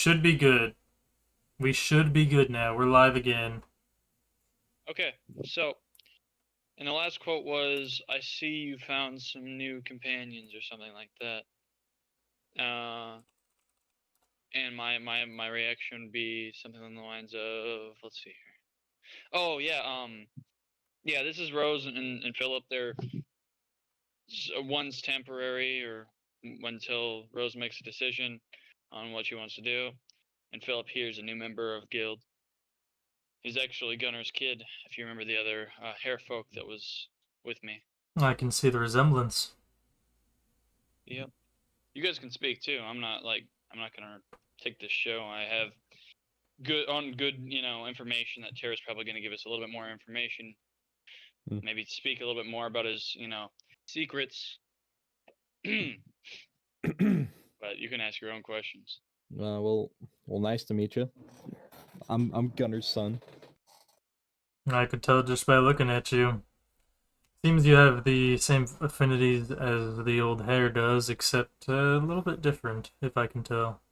Should be good. We should be good now. We're live again. Okay, so, and the last quote was, "I see you found some new companions," or something like that. And my reaction would be something along the lines of, let's see here. Oh yeah, this is Rose and Philip. One's temporary, or until Rose makes a decision on what she wants to do, and Philip here's a new member of Guild. He's actually Gunner's kid, if you remember the other hair folk that was with me. I can see the resemblance. Yep. You guys can speak too. I'm not gonna take this show. I have good information that Tara's probably gonna give us a little bit more information. Hmm. Maybe speak a little bit more about his secrets. But you can ask your own questions. Well, nice to meet you. I'm Gunner's son. I could tell just by looking at you. Seems you have the same affinities as the old hair does, except a little bit different, if I can tell.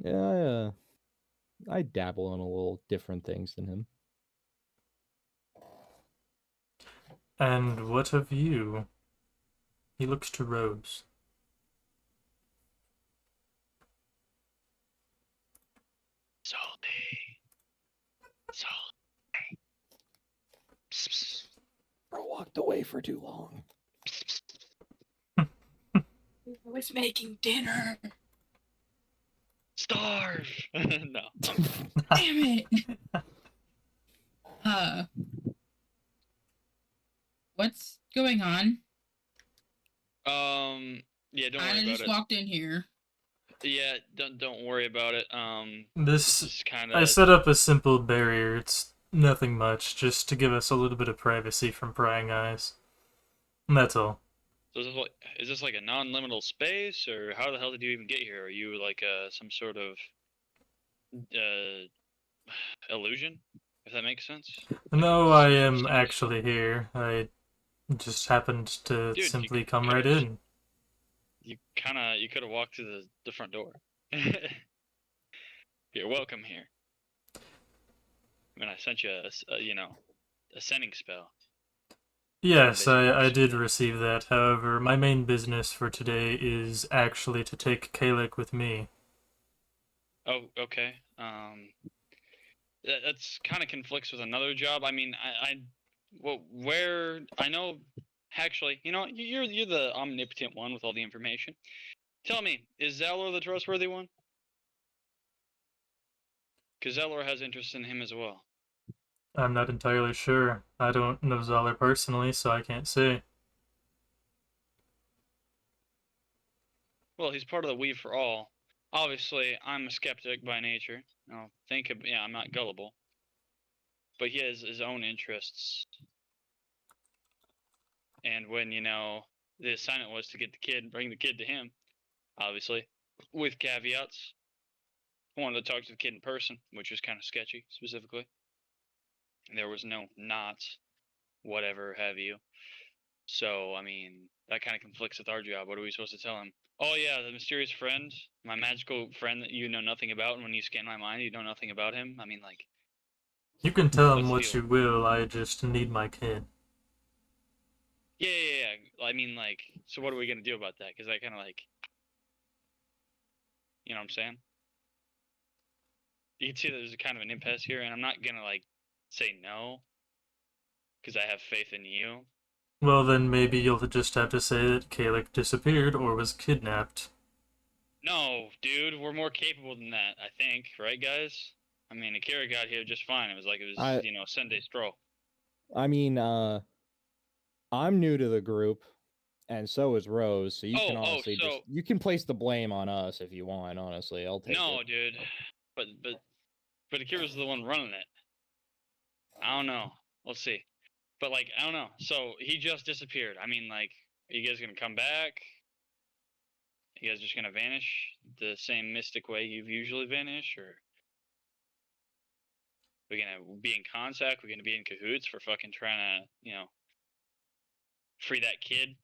Yeah, I dabble in a little different things than him. And what of you? He looks to Rose. Salty. Bro walked away for too long. I was making dinner. Starve. No. Damn it. What's going on? Yeah, don't worry I about just it. walked in here. Yeah, don't worry about it. This is kind I of. set up a simple barrier. It's nothing much, just to give us a little bit of privacy from prying eyes. And that's all. So is this like a non-liminal space, or how the hell did you even get here? Are you like some sort of illusion, if that makes sense? No, I am actually here. I just happened to Dude, simply come right in. You could have walked through the front door. You're welcome here. I mean, I sent you a sending spell. Yes, I did receive that. However, my main business for today is actually to take Kalik with me. Oh, okay. That's kind of conflicts with another job. I mean, where I know. Actually, you're the omnipotent one with all the information. Tell me, is Zalor the trustworthy one? Because Zalor has interest in him as well. I'm not entirely sure. I don't know Zoller personally, so I can't say. Well, he's part of the Weave for All. Obviously, I'm a skeptic by nature. I'm not gullible. But he has his own interests. And when, the assignment was to get the kid, bring the kid to him, obviously, with caveats. I wanted to talk to the kid in person, which was kind of sketchy, specifically. There was no knots, whatever have you. So, I mean, that kind of conflicts with our job. What are we supposed to tell him? Oh, yeah, the mysterious friend, my magical friend that you know nothing about, and when you scan my mind, you know nothing about him. I mean, like... You can tell him what you will, I just need my kid. Yeah. I mean, like, so what are we going to do about that? Because I kind of, like... You know what I'm saying? You can see that there's a kind of an impasse here, and I'm not going to, like, say no. Because I have faith in you. Well, then maybe you'll just have to say that Kalik disappeared or was kidnapped. No, dude, we're more capable than that, I think. Right, guys? I mean, Akira got here just fine. It was like it was, a Sunday stroll. I mean, I'm new to the group, and so is Rose, so you can honestly you can place the blame on us if you want, honestly. I'll take it. No, dude. But Akira's the one running it. I don't know. We'll see. But, like, I don't know. So, he just disappeared. I mean, like, are you guys gonna come back? You guys just gonna vanish the same mystic way you've usually vanished, or we're gonna be in contact? We're gonna be in cahoots for fucking trying to, free that kid,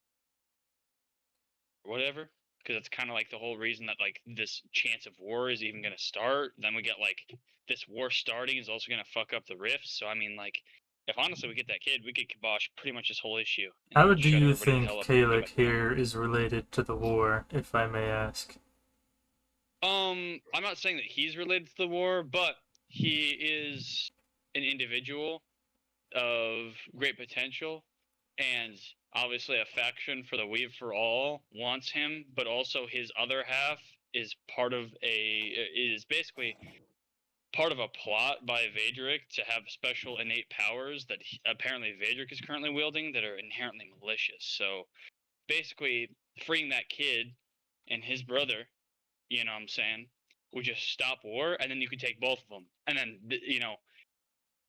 or whatever. because that's kind of like the whole reason that like this chance of war is even going to start. Then we get like this war starting is also going to fuck up the rifts. So I mean, like, if honestly we get that kid, we could kibosh pretty much this whole issue. And How do shut you everybody the think hell up and go Kalik back to normal. here is related to the war, if I may ask? I'm not saying that he's related to the war, but he is an individual of great potential, and obviously a faction for the Weave for All wants him, but also his other half is basically part of a plot by Vaedric to have special innate powers that apparently Vaedric is currently wielding that are inherently malicious. So basically, freeing that kid and his brother, you know what I'm saying, would just stop war, and then you could take both of them, and then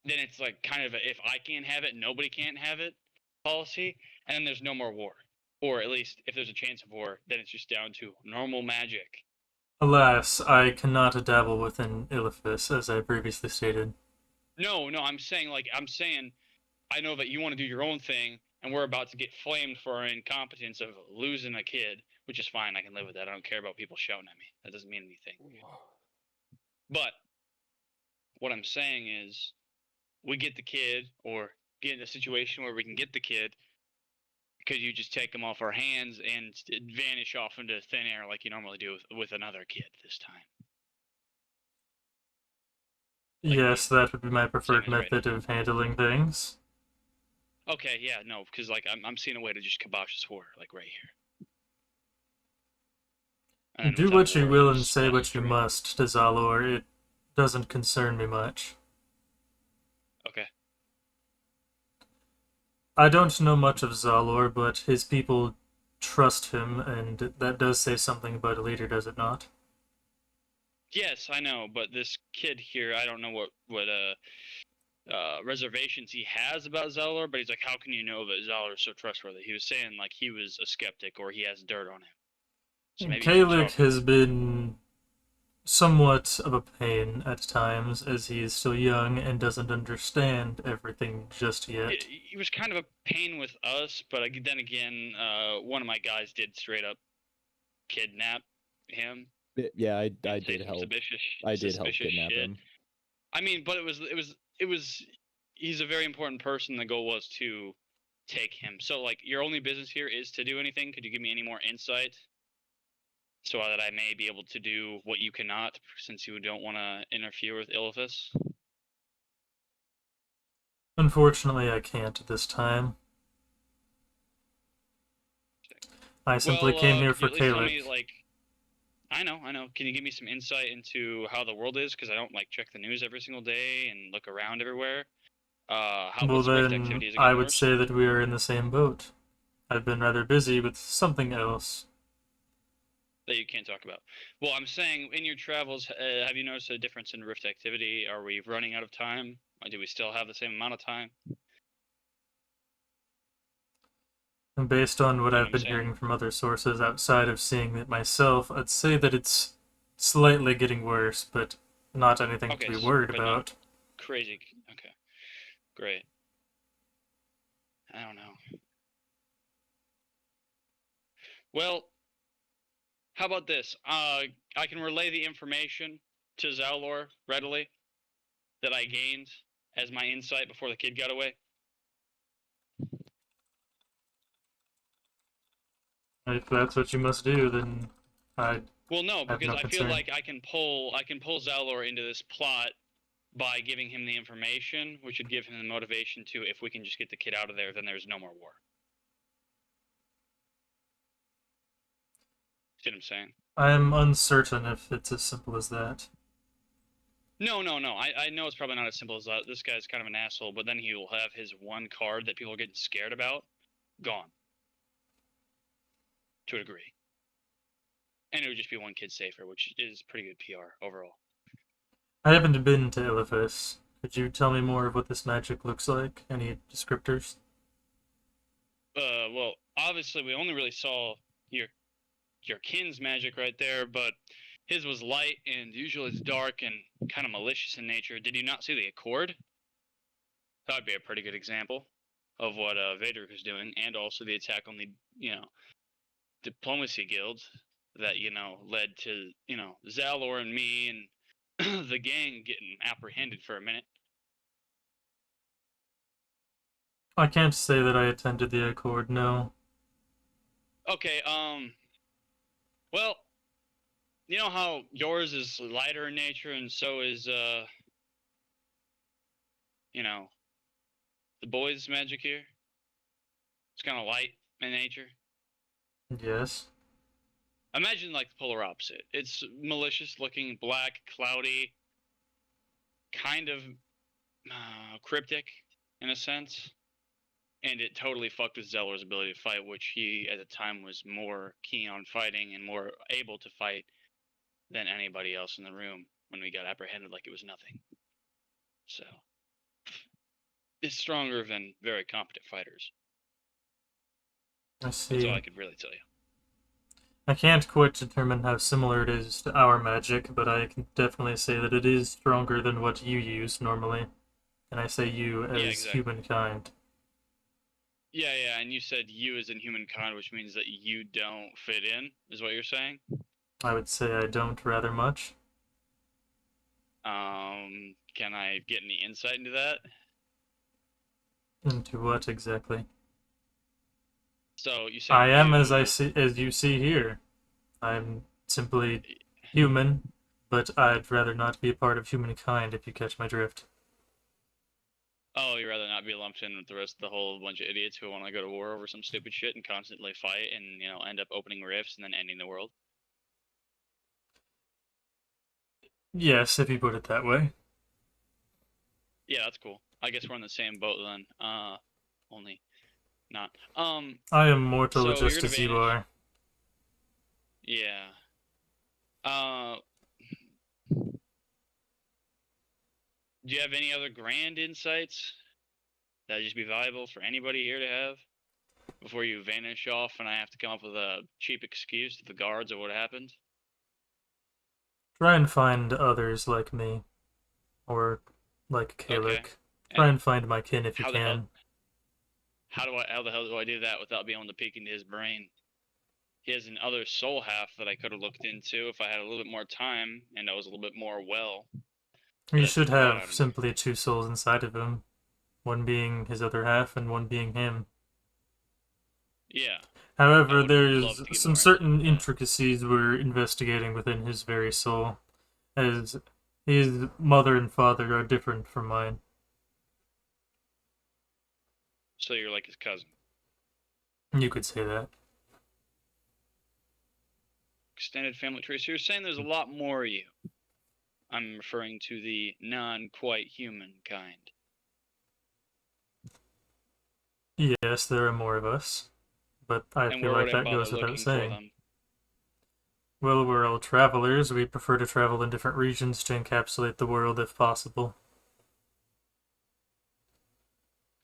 then it's like kind of a, if I can't have it, nobody can't have it policy, and then there's no more war. Or at least if there's a chance of war, then it's just down to normal magic. Alas, I cannot dabble within Illithus, as I previously stated. No, I'm saying I know that you want to do your own thing, and we're about to get flamed for our incompetence of losing a kid, which is fine. I can live with that. I don't care about people shouting at me. That doesn't mean anything. But what I'm saying is, we get the kid, or get in a situation where we can get the kid, because you just take them off our hands and vanish off into thin air like you normally do with another kid this time. Like yes, that would be my preferred right method of handling things. Okay, yeah, no, because like I'm seeing a way to just kibosh this war, like right here. Do what you will and say what you must to Zalor. It doesn't concern me much. Okay. I don't know much of Zalor, but his people trust him, and that does say something about a leader, does it not? Yes, I know, but this kid here, I don't know what reservations he has about Zalor, but he's like, how can you know that Zalor is so trustworthy? He was saying like he was a skeptic or he has dirt on him. So Kalik has been somewhat of a pain at times, as he is still young and doesn't understand everything just yet. He was kind of a pain with us, but then again, one of my guys did straight up kidnap him. Yeah, I did help. I did help kidnap him. I mean, but it was. He's a very important person. The goal was to take him. So, like, your only business here is to do anything. Could you give me any more insight, so that I may be able to do what you cannot, since you don't want to interfere with Illithus? Unfortunately, I can't at this time. I simply came here for Kalik. Like, I know. Can you give me some insight into how the world is? Because I don't like check the news every single day and look around everywhere. Well then, I would say that we are in the same boat. I've been rather busy with something else. That you can't talk about. Well, I'm saying, in your travels, have you noticed a difference in rift activity? Are we running out of time? Or do we still have the same amount of time? And based on what I've been hearing from other sources outside of seeing it myself, I'd say that it's slightly getting worse, but not anything to be worried about. Crazy. Okay. Great. I don't know. Well, how about this? I can relay the information to Zalor readily that I gained as my insight before the kid got away. If that's what you must do, then well, no, because I feel like I can pull Zalor into this plot by giving him the information, which would give him the motivation to, if we can just get the kid out of there, then there's no more war. See what I'm saying? I'm uncertain if it's as simple as that. No. I know it's probably not as simple as that. This guy's kind of an asshole, but then he will have his one card that people are getting scared about gone. To a degree. And it would just be one kid safer, which is pretty good PR overall. I haven't been to Illithus. Could you tell me more of what this magic looks like? Any descriptors? Well, obviously we only really saw your kin's magic right there, but his was light and usually it's dark and kind of malicious in nature. Did you not see the Accord? That would be a pretty good example of what Vaedric was doing, and also the attack on the, Diplomacy Guild. that, led to, Zalor and me and the gang getting apprehended for a minute. I can't say that I attended the Accord, no. Okay, well, you know how yours is lighter in nature and so is, the boys' magic here? It's kind of light in nature. Yes. Imagine like the polar opposite. It's malicious looking, black, cloudy, kind of cryptic in a sense. And it totally fucked with Zeller's ability to fight, which he at the time was more keen on fighting and more able to fight than anybody else in the room when we got apprehended like it was nothing. So it's stronger than very competent fighters. I That's see. all I could really tell you. I can't quite determine how similar it is to our magic, but I can definitely say that it is stronger than what you use normally. And I say you as exactly. humankind. Yeah, and you said you as in humankind, which means that you don't fit in, is what you're saying? I would say I don't rather much. Can I get any insight into that? Into what exactly? So you say I am as you see here. I'm simply human, but I'd rather not be a part of humankind if you catch my drift. Oh, you'd rather not be lumped in with the rest of the whole bunch of idiots who want to go to war over some stupid shit and constantly fight and, end up opening rifts and then ending the world? Yes, if you put it that way. Yeah, that's cool. I guess we're in the same boat then. Only not. I am mortal so just as you are. Yeah. Do you have any other grand insights that'd just be valuable for anybody here to have before you vanish off and I have to come up with a cheap excuse to the guards of what happened? Try and find others like me. Or like Kalik. Okay. Try and find my kin if you can. How the hell do I do that without being able to peek into his brain? He has an other soul half that I could have looked into if I had a little bit more time and I was a little bit more well. You should have simply two souls inside of him. One being his other half and one being him. Yeah. However, there's some certain intricacies we're investigating within his very soul, as his mother and father are different from mine. So you're like his cousin? You could say that. Extended family tree. So you're saying there's a lot more of you. I'm referring to the non-quite human kind. Yes, there are more of us, but I feel like that goes without saying. Well, we're all travelers. We prefer to travel in different regions to encapsulate the world if possible.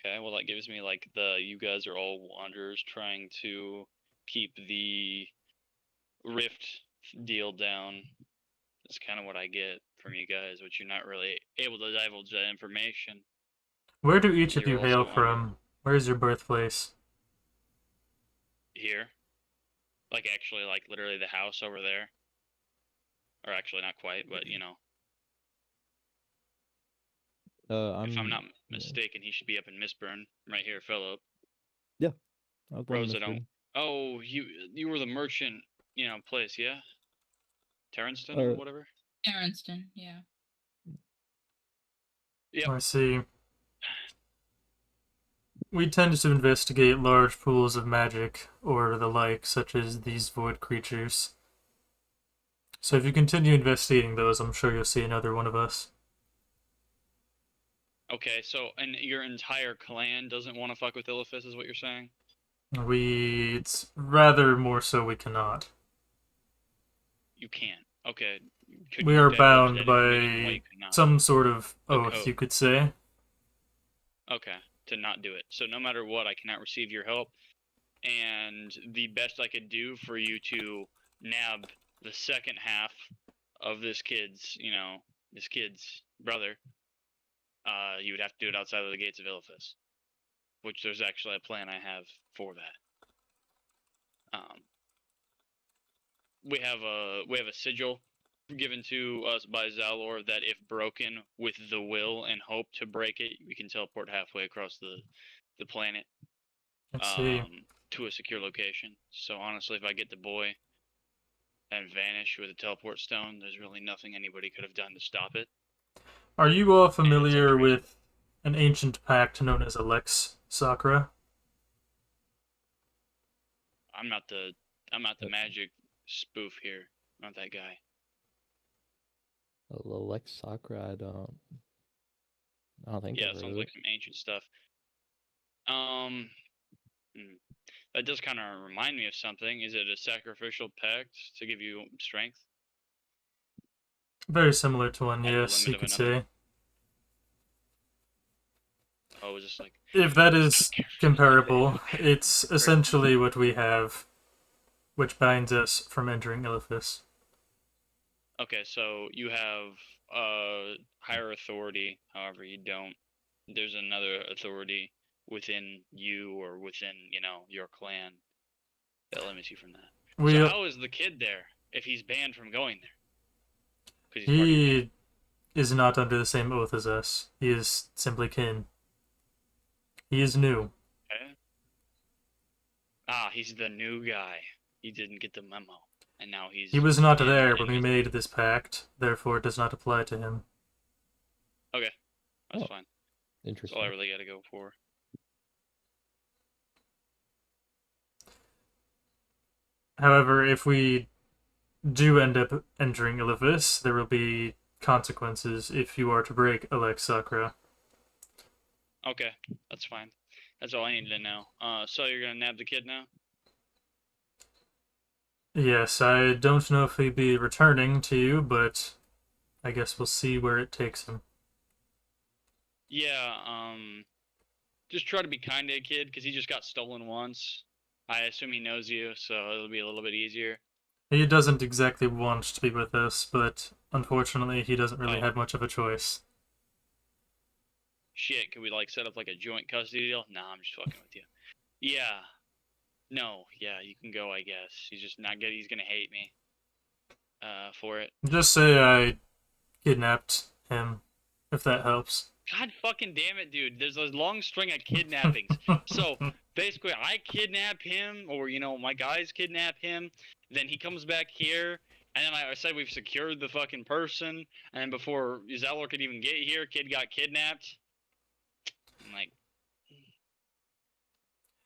Okay, well that gives me like you guys are all wanderers trying to keep the rift deal down. That's kind of what I get from you guys, but you're not really able to divulge that information. Where do each of you hail from? Where is your birthplace? Here. Like actually, like literally the house over there. Or actually not quite, but if I'm not mistaken, he should be up in Mistburn, right here, Philip. Yeah. Rose, I don't. Oh, you were the merchant, place, yeah? Terranston or whatever? Terranston, yeah. Yep. I see. We tend to investigate large pools of magic, or the like, such as these void creatures. So if you continue investigating those, I'm sure you'll see another one of us. Okay, so, and your entire clan doesn't want to fuck with Illithus, is what you're saying? It's rather more so we cannot. You can't. Okay. We are bound by some sort of oath, you could say. Okay, to not do it. So no matter what, I cannot receive your help. And the best I could do for you to nab the second half of this kid's brother, you would have to do it outside of the gates of Illithus. Which there's actually a plan I have for that. we have a sigil given to us by Zalor that if broken with the will and hope to break it, we can teleport halfway across the planet to a secure location. So honestly, if I get the boy and vanish with a teleport stone, there's really nothing anybody could have done to stop it. Are you all familiar with an ancient pact known as Alex Sakura? I'm not the magic spoof here. I'm not that guy. Alex Sakura, I don't think. Yeah, it sounds like some ancient stuff. That does kind of remind me of something. Is it a sacrificial pact to give you strength? Very similar to one, yes, you could say. Oh, it's just like... If that is comparable, it's essentially what we have, which binds us from entering Illithis. Okay, so you have higher authority, however you don't. There's another authority within you or within, your clan that limits you from that. So how is the kid there if he's banned from going there? He is not under the same oath as us. He is simply kin. He is new. Okay. He's the new guy. He didn't get the memo. And now he's... He was not there when we made this pact, therefore it does not apply to him. Okay. That's fine. Interesting. That's all I really gotta go for. However, if we do end up entering Illithis, there will be consequences if you are to break Alex Sakura. Okay, that's fine. That's all I needed to know. So you're gonna nab the kid now? Yes, I don't know if he'll be returning to you, but I guess we'll see where it takes him. Yeah, just try to be kind to a kid, because he just got stolen once. I assume he knows you, so it'll be a little bit easier. He doesn't exactly want to be with us, but unfortunately he doesn't really have much of a choice. Shit, could we, set up, a joint custody deal? Nah, I'm just fucking with you. Yeah. No, yeah, you can go, I guess. He's just not good. He's gonna hate me. For it. Just say I kidnapped him, if that helps. God fucking damn it, dude. There's a long string of kidnappings. So, basically, I kidnap him, or, my guys kidnap him, then he comes back here, and then I said we've secured the fucking person, and then before Zalor could even get here, kid got kidnapped. I'm like...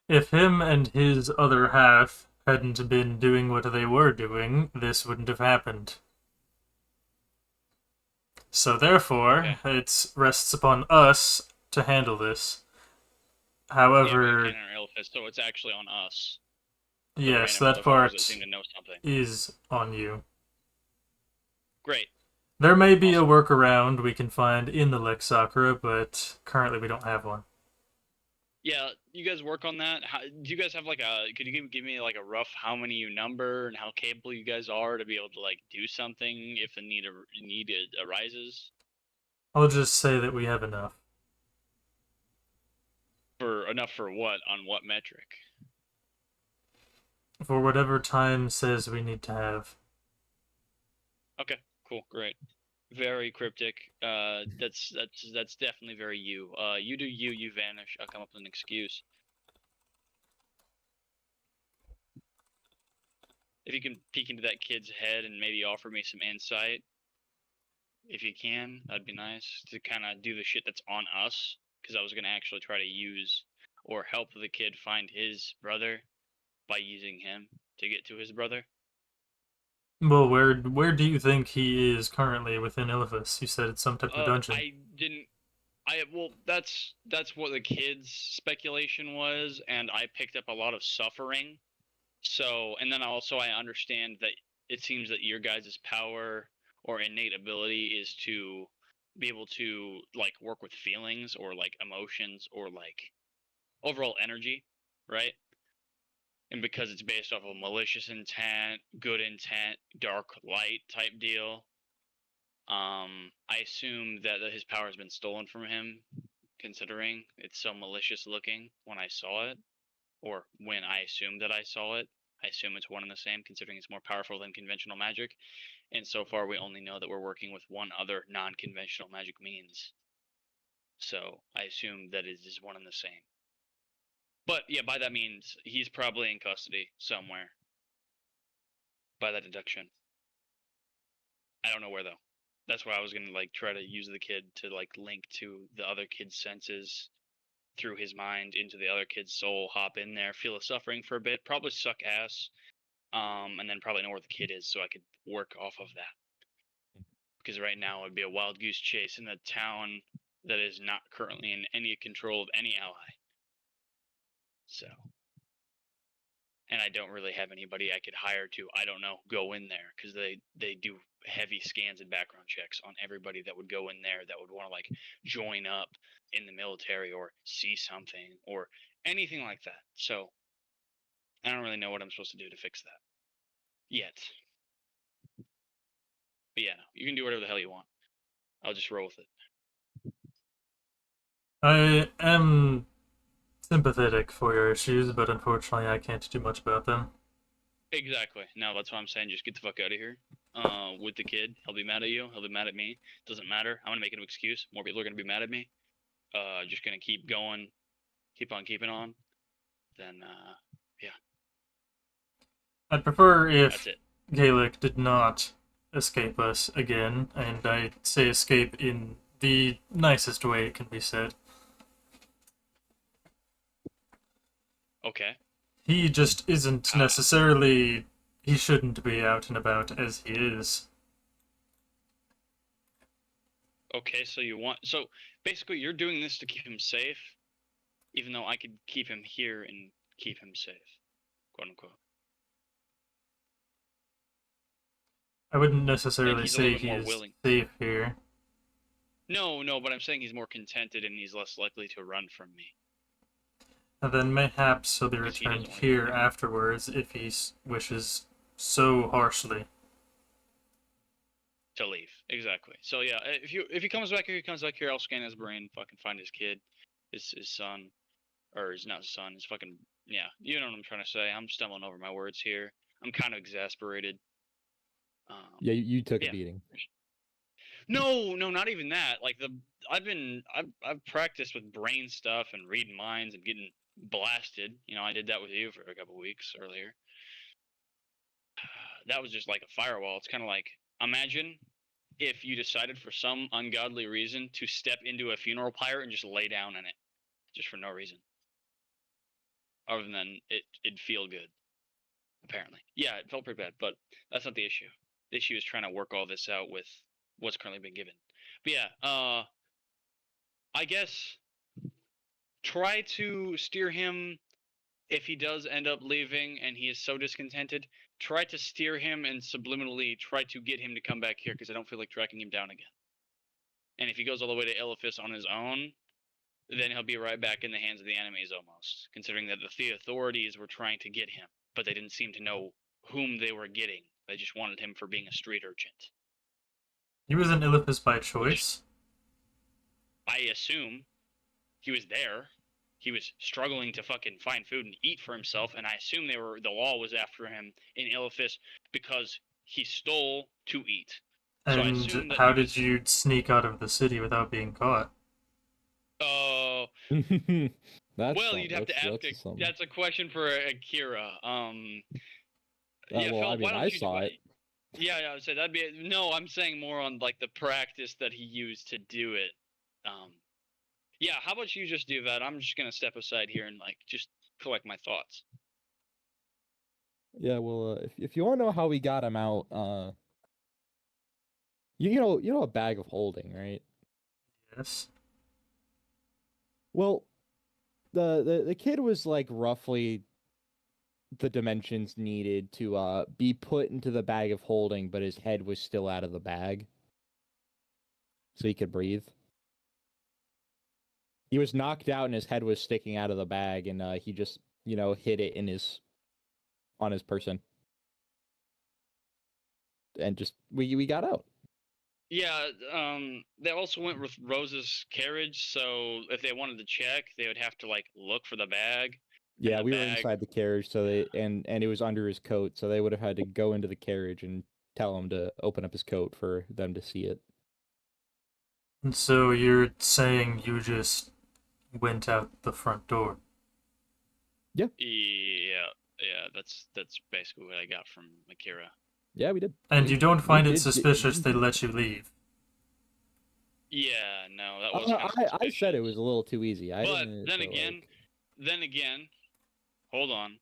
If him and his other half hadn't been doing what they were doing, this wouldn't have happened. So therefore, it rests upon us to handle this. However... Yeah, so it's actually on us. Yes, that part is on you. Great. There may be a workaround we can find in the Lex Sakura, but currently we don't have one. Yeah, you guys work on that. Do you guys have could you give me a rough how many you number and how capable you guys are to be able to do something if a need arises? I'll just say that we have enough. Enough for what? On what metric? For whatever time says we need to have. Okay, cool, great. Very cryptic. That's definitely very you. You do you, you vanish. I'll come up with an excuse. If you can peek into that kid's head and maybe offer me some insight, if you can, that'd be nice to kind of do the shit that's on us. Because I was gonna actually try to use or help the kid find his brother by using him to get to his brother. Well, where do you think he is currently within Illithis? You said it's some type of dungeon. Well, that's what the kid's speculation was, and I picked up a lot of suffering. So, and then also I understand that it seems that your guys' power or innate ability is to be able to work with feelings or emotions or overall energy, right? And because it's based off of malicious intent, good intent, dark light type deal, I assume that his power has been stolen from him, considering it's so malicious looking when I saw it, or when I assumed that I saw it. I assume it's one and the same, considering it's more powerful than conventional magic. And so far, we only know that we're working with one other non-conventional magic means. So I assume that it is one and the same. But yeah, by that means, he's probably in custody somewhere. By that deduction. I don't know where though. That's why I was gonna like try to use the kid to like link to the other kid's senses through his mind into the other kid's soul, hop in there, feel the suffering for a bit, probably suck ass, and then probably know where the kid is so I could work off of that. Because right now it would be a wild goose chase in a town that is not currently in any control of any ally. So, and I don't really have anybody I could hire to, I don't know, go in there, because they do heavy scans and background checks on everybody that would go in there that would want to like join up in the military or see something or anything like that. So I don't really know what I'm supposed to do to fix that yet. But yeah, no, you can do whatever the hell you want. I'll just roll with it. I am sympathetic for your issues, but unfortunately I can't do much about them. Exactly. No, that's what I'm saying. Just get the fuck out of here. With the kid, he'll be mad at you. He'll be mad at me. Doesn't matter. I'm gonna make an excuse. More people are gonna be mad at me. Just gonna keep going, keep on keeping on. Then, yeah. I'd prefer if Gaelic did not escape us again, and I say escape in the nicest way it can be said. Okay. He just isn't necessarily... He shouldn't be out and about as he is. Okay, so you want... So, basically, you're doing this to keep him safe, even though I could keep him here and keep him safe, quote-unquote. I wouldn't necessarily say he's safe here. No, but I'm saying he's more contented and he's less likely to run from me. And then mayhaps he'll be returned here afterwards if he wishes so harshly to leave. Exactly. So yeah, if he comes back here, I'll scan his brain, fucking find his kid, his son, or his not his son, his fucking, yeah, you know what I'm trying to say. I'm stumbling over my words here. I'm kind of exasperated. Yeah, you took a beating. No, not even that. Like I've practiced with brain stuff and reading minds and getting blasted. You know, I did that with you for a couple weeks earlier. That was just like a firewall. It's kind of like, imagine if you decided for some ungodly reason to step into a funeral pyre and just lay down in it, just for no reason, other than it'd feel good. Apparently, yeah, it felt pretty bad, but that's not the issue. The issue is trying to work all this out with what's currently been given. But yeah, I guess try to steer him if he does end up leaving and he is so discontented. Try to steer him and subliminally try to get him to come back here, because I don't feel like tracking him down again. And if he goes all the way to Elephas on his own, then he'll be right back in the hands of the enemies almost, considering that the authorities were trying to get him, but they didn't seem to know whom they were getting. They just wanted him for being a street urchin. He was in Elephas by choice? I assume. He was there. He was struggling to fucking find food and eat for himself, and I assume the law was after him in Elephas because he stole to eat. And so how did you sneak out of the city without being caught? Well, you'd have to ask. That's a question for Akira. Yeah, well, I mean, I saw it. Yeah, I would say that'd be. No, I'm saying more on like the practice that he used to do it. Yeah, how about you just do that? I'm just gonna step aside here and like just collect my thoughts. Yeah, well, if you want to know how we got him out, you know a bag of holding, right? Yes. Well, the kid was like roughly the dimensions needed to be put into the bag of holding, but his head was still out of the bag, so he could breathe. He was knocked out and his head was sticking out of the bag, and he just, hit it on his person. And just, we got out. Yeah, they also went with Rose's carriage, so if they wanted to check, they would have to, like, look for the bag. Yeah, the we were bag. inside the carriage, so they and it was under his coat, so they would have had to go into the carriage and tell him to open up his coat for them to see it. And so you're saying you just went out the front door? Yeah, that's basically what I got from Akira. Yeah, we did. And you don't find it did- suspicious they let you leave? Yeah, no, that was kind of I said it suspicious. was a little too easy. I But didn't, then but, again, like... hold on.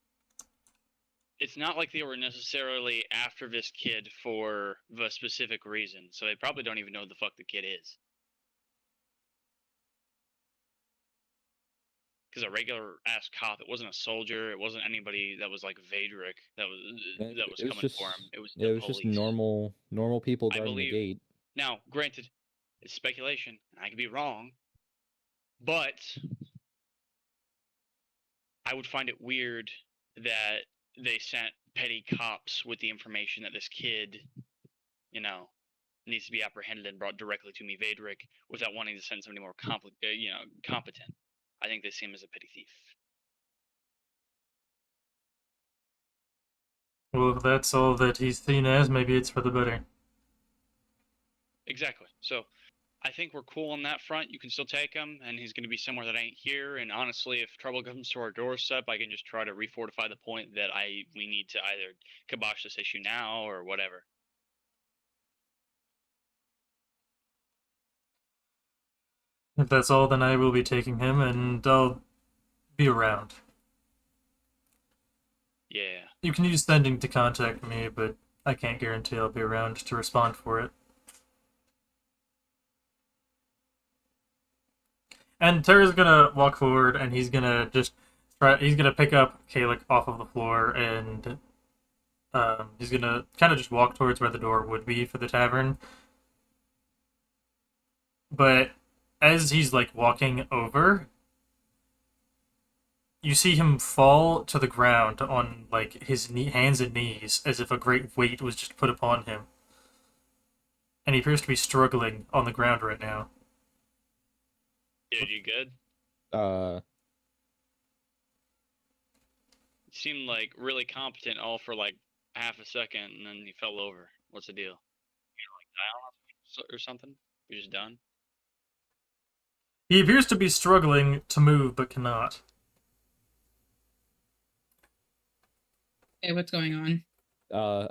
It's not like they were necessarily after this kid for the specific reason, so they probably don't even know who the fuck the kid is. Because a regular ass cop, it wasn't a soldier, it wasn't anybody that was like Vadrick that was coming for him. It was the police. just normal people guarding the gate. Now, granted, it's speculation, and I could be wrong, but I would find it weird that they sent petty cops with the information that this kid, needs to be apprehended and brought directly to me, Vadrick, without wanting to send somebody more competent. I think they see him as a petty thief. Well, if that's all that he's seen as, maybe it's for the better. Exactly. So, I think we're cool on that front. You can still take him, and he's going to be somewhere that ain't here. And honestly, if trouble comes to our doorstep, I can just try to refortify the point that we need to either kibosh this issue now or whatever. If that's all, then I will be taking him, and I'll be around. Yeah. You can use sending to contact me, but I can't guarantee I'll be around to respond for it. And Tara's gonna walk forward, and he's gonna he's gonna pick up Kalik off of the floor, and he's gonna kind of just walk towards where the door would be for the tavern. But as he's like walking over, you see him fall to the ground on like his hands and knees, as if a great weight was just put upon him. And he appears to be struggling on the ground right now. Dude, you good? Uh, You seemed like really competent all for like half a second, and then you fell over. What's the deal? You like die on or something? You're just done? He appears to be struggling to move, but cannot. Hey, what's going on? sir,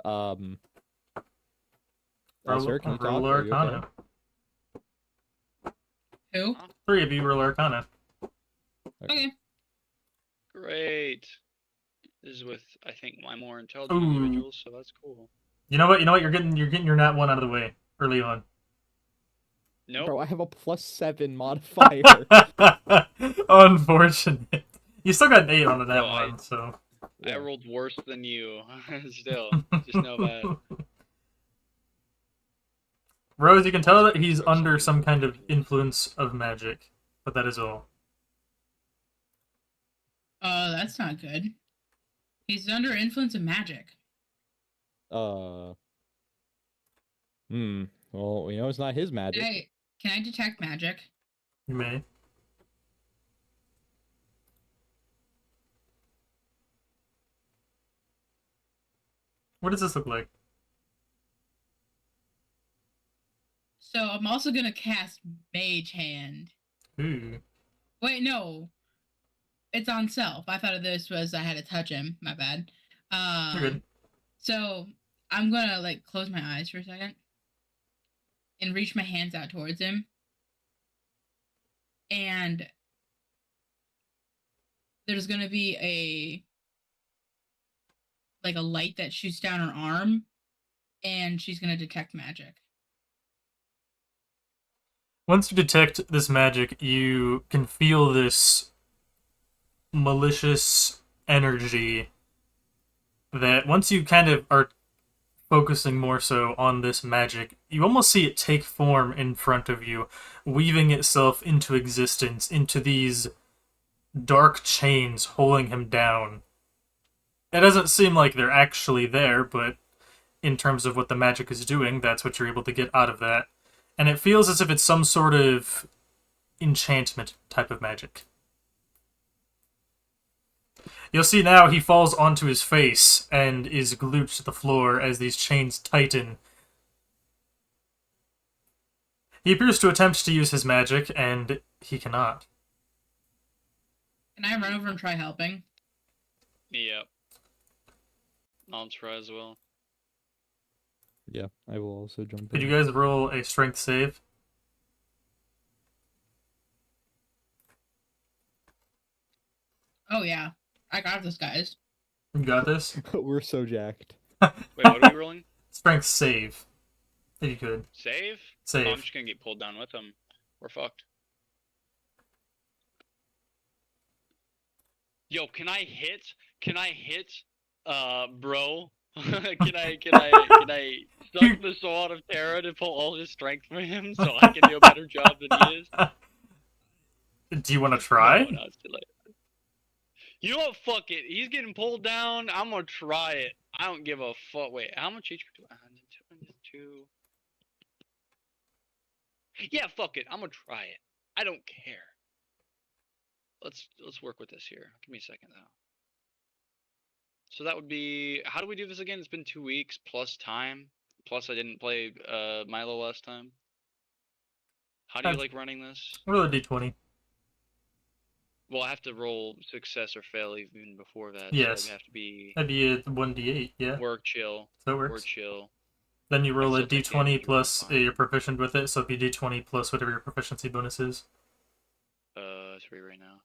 can you talk? Roll Are you Arcana. okay? Who? 3 of you roll Arcana. Okay. Great. This is with, I think, my more intelligent Ooh. individuals, so that's cool. You know what? You're getting your nat 1 out of the way early on. Nope. Bro, I have a +7 modifier. Unfortunate. You still got an 8 on the nat No, 1, so. I rolled worse than you. Still, just know that. Rose, you can tell that he's under some kind of influence of magic, but that is all. That's not good. He's under influence of magic. Well, we know it's not his magic. Can I detect magic? You may. What does this look like? So I'm also gonna cast Mage Hand. Ooh. Wait, no. It's on self. I thought of this was I had to touch him. My bad. You're good. So I'm gonna like close my eyes for a second and reach my hands out towards him. And there's gonna be a light that shoots down her arm, and she's gonna detect magic. Once you detect this magic, you can feel this malicious energy that once you kind of are focusing more so on this magic, you almost see it take form in front of you, weaving itself into existence, into these dark chains holding him down. It doesn't seem like they're actually there, but in terms of what the magic is doing, that's what you're able to get out of that. And it feels as if it's some sort of enchantment type of magic. You'll see now he falls onto his face and is glued to the floor as these chains tighten. He appears to attempt to use his magic, and he cannot. Can I run over and try helping? Yep. I'll try as well. Yeah, I will also jump Could in. you guys roll a strength save? Oh yeah, I got this, guys. You got this? We're so jacked. Wait, what are we rolling? Strength save. If you could. Save? Save. Oh, I'm just gonna get pulled down with them. We're fucked. Yo, can I hit? Bro? can I suck the soul out of Terra to pull all his strength from him so I can do a better job than he is? Do you want to try? No, it's too late. You know what? Fuck it. He's getting pulled down. I'm gonna try it. I don't give a fuck. Wait, how much HP do I have? 2. Yeah, fuck it. I'm gonna try it. I don't care. Let's work with this here. Give me a second though. So that would be, how do we do this again? It's been 2 weeks plus time. Plus I didn't play Milo last time. How do you like running this? Roll a d20. Well, I have to roll success or fail even before that. Yes. So it'd have to be That'd be a 1d8, yeah. work chill. So it works. Work chill. Then you roll a still take d20 damage, plus fine. you're proficient with it, so it'd be d20 plus whatever your proficiency bonus is. 3 right now.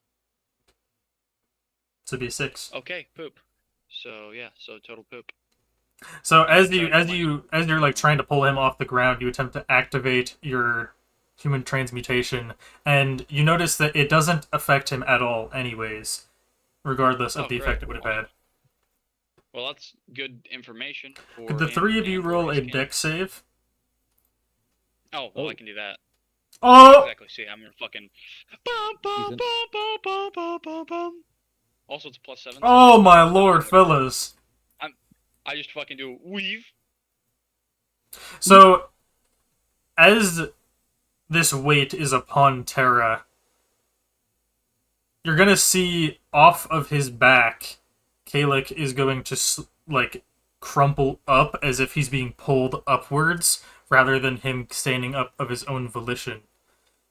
So it'd be a 6. Okay, poop. So yeah, so total poop. So as you're like trying to pull him off the ground, you attempt to activate your human transmutation, and you notice that it doesn't affect him at all anyways, regardless of the effect it would have had. Well, that's good information. For Could the him 3 of you and roll for a his game. dex save? Oh, well, I can do that. Oh! Exactly. See, I'm gonna fucking. Bum, bum, bum, bum, bum, bum, bum, bum. Also, it's +7. So Oh my lord, fellas. I just fucking do weave. So, as this weight is upon Terra, you're gonna see off of his back, Kalik is going to, like, crumple up as if he's being pulled upwards, rather than him standing up of his own volition.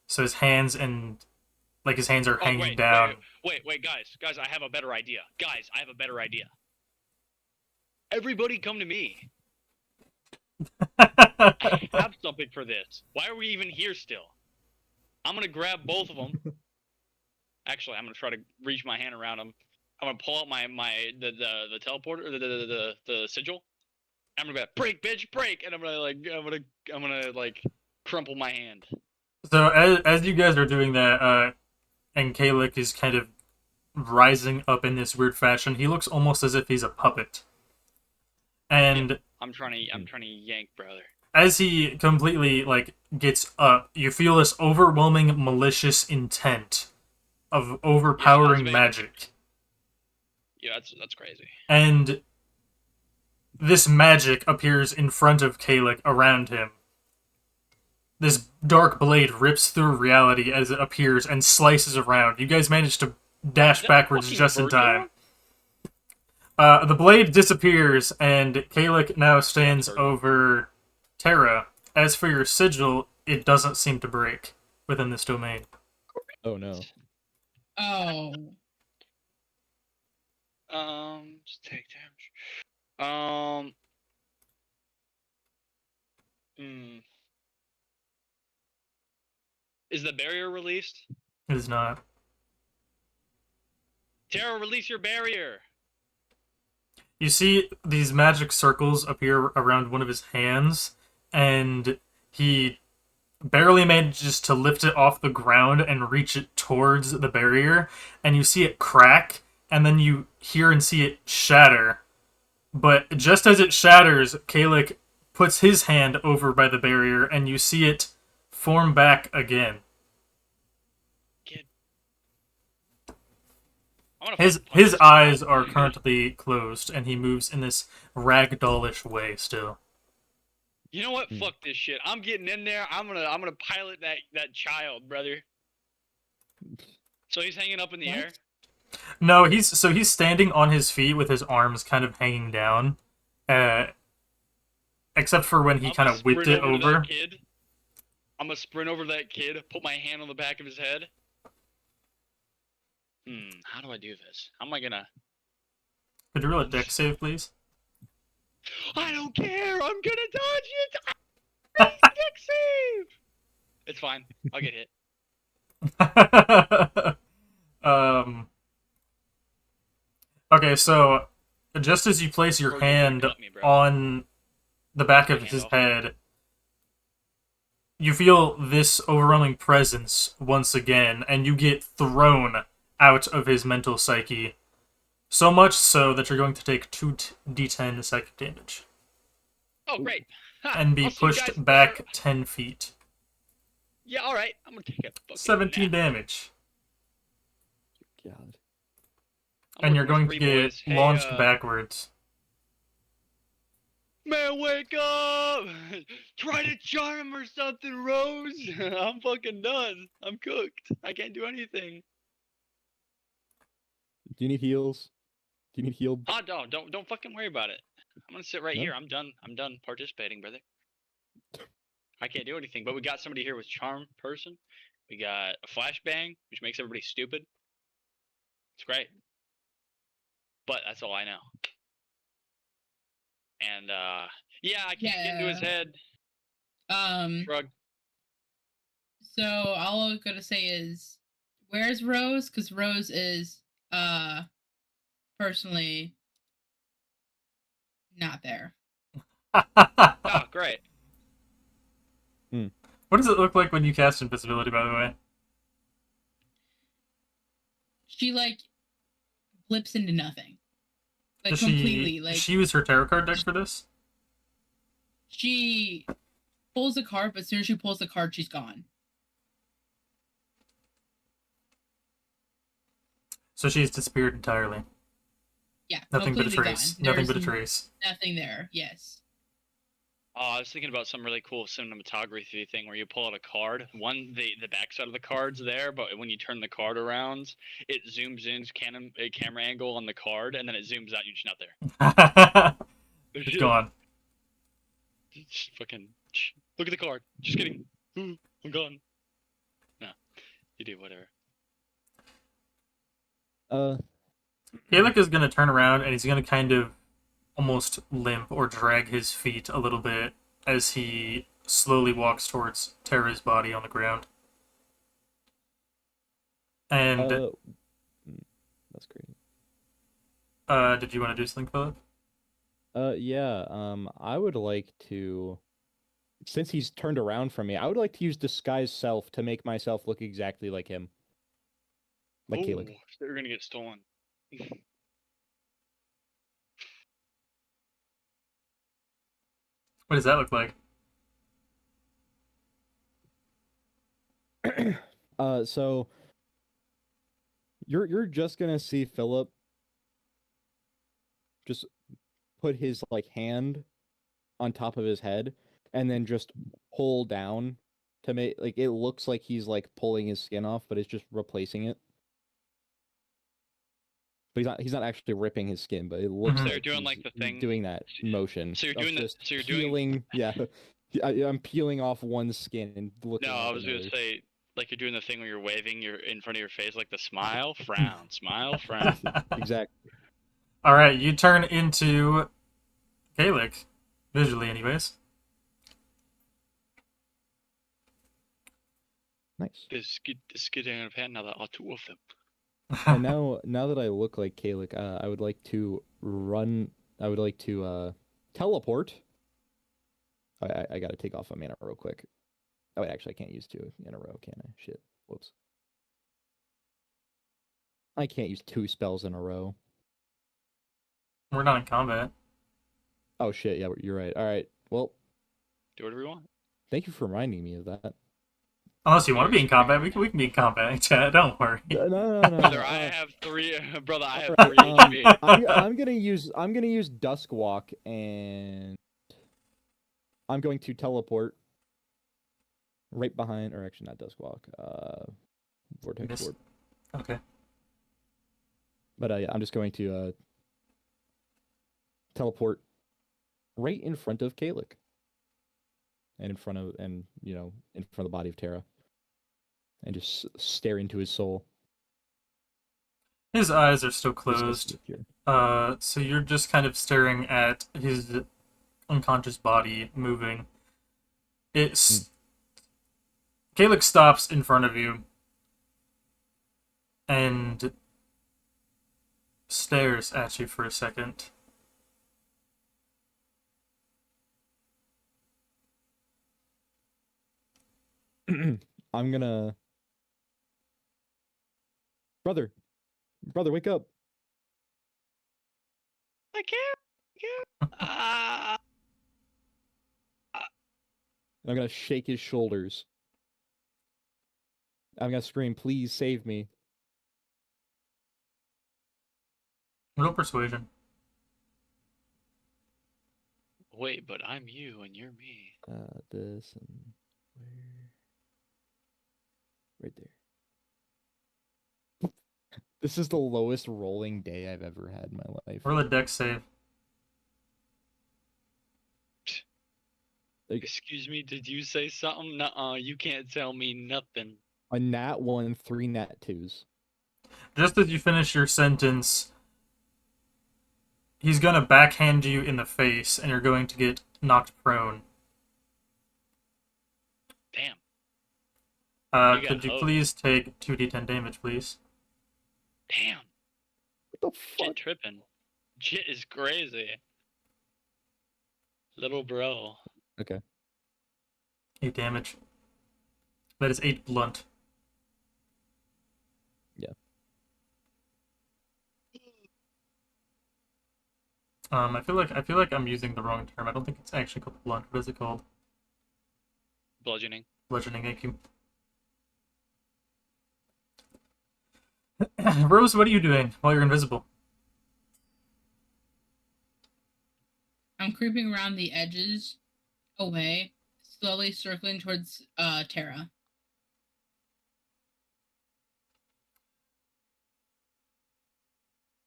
So his hands are hanging down. Wait, guys, I have a better idea. Everybody come to me. I have something for this. Why are we even here still? I'm gonna grab both of them. Actually, I'm gonna try to reach my hand around them. I'm gonna pull out the teleporter, the sigil. I'm gonna be like, break, bitch, break, and I'm gonna crumple my hand. So as you guys are doing that, and Kalik is kind of rising up in this weird fashion, he looks almost as if he's a puppet. And I'm trying to yank, brother. As he completely gets up, you feel this overwhelming malicious intent of overpowering magic. Yeah, that's crazy. And this magic appears in front of Kalik around him. This dark blade rips through reality as it appears and slices around. You guys manage to dash backwards just in time. The blade disappears, and Kalik now stands over Terra. As for your sigil, it doesn't seem to break within this domain. Oh no. Oh. Just take damage. Is the barrier released? It is not. Terra, release your barrier! You see these magic circles appear around one of his hands, and he barely manages to lift it off the ground and reach it towards the barrier, and you see it crack, and then you hear and see it shatter. But just as it shatters, Kalik puts his hand over by the barrier, and you see it form back again. His eyes are currently closed, and he moves in this ragdollish way still. You know what? Fuck this shit. I'm getting in there. I'm gonna pilot that child, brother. So he's hanging up in the air. No, he's standing on his feet with his arms kind of hanging down, uh, except for when he kind of whipped it over. I'm gonna sprint over to that kid, put my hand on the back of his head. How do I do this? How am I gonna... Could you roll a dex save, please? I don't care! I'm gonna dodge it! Dex save! It's fine. I'll get hit. Okay, so just as you place your hand on the back of his head, you feel this overwhelming presence once again, and you get thrown out of his mental psyche. So much so that you're going to take 2d10 psychic damage. Oh, great. And be pushed back 10 feet. Yeah, alright. I'm gonna take a fucking 17 damage. God. And you're going to get launched backwards. Man, wake up! Try to charm him or something, Rose! I'm fucking done. I'm cooked. I can't do anything. Do you need heals? Do you need heal? Oh, no, don't fucking worry about it. I'm gonna sit right here. I'm done participating, brother. I can't do anything, but we got somebody here with charm person. We got a flashbang, which makes everybody stupid. It's great. But that's all I know. And, yeah, I can get into his head. Shrug. So all I'm gonna say is, where's Rose? Because Rose is, personally not there. Oh, great. What does it look like when you cast invisibility, by the way? She, like, blips into nothing. Like, Does completely. Like, she use her tarot card deck for this? She pulls a card, but as soon as she pulls the card, she's gone. So she's disappeared entirely. Yeah, nothing but a trace. Nothing but a trace. Nothing there. Yes. Oh, I was thinking about some really cool cinematography thing where you pull out a card. The backside of the card's there, but when you turn the card around, it zooms in a camera angle on the card, and then it zooms out, and you're just not there. It's gone. Just fucking look at the card. Just kidding. I'm gone. No, you do whatever. Kalek is gonna turn around and he's gonna kind of almost limp or drag his feet a little bit as he slowly walks towards Terra's body on the ground. And that's great. Did you want to do something, Philip? Yeah. I would like to, since he's turned around from me, I would like to use disguise self to make myself look exactly like him. Like Kalek. They're gonna get stolen. What does that look like? So you're just gonna see Philip just put his like hand on top of his head and then just pull down to make like it looks like he's like pulling his skin off, but it's just replacing it. But he's not actually ripping his skin, but it looks like they're doing like the thing, doing that motion. So you're doing this. So you're peeling, yeah. I'm peeling off one skin and looking. No, I was gonna say like you're doing the thing where you're waving your in front of your face, like the smile, frown, smile, frown. Exactly. All right, you turn into Kalek, visually, anyways. Nice. This kid in a pen. Now there are two of them. And now that I look like Kalek, I would like to run. I would like to teleport. I gotta take off a mana real quick. Oh, wait, actually, I can't use 2 in a row, can I? Shit. Whoops. I can't use 2 spells in a row. We're not in combat. Oh shit! Yeah, you're right. All right. Well, do whatever you want. Thank you for reminding me of that. Unless you want to be in combat, we can be in combat, chat. Don't worry. No. Brother, I have 3. Brother, I have 3 HP. I'm gonna use Dusk Walk, and I'm going to teleport right behind, or actually not Dusk Walk. Vortex Warp. Okay. But I'm just going to teleport right in front of Kalik. And in front of the body of Terra. And just stare into his soul. His eyes are still closed. So you're just kind of staring at his unconscious body moving. Kalik stops in front of you and stares at you for a second. I'm gonna... Brother, wake up. I can't. I'm gonna shake his shoulders. I'm gonna scream, please save me. No persuasion. Wait, but I'm you and you're me. This and right there. This is the lowest rolling day I've ever had in my life. Roll a dex save. Excuse me, did you say something? Nuh-uh, you can't tell me nothing. A nat 1, 3 nat 2s. Just as you finish your sentence, he's gonna backhand you in the face, and you're going to get knocked prone. Damn. Could you please take 2d10 damage, please? Damn. What the fuck? Jit tripping. Jit is crazy. Little bro. Okay. 8 damage. That is 8 blunt. Yeah. I feel like I'm using the wrong term. I don't think it's actually called blunt. What is it called? Bludgeoning. Bludgeoning, thank you. Rose, what are you doing while you're invisible? I'm creeping around the edges, away, slowly circling towards Terra.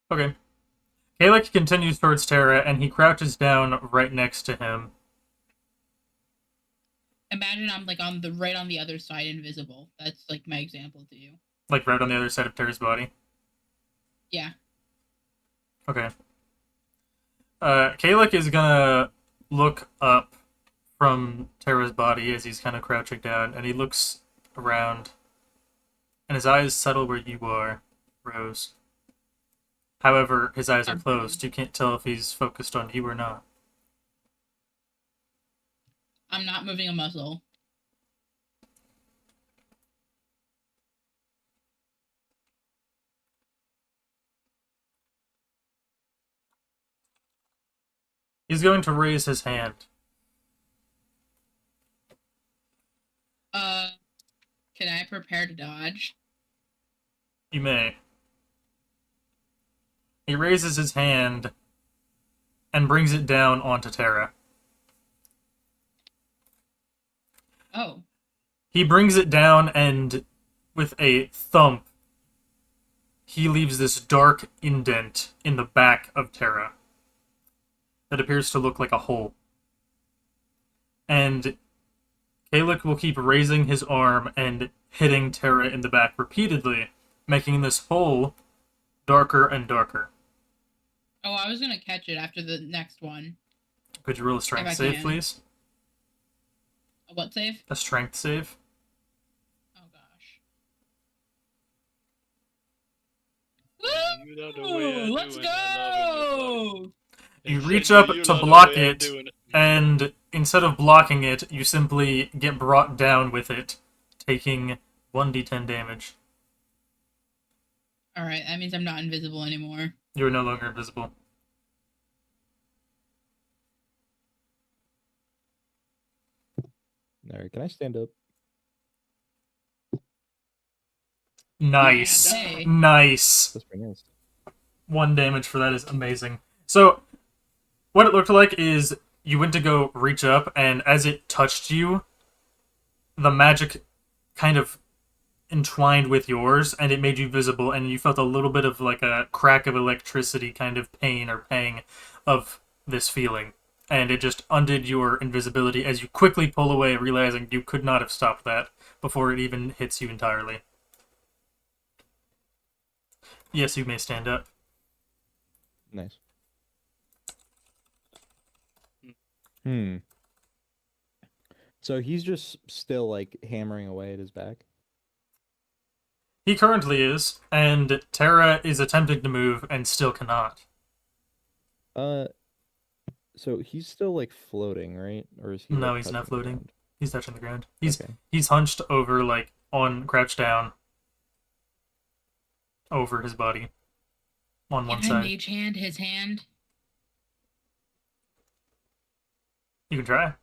Okay. Kalik continues towards Terra, and he crouches down right next to him. Imagine I'm like on the other side, invisible. That's like my example to you. Like right on the other side of Terra's body? Yeah. Okay. Kalik is gonna look up from Terra's body as he's kind of crouching down, and he looks around, and his eyes settle where you are, Rose. However, his eyes are closed. You can't tell if he's focused on you or not. I'm not moving a muscle. He's going to raise his hand. Can I prepare to dodge? You may. He raises his hand and brings it down onto Terra. Oh. He brings it down, and with a thump, he leaves this dark indent in the back of Terra that appears to look like a hole. And Kalik will keep raising his arm and hitting Terra in the back repeatedly, making this hole darker and darker. Oh, I was gonna catch it after the next one. Could you roll a strength save, please? A what save? A strength save. Oh gosh. Woo! Let's go! You reach up to block it, and instead of blocking it, you simply get brought down with it, taking 1d10 damage. Alright, that means I'm not invisible anymore. You're no longer invisible. Alright, can I stand up? Nice. Yeah, nice. That's pretty nice. 1 damage for that is amazing. So, what it looked like is you went to go reach up, and as it touched you, the magic kind of entwined with yours, and it made you visible, and you felt a little bit of like a crack of electricity kind of pain or pang of this feeling. And it just undid your invisibility as you quickly pull away, realizing you could not have stopped that before it even hits you entirely. Yes, you may stand up. Nice. So he's just still, like, hammering away at his back? He currently is, and Terra is attempting to move and still cannot. So he's still, like, floating, right? Or is he, No, like, he's touching not the floating. ground? He's touching the ground. Okay. He's hunched over, like, crouched down over his body on one Can I side. mage hand his hand? You can try.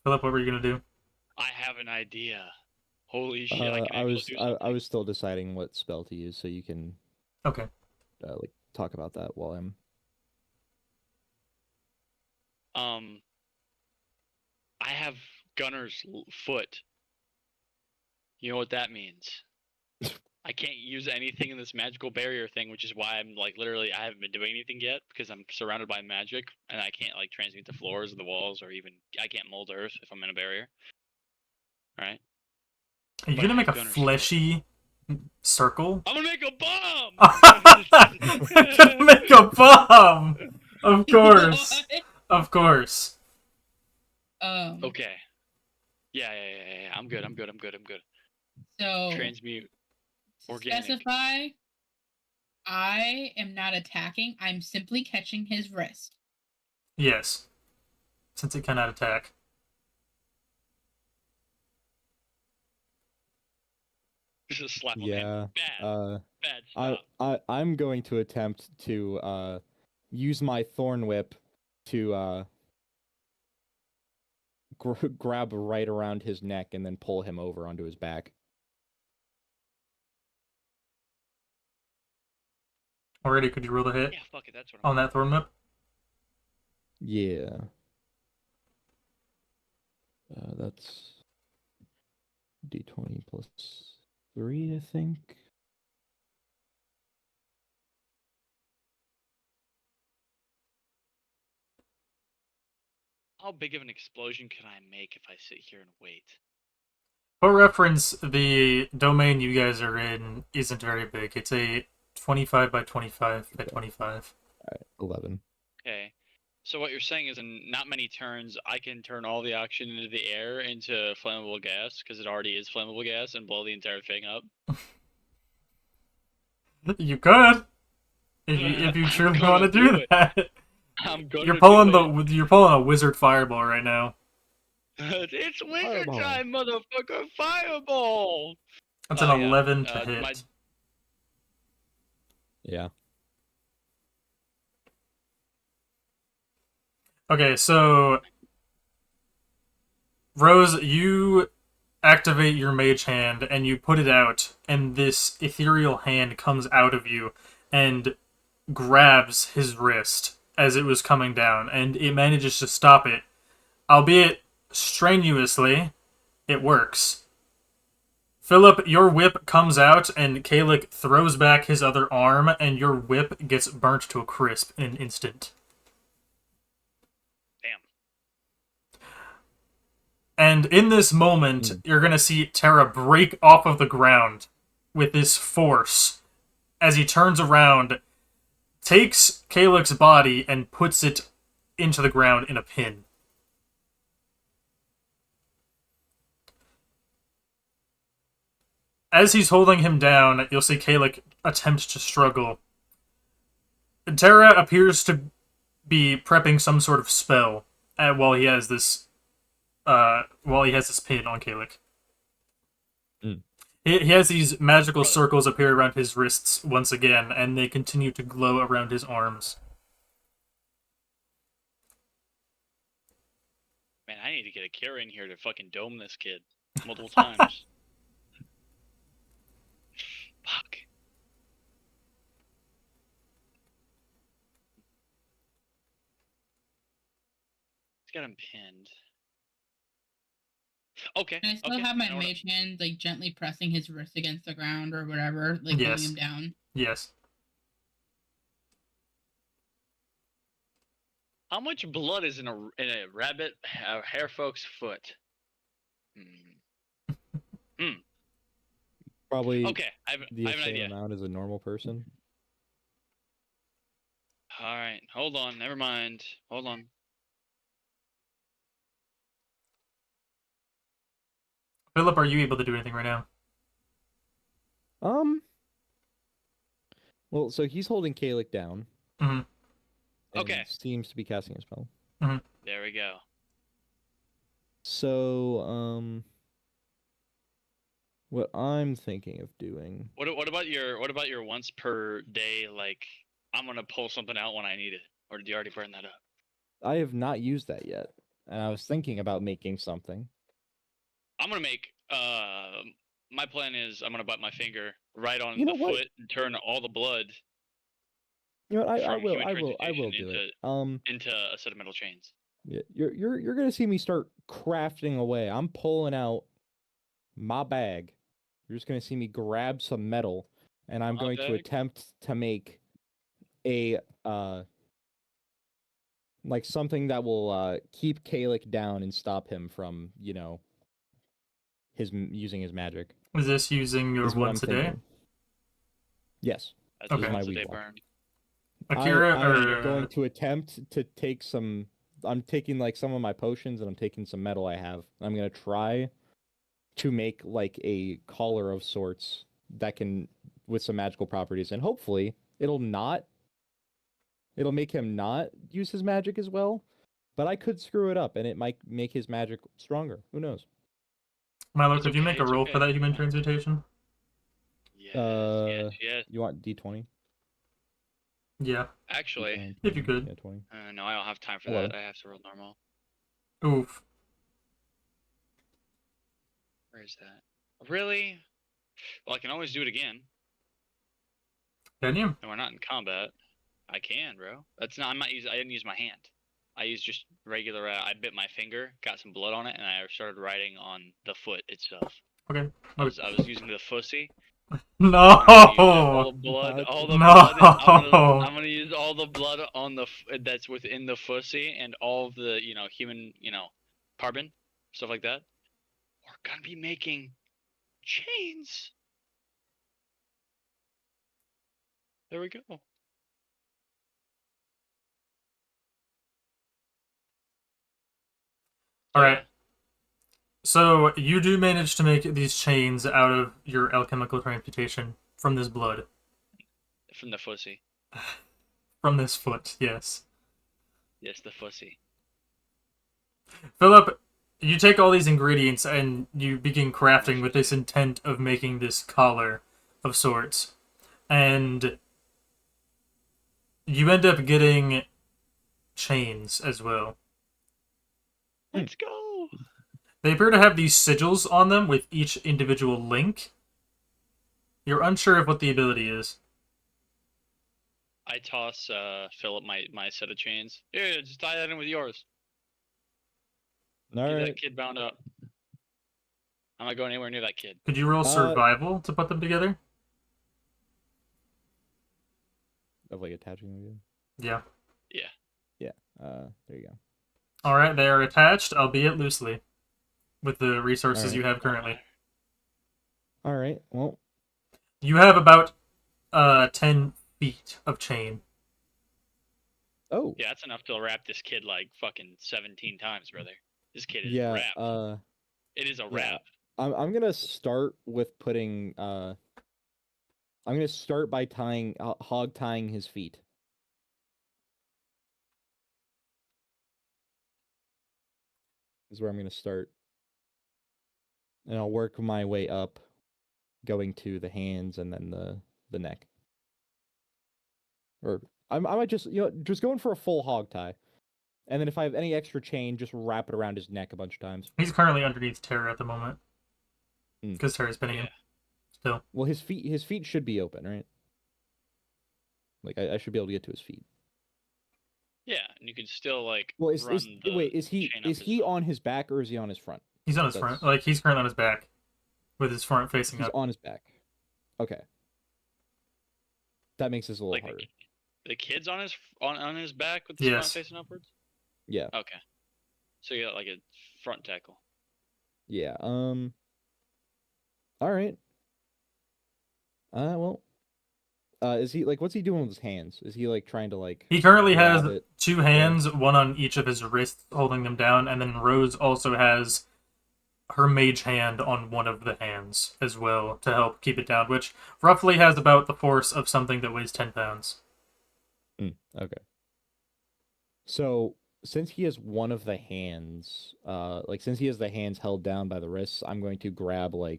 Philip, what were you gonna do? I have an idea. Holy shit! I can actually do something. I was still deciding what spell to use, so you can Okay. like talk about that while I'm. I have Gunner's foot. You know what that means? I can't use anything in this magical barrier thing, which is why I'm like literally I haven't been doing anything yet because I'm surrounded by magic and I can't like transmute the floors or the walls or even I can't mold earth if I'm in a barrier. Right? Are you But gonna I make a have Gunner's fleshy circle? I'm gonna make a bomb! I'm gonna make a bomb! Of course. What? Of course. Okay. Yeah. I'm good. So Transmute. Organic. specify. I am not attacking. I'm simply catching his wrist. Yes. Since it cannot attack. Just slap him. Yeah. Bad stop. I'm going to attempt to use my thorn whip to grab right around his neck and then pull him over onto his back. Already, could you roll the hit? Yeah, fuck it. That's what on that thorn whip? Yeah. That's d20 plus 3, I think. How big of an explosion can I make if I sit here and wait? For reference, the domain you guys are in isn't very big. It's a 25 by 25 by 25. Alright, 11. Okay. So what you're saying is in not many turns, I can turn all the oxygen into the air into flammable gas, because it already is flammable gas, and blow the entire thing up? You could! If you truly want to do that. I'm going You're pulling a wizard fireball right now. It's wizard Fireball. time, motherfucker! Fireball! That's an 11 to hit. Yeah. Okay, so Rose, you activate your mage hand and you put it out, and this ethereal hand comes out of you and grabs his wrist as it was coming down, and it manages to stop it. Albeit strenuously, it works. Philip, your whip comes out, and Kalik throws back his other arm, and your whip gets burnt to a crisp in an instant. And in this moment, you're going to see Terra break off of the ground with this force as he turns around, takes Kalik's body, and puts it into the ground in a pin. As he's holding him down, you'll see Kalik attempt to struggle. Terra appears to be prepping some sort of spell while he has this pin on Kalik. He has these magical circles appear around his wrists once again, and they continue to glow around his arms. Man, I need to get a cure in here to fucking dome this kid multiple times. Fuck. He's got him pinned. Okay. Can I still okay. have my I know what I- mage hand like gently pressing his wrist against the ground or whatever, like holding Yes. him down? Yes. How much blood is in a rabbit hair folk's foot? Hmm. Probably Okay, the I have an same idea. amount as a normal person. All right, hold on. Never mind. Hold on. Philip, are you able to do anything right now? Well, so he's holding Kalik down. Mm-hmm. And Okay. seems to be casting a spell. Mm-hmm. There we go. So, what I'm thinking of doing. What about your once per day, like, I'm gonna pull something out when I need it? Or did you already burn that up? I have not used that yet, and I was thinking about making something. I'm gonna make my plan is I'm gonna bite my finger right on You know the what? foot and turn all the blood You know what? I from will. human I will transmutation do it. into a set of metal chains. Yeah, you're gonna see me start crafting away. I'm pulling out my bag. You're just gonna see me grab some metal, and I'm My going to bag? attempt to make a like something that will keep Kalik down and stop him from using his magic. Is this using your Is what I'm once a day? thinking. Yes. That's Okay. okay. My Once a weed day walk. burn. Akira, I am or going to attempt to take some. I'm taking like some of my potions and I'm taking some metal I have. I'm gonna try to make like a collar of sorts that can with some magical properties, and hopefully it'll make him not use his magic as well. But I could screw it up and it might make his magic stronger. Who knows? Milo, It's could you okay, make a it's roll for okay. that human transmutation? Yes. You want D20? Yeah, Actually, D10, if you 20, could. Yeah, 20. no, I don't have time for 11. that. I have to roll normal. Oof. Where is that? Really? Well, I can always do it again. Can you? And we're not in combat. I can, bro. That's not. I didn't use my hand. I used just regular. I bit my finger, got some blood on it, and I started writing on the foot itself. Okay. I was using the fussy. No. All the blood. All the No. blood. I'm gonna use all the blood on the that's within the fussy and all of the human carbon stuff like that. We're gonna be making chains. There we go. All right. So you do manage to make these chains out of your alchemical transmutation from this blood. From the fussy. From this foot, yes. Yes, the fussy. Philip, you take all these ingredients and you begin crafting with this intent of making this collar of sorts. And you end up getting chains as well. Let's go. They appear to have these sigils on them with each individual link. You're unsure of what the ability is. I toss Philip my set of chains. Here, just tie that in with yours. All Get right. that kid bound up. I'm not going anywhere near that kid. Could you roll survival to put them together? Of like attaching them again. Yeah. Yeah. Yeah. There you go. Alright, they are attached, albeit loosely, with the resources you have currently. All right. Well, You have about 10 feet of chain. oh. Yeah, that's enough to wrap this kid like fucking 17 times, brother. This kid is Yeah. wrapped. It is a wrap. I'm gonna start with putting. I'm gonna start by hog tying his feet. Is where I'm gonna start, and I'll work my way up, going to the hands and then the neck. Or I might just just going for a full hog tie, and then if I have any extra chain, just wrap it around his neck a bunch of times. He's currently underneath Terra at the moment. Because Terra's pinning him. Still. Well, his feet should be open, right? Like I should be able to get to his feet. Yeah, and you can still like Well, run the wait, is chain up his he butt. on his back or is he on his front? He's on his front. Like, he's currently on his back, with his front facing He's up. on his back. Okay. That makes this a little Like harder. the kid's on his back with his front Yes. facing upwards? Yeah. Okay. So you got like a front tackle. Yeah. All right. Well. Is he like? What's he doing with his hands? Is he like trying to like? He currently has grab it? 2 hands, one on each of his wrists, holding them down, and then Rose also has her mage hand on one of the hands as well to help keep it down, which roughly has about the force of something that weighs 10 pounds. Okay. So since he has one of the hands, since he has the hands held down by the wrists, I'm going to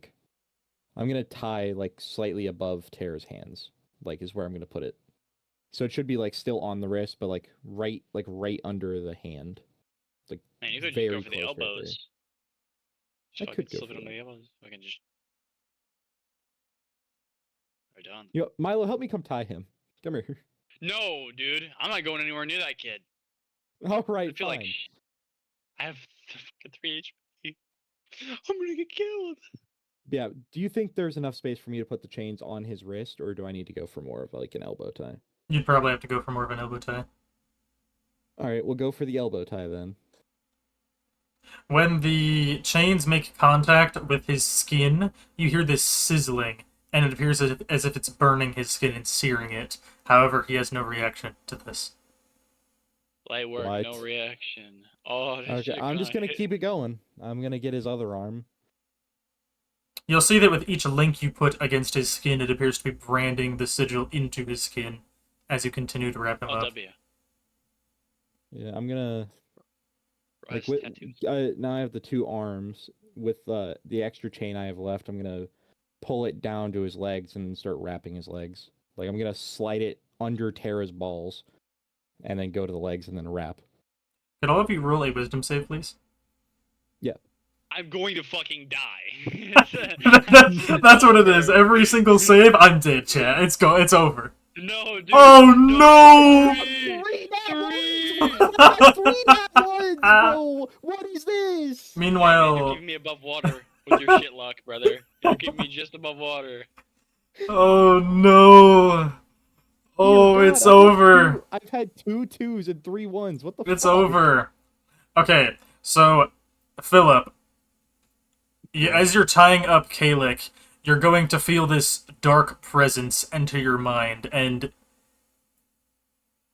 I'm gonna tie like slightly above Tara's hands, is where I'm gonna put it. So it should be like still on the wrist, but right under the hand. Like Man, you could very just go for the close right there. elbows. I Just could fucking go slip for it under that. the elbows. I can just. We're done. You know, Milo, help me come tie him. Come here. No, dude, I'm not going anywhere near that kid. All right, I feel fine. like I have 3 HP. I'm gonna get killed. Yeah. Do you think there's enough space for me to put the chains on his wrist, or do I need to go for more of like an elbow tie? You'd probably have to go for more of an elbow tie. All right, we'll go for the elbow tie then. When the chains make contact with his skin, you hear this sizzling, and it appears as if it's burning his skin and searing it. However, he has no reaction to this. Light work, What? no reaction. Oh, this Okay, shit I'm just gonna hit. keep it going. I'm gonna get his other arm. You'll see that with each link you put against his skin, it appears to be branding the sigil into his skin as you continue to wrap him up. W. Yeah, I'm gonna Rise with, tattoos. now I have the 2 arms with the extra chain I have left. I'm gonna pull it down to his legs and start wrapping his legs. Like I'm gonna slide it under Tara's balls, and then go to the legs and then wrap. Could all of you roll a wisdom save, please? Yeah. I'm going to fucking die. That's what it is. Every single save, I'm dead, chat. It's over. No, dude. Oh no! 3 nat ones, bro! What is this? Meanwhile, Man, you're keeping me above water with your shit luck, brother. You're keeping me just above water. oh no! Oh, Dear God, it's over. I've had 2 2s and 3 1s. What the fuck? It's over. Okay, so Philip, as you're tying up Kalik, you're going to feel this dark presence enter your mind, and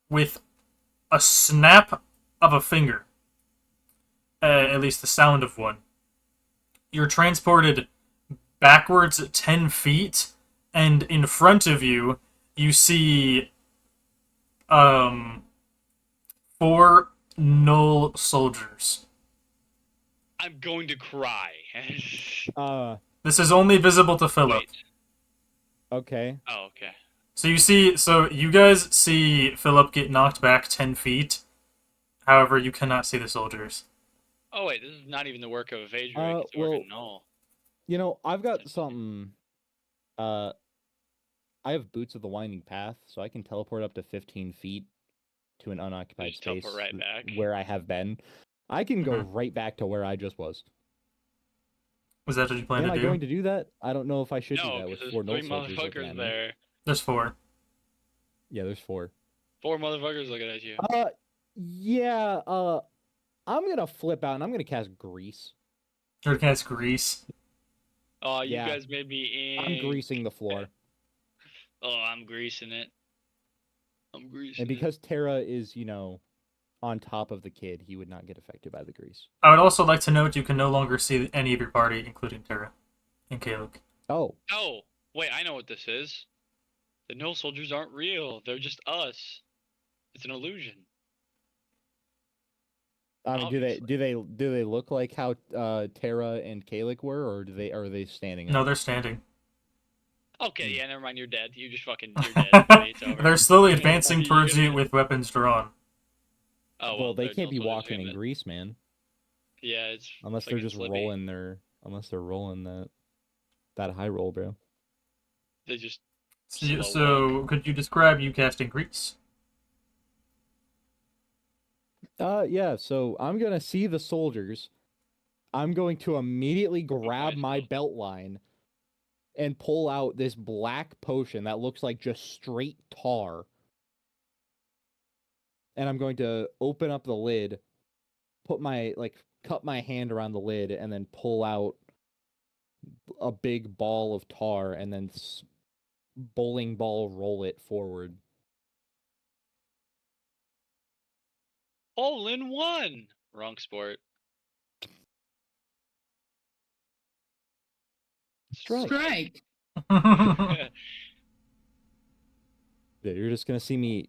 with a snap of a finger, at least the sound of one, you're transported backwards 10 feet, and in front of you, you see 4 null soldiers. I'm going to cry. This is only visible to Philip. Wait. Okay. Oh, okay. So you guys see Philip get knocked back 10 feet. However, you cannot see the soldiers. Oh, wait, this is not even the work of a Phaedra. It's the work of Null. You know, I've got something. I have Boots of the Winding Path, so I can teleport up to 15 feet to an unoccupied Just space teleport right back. where I have been. I can go right back to where I just was. Was that what you plan Am to I do? going to do that? I don't know if I should do No, that with because 4 there's null 3 soldiers looking motherfuckers at me. there. There's 4. Yeah, there's 4. 4 motherfuckers looking at you. Yeah, I'm gonna flip out and I'm gonna cast Grease. Or cast Grease. Oh, you Yeah. guys made me ink. I'm greasing the floor. Oh, I'm greasing it. I'm greasing And because Tara is, on top of the kid, he would not get affected by the grease. I would also like to note you can no longer see any of your party, including Tara and Kalik. Oh. Oh, wait, I know what this is. The Null soldiers aren't real. They're just us. It's an illusion. I mean, do they look like how Tara and Kalik were, or are they standing No, up? they're standing. Okay, yeah, never mind. You're dead. You're dead. Buddy. It's over. They're slowly advancing towards you with weapons drawn. Oh, well, they there's can't be Null soldiers walking in again. grease, man. Yeah, it's Unless they're just slippy. rolling that high roll, bro. They just. So could you describe you casting Grease? Yeah, so I'm gonna see the soldiers. I'm going to immediately grab my belt line and pull out this black potion that looks like just straight tar. And I'm going to open up the lid, cut my hand around the lid, and then pull out a big ball of tar and then bowling ball roll it forward. All in one. Wrong sport. Strike. Yeah, you're gonna see me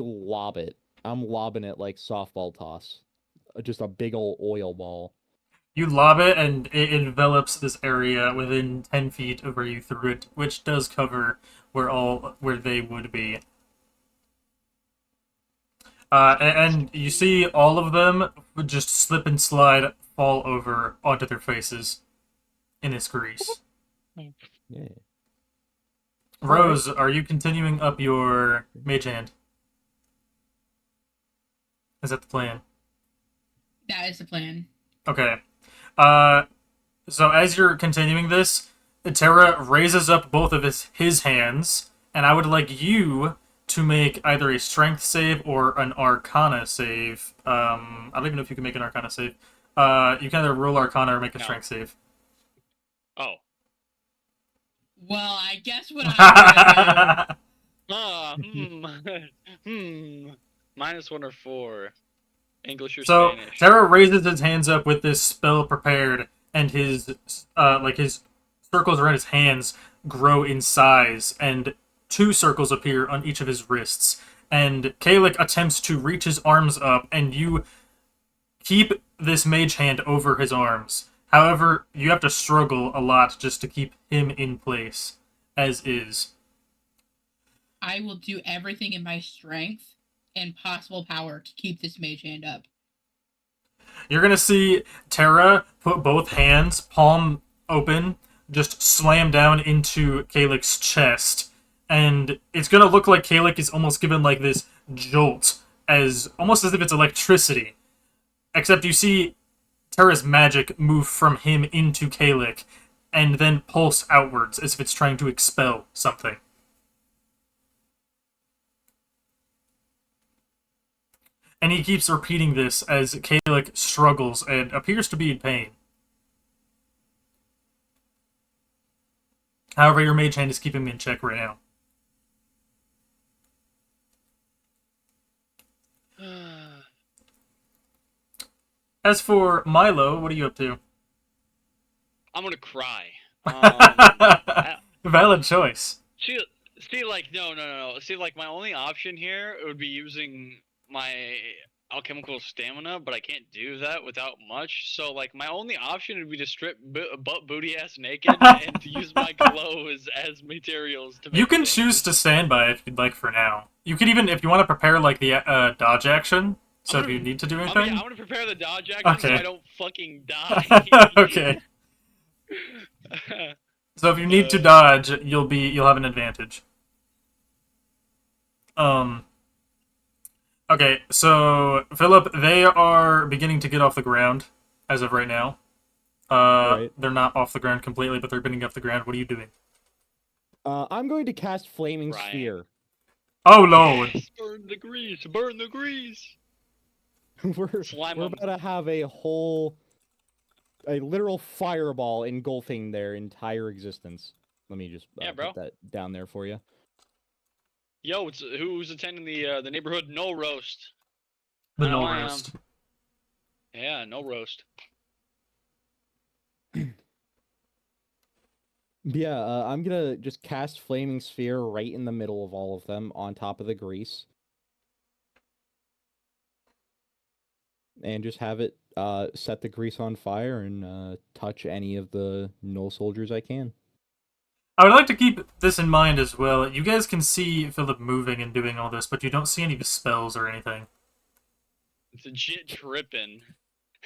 lob it. I'm lobbing it like softball toss. Just a big old oil ball. You lob it, and it envelops this area within 10 feet of where you threw it, which does cover where they would be. And you see all of them would just slip and slide, fall over onto their faces in this grease. Yeah. Rose, are you continuing up your mage hand? Is that the plan? That is the plan. Okay. So as you're continuing this, Terra raises up both of his hands, and I would like you to make either a strength save or an arcana save. I don't even know if you can make an arcana save. You can either roll arcana or make a strength save. Oh. Well, I guess what I'm gonna do. -1 or 4. English or so, Spanish. Terra raises his hands up with this spell prepared, and his circles around his hands grow in size, and 2 circles appear on each of his wrists. And Kalik attempts to reach his arms up, and you keep this mage hand over his arms. However, you have to struggle a lot just to keep him in place, as is. I will do everything in my strength and possible power to keep this mage hand up. You're gonna see Terra put both hands, palm open, just slam down into Kalik's chest, and it's gonna look like Kalik is almost given like this jolt, almost as if it's electricity. Except you see Terra's magic move from him into Kalik, and then pulse outwards as if it's trying to expel something. And he keeps repeating this as Kalik struggles and appears to be in pain. However, your mage hand is keeping him in check right now. As for Milo, what are you up to? I'm gonna cry. Valid choice. See, like, no. See, like, my only option here would be using my alchemical stamina, but I can't do that without much. So, like, my only option would be to strip butt booty ass naked and to use my clothes as materials to make You can things. choose to stand by if you'd like for now. You could even, if you want to prepare, like, the dodge action, so if you need to do anything. I'm gonna prepare the dodge action so I don't fucking die. Okay. So if you need to dodge, you'll have an advantage. Okay, so Philip, they are beginning to get off the ground as of right now. Right. They're not off the ground completely, but they're getting off the ground. What are you doing? I'm going to cast Flaming Sphere. Oh lord! Yes, burn the grease! Burn the grease! we're about to have a literal fireball engulfing their entire existence. Let me just put that down there for you. Yo, who's attending the neighborhood no roast? The no roast. Yeah, no roast. Yeah, I'm gonna just cast Flaming Sphere right in the middle of all of them, on top of the grease. And just have it set the grease on fire and touch any of the null soldiers I can. I would like to keep this in mind as well. You guys can see Philip moving and doing all this, but you don't see any of his spells or anything. It's legit tripping.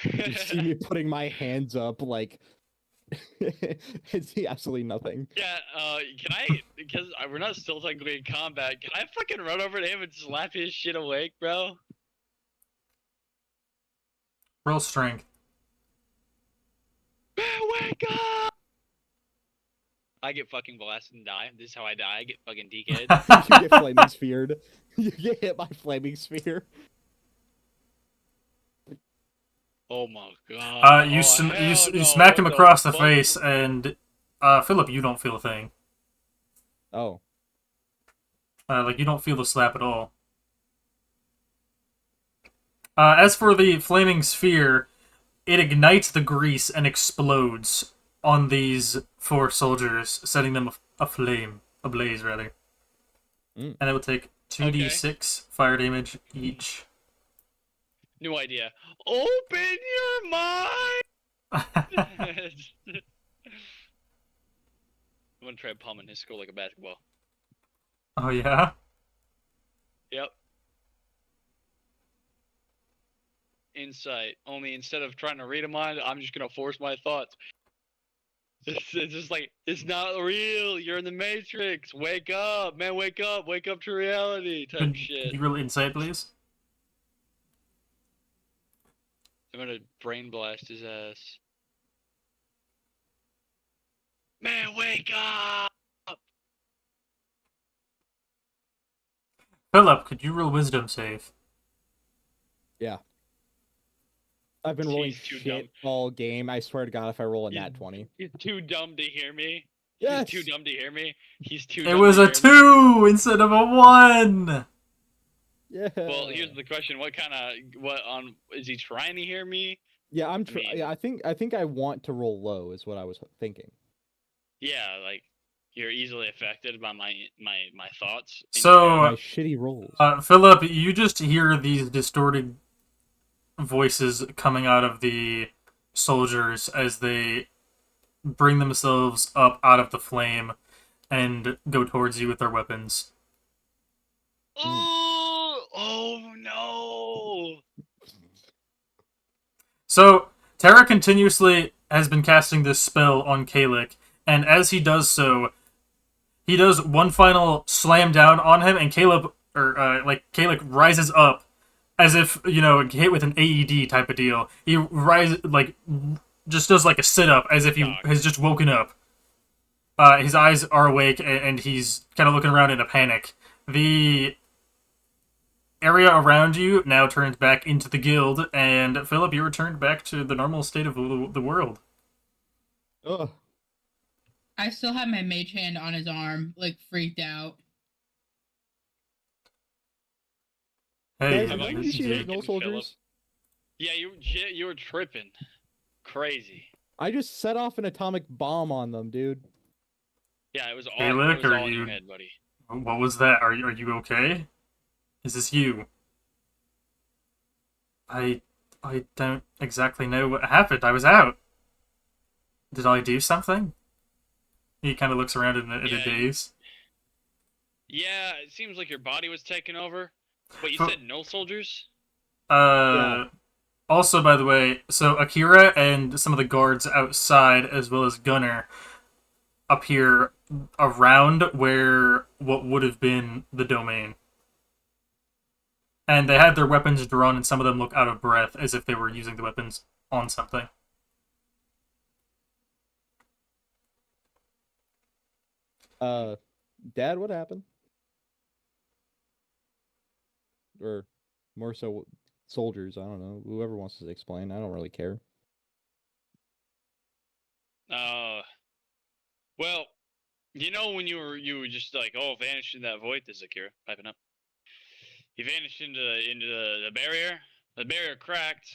You see me putting my hands up like... I see absolutely nothing. Yeah, can I, because we're not still technically in combat, can I fucking run over to him and slap his shit awake, bro? Roll strength. Wake up! I get fucking blasted and die. This is how I die. I get fucking DK'd. You get flaming sphered. You get hit by flaming sphere. Oh my god. You Hell no. smack him What across the fuck? face, and Philip, you don't feel a thing. Oh. Like you don't feel the slap at all. As for the flaming sphere, it ignites the grease and explodes on these 4 soldiers, setting them ablaze rather. Mm. And it will take 2d6 fire damage each. New idea. Open your mind! I'm gonna try pumming his skull like a basketball. Oh yeah? Yep. Insight. Only instead of trying to read a mind, I'm just gonna force my thoughts. It's just like, it's not real. You're in the Matrix. Wake up, man. Wake up. Wake up to reality. Type Could shit. you roll insight, please? I'm gonna brain blast his ass. Man, wake up! Philip, could you roll wisdom save? Yeah. I've been rolling He's too shit dumb. all game. I swear to God, if I roll a nat 20. He's too dumb to hear me. Yes! He's too dumb to hear me. He's too It dumb was to a hear me. 2 instead of a 1! Yeah. Well, here's the question: is he trying to hear me? Yeah, mean- yeah, I think I want to roll low is what I was thinking. Yeah, like you're easily affected by my thoughts. in So, your My head. shitty rolls. Philip, you just hear these distorted voices coming out of the soldiers as they bring themselves up out of the flame and go towards you with their weapons. Oh no! So, Terra continuously has been casting this spell on Kalik, and as he does so, he does one final slam down on him, and Kalik rises up as if, hit with an AED type of deal. He just does like a sit-up as if he has just woken up. His eyes are awake, and he's kind of looking around in a panic. The area around you now turns back into the guild, and Philip, you returned back to the normal state of the world. Ugh. I still have my mage hand on his arm, like freaked out. Hey, Guys, did you see those no soldiers? Yeah, you were tripping, crazy. I just set off an atomic bomb on them, dude. Yeah, it was all, Kalik, in your head, buddy. What was that? Are you okay? Is this you? I don't exactly know what happened. I was out. Did I do something? He kind of looks around in a daze. Yeah, it seems like your body was taken over. But you said no soldiers? Yeah. Also, by the way, so Akira and some of the guards outside, as well as Gunner, appear around where what would have been the domain. And they had their weapons drawn, and some of them look out of breath, as if they were using the weapons on something. Dad, what happened? Or more so soldiers, I don't know. Whoever wants to explain, I don't really care. Well, when you were just like, vanished in that void, this is Akira piping up. You vanished into the barrier. The barrier cracked.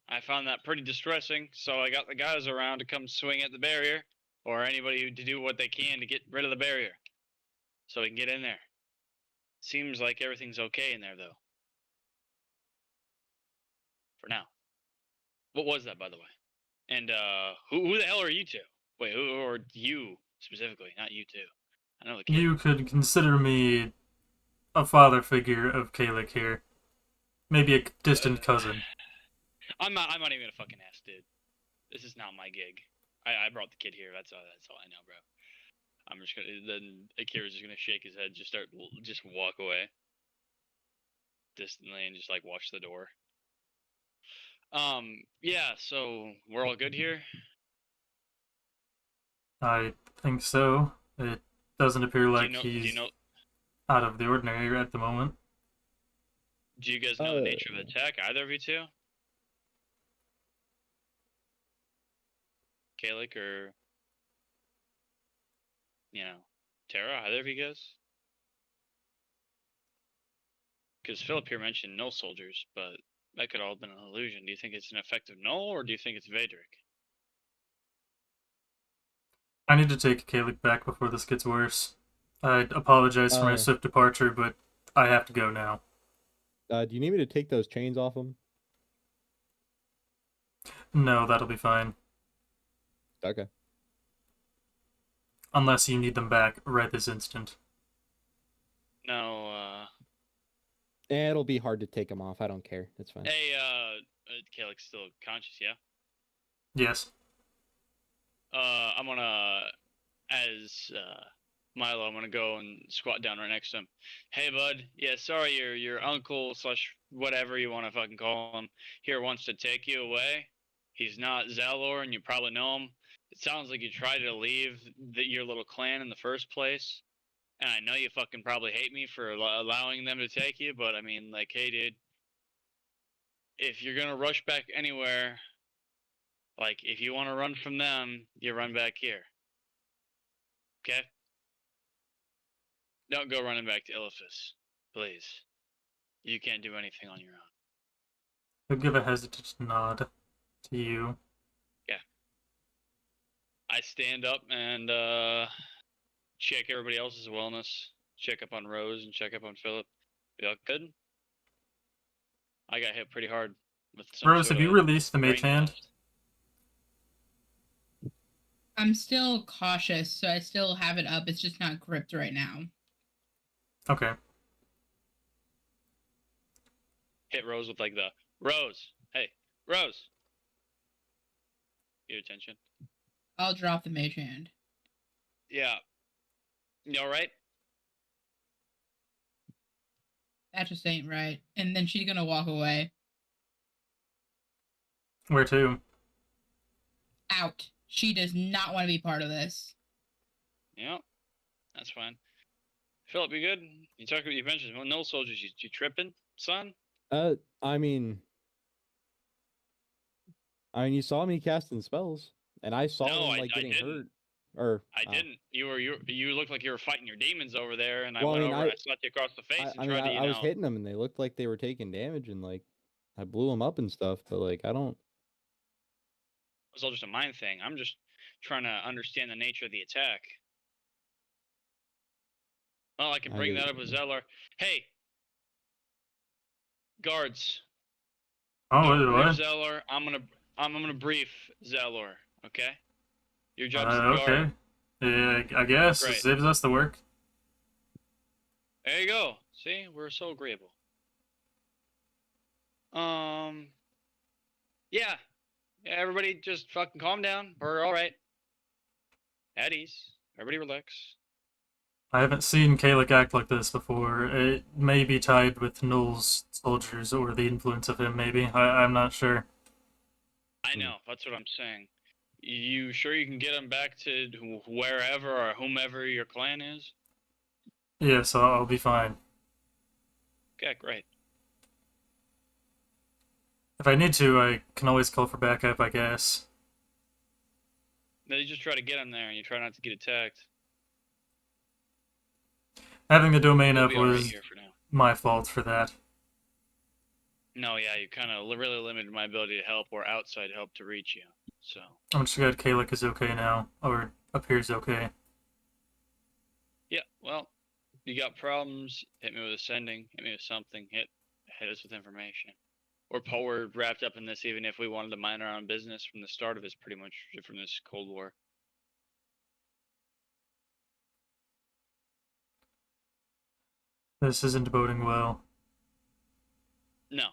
I found that pretty distressing, so I got the guys around to come swing at the barrier, or anybody to do what they can to get rid of the barrier, so we can get in there. Seems like everything's okay in there, though. For now. What was that, by the way? And who the hell are you two? Wait, who or you specifically? Not you two. I know the kid. You could consider me a father figure of Kalik here. Maybe a distant cousin. I'm not even gonna fucking ask, dude. This is not my gig. I brought the kid here. That's all I know, bro. I'm just gonna then Akira's just gonna shake his head, just walk away distantly and just like watch the door. Yeah, so we're all good here? I think so. It doesn't appear like Do you he's know, out of the ordinary at the moment. do you guys know the nature of the attack, either of you two? Kalik or, Tara, either of you guys? Because Philip here mentioned null soldiers, but that could all have been an illusion. Do you think it's an effective null, or do you think it's Vedric? I need to take Kalik back before this gets worse. I apologize for my swift departure, but I have to go now. Do you need me to take those chains off him? No, that'll be fine. Okay. Unless you need them back right this instant. No, It'll be hard to take them off. I don't care. It's fine. Hey, Kalik's still conscious, yeah? Yes. I'm gonna, as, Milo, I'm gonna go and squat down right next to him. Hey, bud. Yeah, sorry, your uncle / whatever you want to fucking call him here wants to take you away. He's not Zalor, and you probably know him. It sounds like you tried to leave your little clan in the first place. And I know you fucking probably hate me for allowing them to take you, but I mean, like, hey, dude. If you're gonna rush back anywhere, like, if you want to run from them, you run back here. Okay? Don't go running back to Illithus. Please. You can't do anything on your own. He'll give a hesitant nod to you. Yeah. I stand up and check everybody else's wellness. Check up on Rose and check up on Philip. Y'all good? I got hit pretty hard with some Rose, have you released the mage hand? I'm still cautious, so I still have it up. It's just not gripped right now. Okay. Hit Rose with like the Rose. Hey, Rose. Your attention. I'll drop the mage hand. Yeah. You all right? That just ain't right. And then she's gonna walk away. Where to? Out. She does not want to be part of this. Yeah, that's fine. Philip, you good? You mentioned no soldiers. You tripping, son? I mean, you saw me casting spells, and I saw him getting hurt. Or I didn't. You looked like you were fighting your demons over there, and I went over and I slapped you across the face and tried to. I was hitting them, and they looked like they were taking damage, and I blew them up and stuff. But I don't. It was all just a mind thing. I'm just trying to understand the nature of the attack. Well, I can bring that up with Zeller. Hey, guards. Oh, what? Zeller. I'm gonna brief Zeller. Okay. Your job is to okay. Yeah, I guess it saves us the work. There you go. See, we're so agreeable. Yeah. Everybody just fucking calm down. We're all right. At ease. Everybody relax. I haven't seen Kalik act like this before. It may be tied with Null's soldiers or the influence of him, maybe. I'm not sure. I know. That's what I'm saying. You sure you can get him back to wherever or whomever your clan is? Yes, I'll be fine. Okay, great. If I need to, I can always call for backup, I guess. Then you just try to get him there and you try not to get attacked. Having the domain up was my fault for that. No, yeah, you kind of really limited my ability to help or outside help to reach you, so. I'm just glad Kalik is okay now, or appears okay. Yeah, well, you got problems, hit me with a sending, hit me with something, hit us with information. We're wrapped up in this even if we wanted to mind our own business from the start of this, pretty much, from this Cold War. This isn't boding well. No,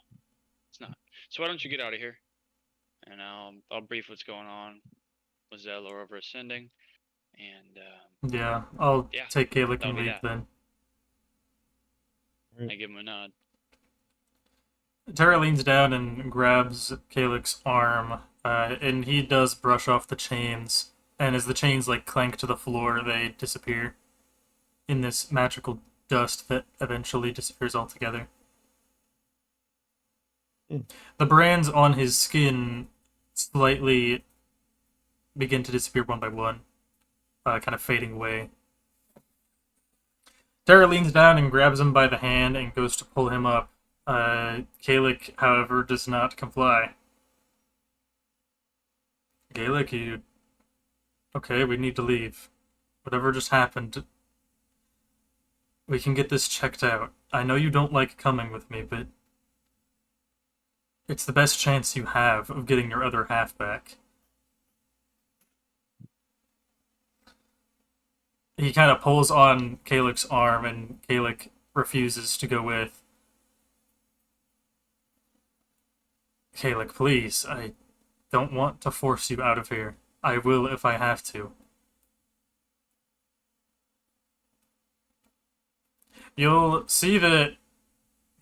it's not. So why don't you get out of here? And I'll brief what's going on with Zeller over ascending. And, yeah, I'll take Kalik and leave then. I give him a nod. Tara leans down and grabs Kalik's arm, and he does brush off the chains. And as the chains like clank to the floor, they disappear in this magical dust that eventually disappears altogether. The brands on his skin slightly begin to disappear one by one, kind of fading away. Tara leans down and grabs him by the hand and goes to pull him up. Kalik, however, does not comply. Kalik, you... Okay, we need to leave. Whatever just happened, we can get this checked out. I know you don't like coming with me, but it's the best chance you have of getting your other half back. He kind of pulls on Kalik's arm, and Kalik refuses to go with. Kalik, please, I don't want to force you out of here. I will if I have to. You'll see that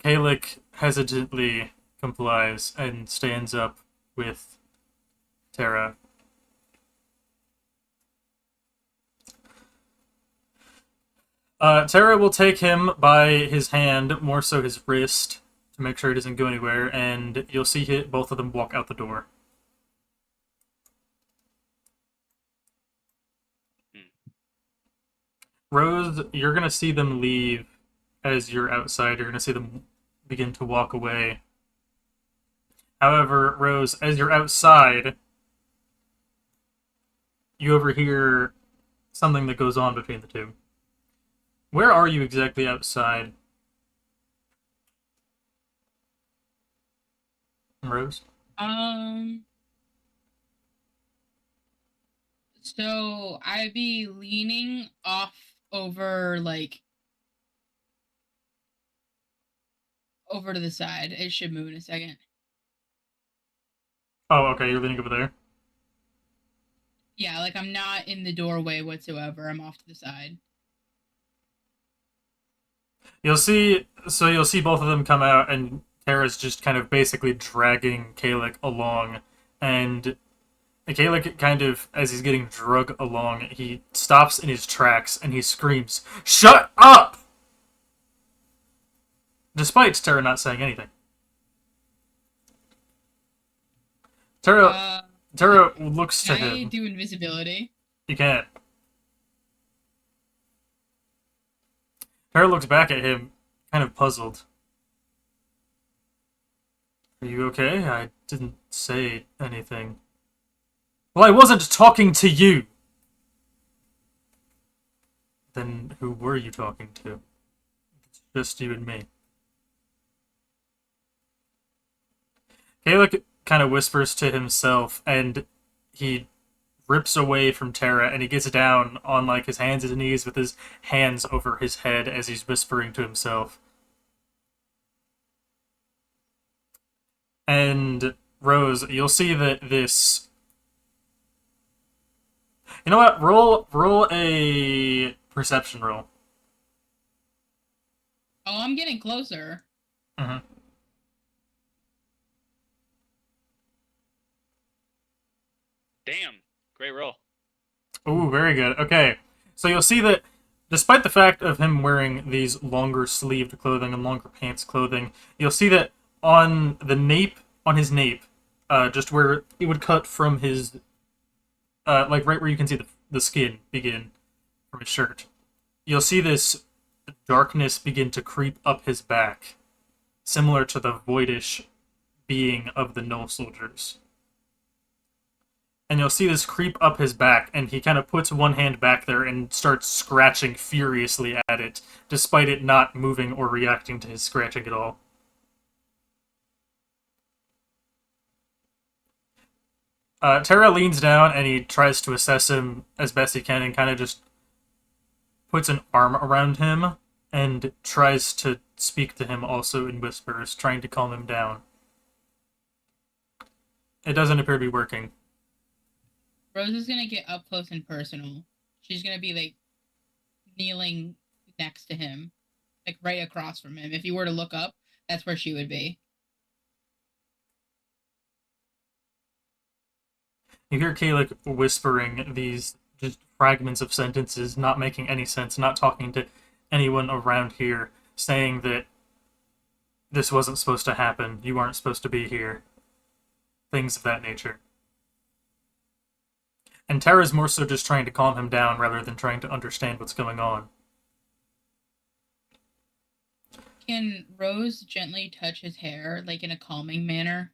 Kalik hesitantly complies and stands up with Tara. Tara will take him by his hand, more so his wrist, to make sure he doesn't go anywhere, and you'll see both of them walk out the door. Rose, you're going to see them leave as you're outside. You're going to see them begin to walk away. However, Rose, as you're outside, you overhear something that goes on between the two. Where are you exactly outside, Rose? So I'd be leaning off over to the side. It should move in a second. Oh, okay, you're leaning over there. Yeah, like I'm not in the doorway whatsoever. I'm off to the side. You'll see both of them come out, and Tara's just kind of basically dragging Kalik along, and Kalik kind of, as he's getting dragged along, he stops in his tracks and he screams, "Shut up!" Despite Tara not saying anything. Tara looks to can him. I do invisibility? You can't. Tara looks back at him, kind of puzzled. Are you okay? I didn't say anything. Well, I wasn't talking to you! Then who were you talking to? It's just you and me. Kalik kind of whispers to himself, and he rips away from Tara, and he gets down on like his hands and knees with his hands over his head as he's whispering to himself. And Rose, you'll see that this... You know what? Roll a perception roll. Oh, I'm getting closer. Mm-hmm. Damn. Great roll. Ooh, very good. Okay. So you'll see that despite the fact of him wearing these longer sleeved clothing and longer pants clothing, you'll see that on his nape, just where it would cut from his, like right where you can see the skin begin from his shirt, you'll see this darkness begin to creep up his back, similar to the voidish being of the Null soldiers. And you'll see this creep up his back, and he kind of puts one hand back there and starts scratching furiously at it, despite it not moving or reacting to his scratching at all. Tara leans down, and he tries to assess him as best he can, and kind of just puts an arm around him, and tries to speak to him also in whispers, trying to calm him down. It doesn't appear to be working. Rose is gonna get up close and personal. She's gonna be like kneeling next to him, like right across from him. If you were to look up, that's where she would be. You hear Kalik whispering these just fragments of sentences, not making any sense, not talking to anyone around here, saying that this wasn't supposed to happen, you aren't supposed to be here. Things of that nature. And Tara's more so just trying to calm him down rather than trying to understand what's going on. Can Rose gently touch his hair, like in a calming manner?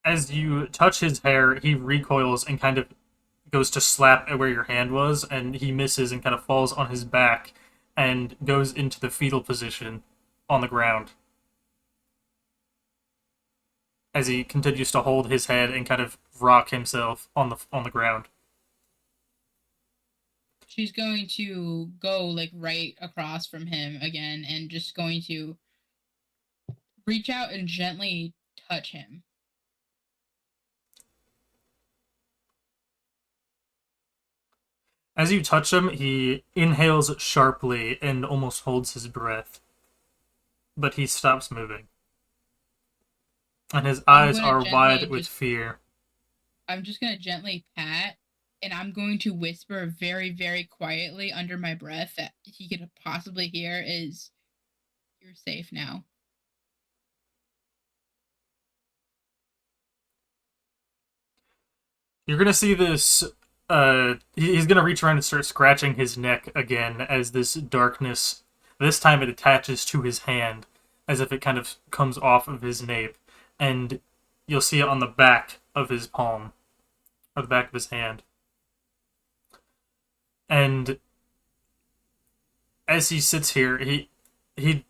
As you touch his hair, he recoils and kind of goes to slap at where your hand was, and he misses and kind of falls on his back and goes into the fetal position on the ground. As he continues to hold his head and kind of rock himself on the ground. She's going to go like right across from him again and just going to reach out and gently touch him. As you touch him, he inhales sharply and almost holds his breath. But he stops moving. And his eyes are wide with fear. I'm just going to gently pat, and I'm going to whisper very, very quietly under my breath that he could possibly hear is, "You're safe now." You're going to see this... he's going to reach around and start scratching his neck again as this darkness... This time it attaches to his hand, as if it kind of comes off of his nape. And you'll see it on the back of his palm, or the back of his hand. And as he sits here, you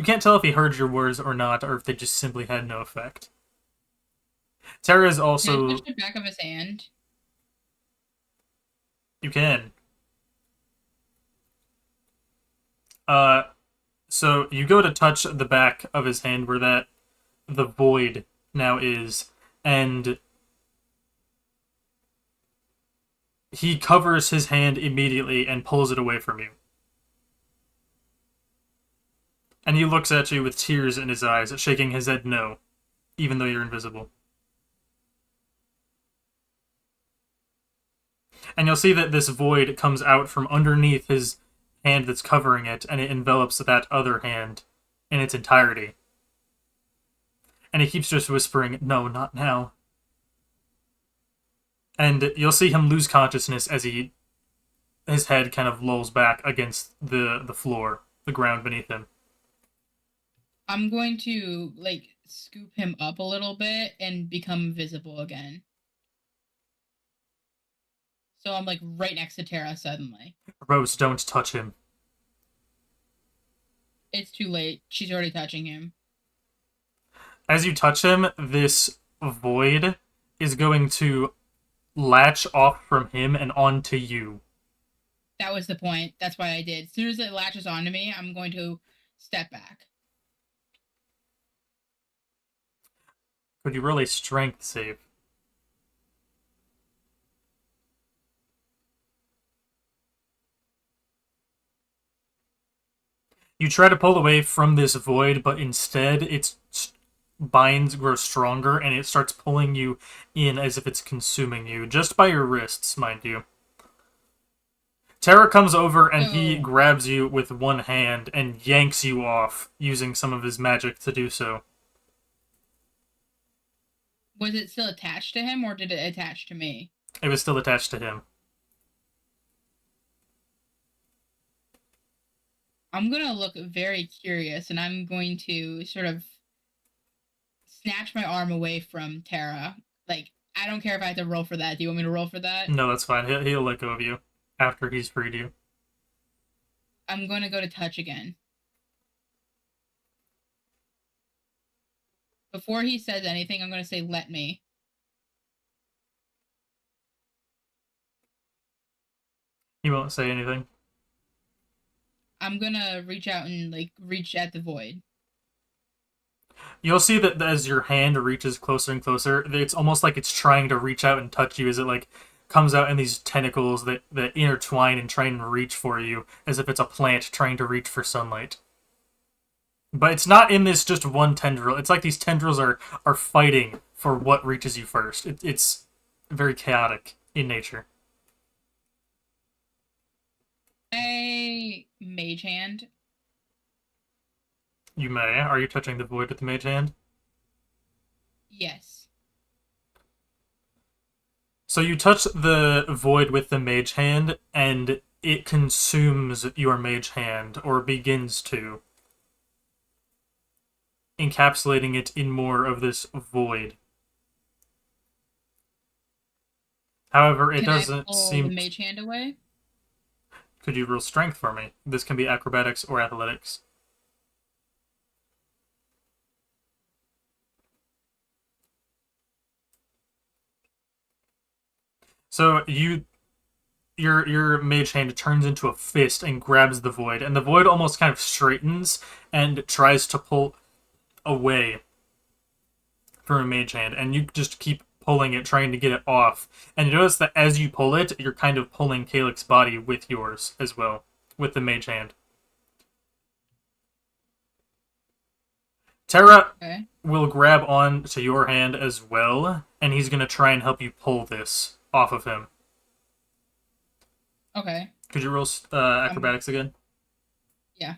can't tell if he heard your words or not, or if they just simply had no effect. Tara is also... Can I touch the back of his hand? You can. So you go to touch the back of his hand where the void now is, and he covers his hand immediately and pulls it away from you. And he looks at you with tears in his eyes, shaking his head no, even though you're invisible. And you'll see that this void comes out from underneath his hand that's covering it, and it envelops that other hand in its entirety. And he keeps just whispering, "No, not now." And you'll see him lose consciousness as his head kind of lolls back against the floor, the ground beneath him. I'm going to, like, scoop him up a little bit and become visible again. So I'm, like, right next to Tara suddenly. Rose, don't touch him. It's too late. She's already touching him. As you touch him, this void is going to latch off from him and onto you. That was the point. That's why I did. As soon as it latches onto me, I'm going to step back. Could you roll a strength save? You try to pull away from this void, but instead its binds grow stronger and it starts pulling you in as if it's consuming you, just by your wrists, mind you. Tara comes over and he grabs you with one hand and yanks you off, using some of his magic to do so. Was it still attached to him, or did it attach to me? It was still attached to him. I'm going to look very curious, and I'm going to sort of snatch my arm away from Tara. Like, I don't care if I have to roll for that. Do you want me to roll for that? No, that's fine. He'll let go of you after he's freed you. I'm going to go to touch again. Before he says anything, I'm going to say, "Let me." He won't say anything. I'm going to reach out and, like, reach at the void. You'll see that as your hand reaches closer and closer, it's almost like it's trying to reach out and touch you as it, like, comes out in these tentacles that intertwine and try and reach for you, as if it's a plant trying to reach for sunlight. But it's not in this just one tendril. It's like these tendrils are fighting for what reaches you first. It's very chaotic in nature. A mage hand. You may. Are you touching the void with the mage hand? Yes. So you touch the void with the mage hand, and it consumes your mage hand, or begins to, encapsulating it in more of this void. However, it Can I doesn't pull seem... the mage hand away? Could you roll strength for me? This can be acrobatics or athletics. So your mage hand turns into a fist and grabs the void, and the void almost kind of straightens and tries to pull away from a mage hand, and you just keep pulling it, trying to get it off. And you notice that as you pull it, you're kind of pulling Calyx's body with yours as well, with the mage hand. Terra will grab on to your hand as well, and he's going to try and help you pull this off of him. Okay. Could you roll acrobatics again? Yeah.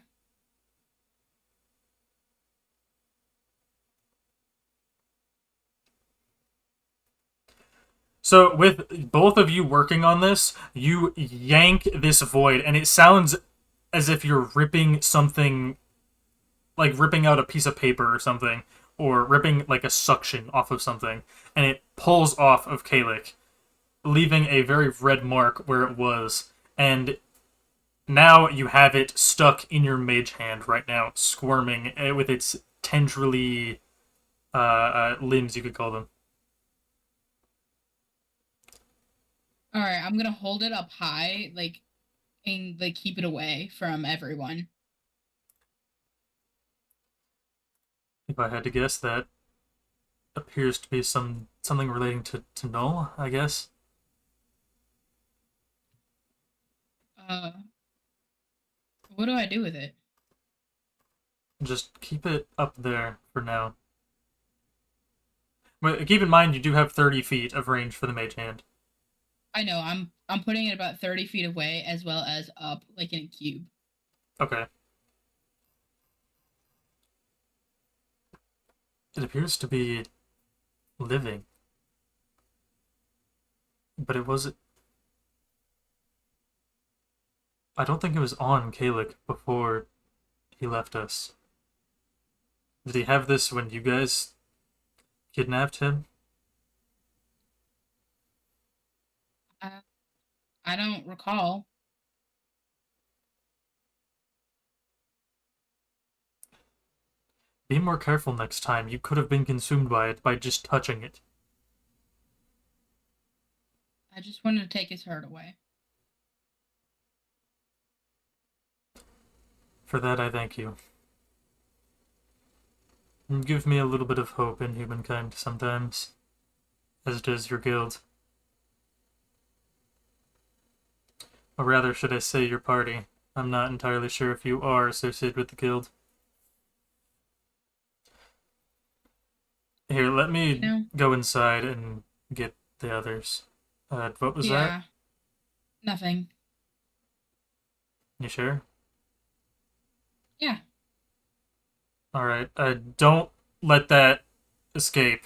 So with both of you working on this, you yank this void, and it sounds as if you're ripping something, like ripping out a piece of paper or something, or ripping like a suction off of something, and it pulls off of Calyx, leaving a very red mark where it was, and now you have it stuck in your mage hand right now, squirming with its tendrily limbs, you could call them. All right, I'm gonna hold it up high, like, and like keep it away from everyone. If I had to guess, that appears to be something relating to Null, I guess. What do I do with it? Just keep it up there for now. But keep in mind, you do have 30 feet of range for the mage hand. I know. I'm putting it about 30 feet away, as well as up, like in a cube. Okay. It appears to be living, but it wasn't. I don't think it was on Calyx before he left us. Did he have this when you guys kidnapped him? I don't recall. Be more careful next time. You could have been consumed by it by just touching it. I just wanted to take his hurt away. For that, I thank you. You give me a little bit of hope in humankind sometimes, as does your guild. Or rather, should I say your party? I'm not entirely sure if you are associated with the guild. Here, let me go inside and get the others. What was that? Nothing. You sure? Yeah. Alright, don't let that escape,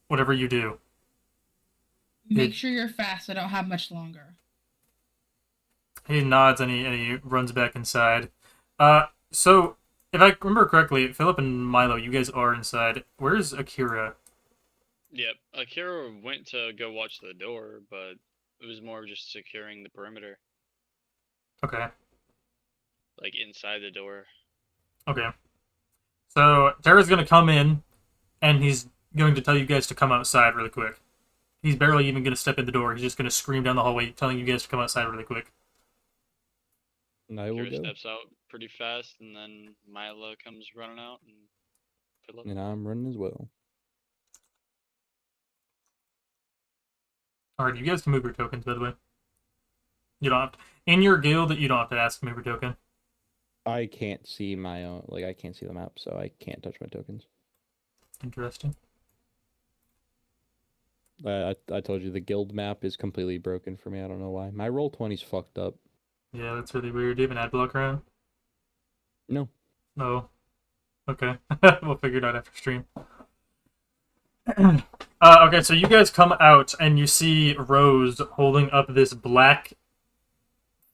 whatever you do. Make sure you're fast, I don't have much longer. He nods and he runs back inside. So, if I remember correctly, Philip and Milo, you guys are inside. Where's Akira? Yep, Akira went to go watch the door, but it was more just securing the perimeter. Okay. Like inside the door. Okay. So, Terra's gonna come in, and he's going to tell you guys to come outside really quick. He's barely even gonna step in the door. He's just gonna scream down the hallway, telling you guys to come outside really quick. And I will Akira go. steps out pretty fast, and then Milo comes running out, and Philip. And I'm running as well. Alright, you guys can move your tokens, by the way. You don't have to. In your guild, you don't have to ask to move your token. I can't see my own, like, I can't see the map, so I can't touch my tokens. Interesting. I told you the guild map is completely broken for me. I don't know why. My Roll20's fucked up. Yeah, that's really weird. Do you have an ad block around? No. Oh. Okay. We'll figure it out after stream. Okay, so you guys come out and you see Rose holding up this black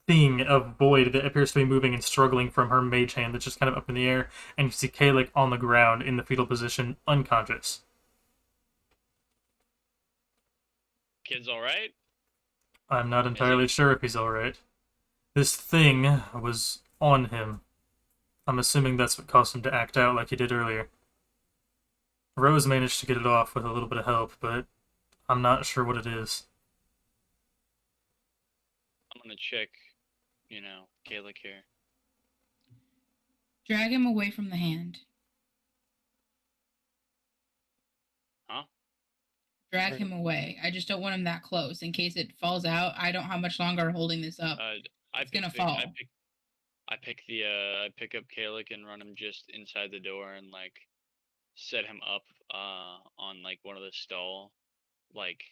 thing of void that appears to be moving and struggling from her mage hand that's just kind of up in the air, and you see Kalik on the ground in the fetal position, unconscious. Kid's alright? I'm not entirely sure if he's alright. This thing was on him. I'm assuming that's what caused him to act out like he did earlier. Rose managed to get it off with a little bit of help, but I'm not sure what it is. I'm gonna check, Kalik here. Drag him away from the hand. Huh? Drag him away. I just don't want him that close. In case it falls out, I don't have much longer holding this up. It's gonna fall. I pick up Kalik and run him just inside the door and set him up on one of the stall like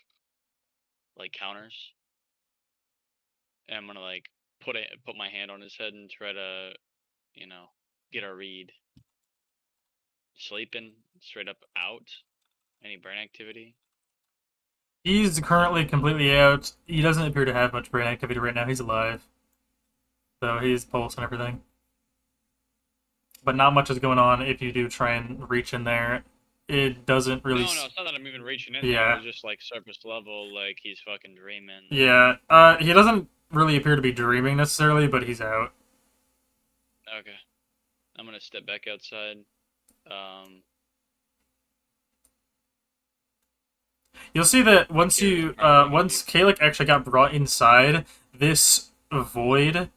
counters. And I'm gonna put my hand on his head and try to get a read. Sleeping straight up out. Any brain activity? He's currently completely out. He doesn't appear to have much brain activity right now. He's alive. So he's pulse and everything. But not much is going on if you do try and reach in there. It doesn't really... No, it's not that I'm even reaching in yeah. there. It's just surface level, he's fucking dreaming. Yeah, he doesn't really appear to be dreaming necessarily, but he's out. Okay. I'm gonna step back outside. You'll see that once Kalik actually got brought inside, this void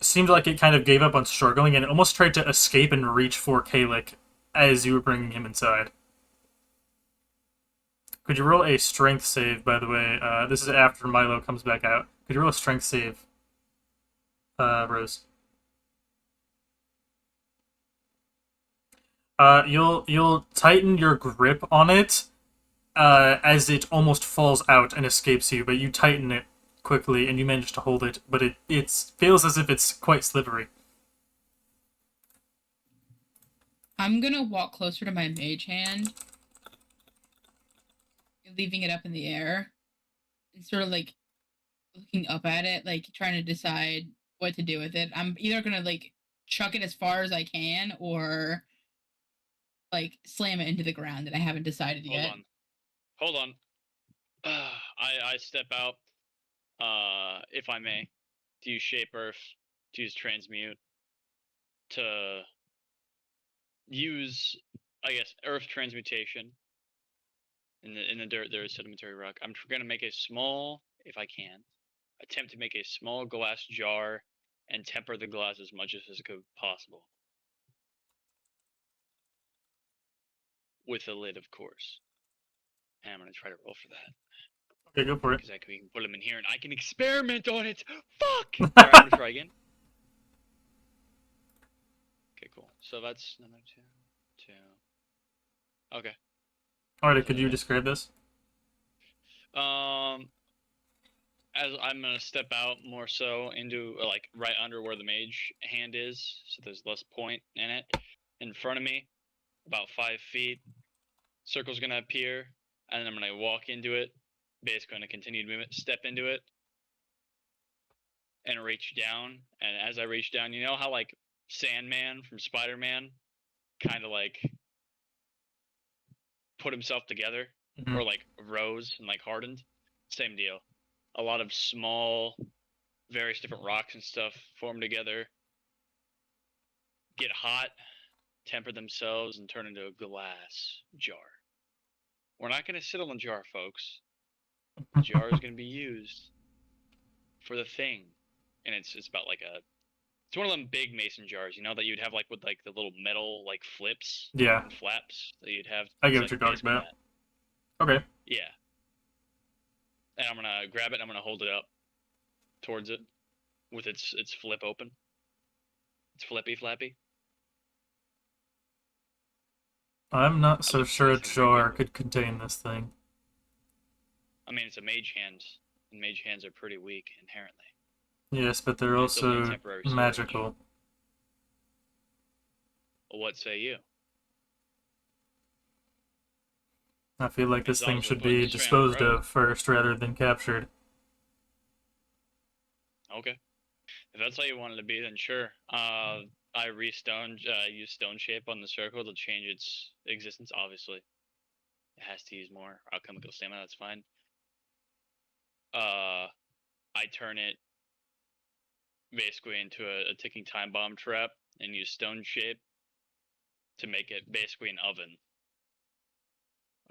seemed like it kind of gave up on struggling and it almost tried to escape and reach for Kalik as you were bringing him inside. Could you roll a strength save, by the way? This is after Milo comes back out. Could you roll a strength save, Rose? You'll tighten your grip on it as it almost falls out and escapes you, but you tighten it quickly and you manage to hold it, but it feels as if it's quite slippery. I'm gonna walk closer to my mage hand, leaving it up in the air, and sort of looking up at it, trying to decide what to do with it. I'm either gonna chuck it as far as I can or slam it into the ground, and I haven't decided yet. Hold on. I step out, if I may, to use Shape Earth, to use Transmute, to use, I guess, Earth Transmutation. In the dirt, there is sedimentary rock. I'm gonna make a small, if I can, attempt to make a small glass jar and temper the glass as much as is possible. With a lid, of course. And I'm gonna try to roll for that. Okay, go for it. Because we can put them in here and I can experiment on it. Fuck! Alright, I'm gonna try again. Okay, cool. So that's number two. Okay. Alright, could you describe this? As I'm gonna step out more so into right under where the mage hand is, so there's less point in it. In front of me, about 5 feet, circle's gonna appear, and then I'm gonna walk into it, basically gonna continue to move it, step into it, and reach down. And as I reach down, you know how Sandman from Spider-Man kind of put himself together, or rose and hardened? Same deal. A lot of small, various different rocks and stuff form together, get hot, temper themselves, and turn into a glass jar. We're not going to sit on the jar, folks. The jar is going to be used for the thing. And it's about it's one of them big mason jars, that you'd have with the little metal flips and flaps that you'd have. I get what you're talking about. Okay. Yeah. And I'm gonna grab it and I'm gonna hold it up towards it with its flip open. It's flippy flappy. I'm not so sure a jar could contain this thing. I mean, it's a mage hand, and mage hands are pretty weak inherently. Yes, but they're also magical. Well, what say you? I feel like this thing should be disposed of first rather than captured. Okay. If that's how you want it to be, then sure. I use stone shape on the circle to change its existence, obviously. It has to use more alchemical stamina, that's fine. I turn it basically into a ticking time bomb trap and use stone shape to make it basically an oven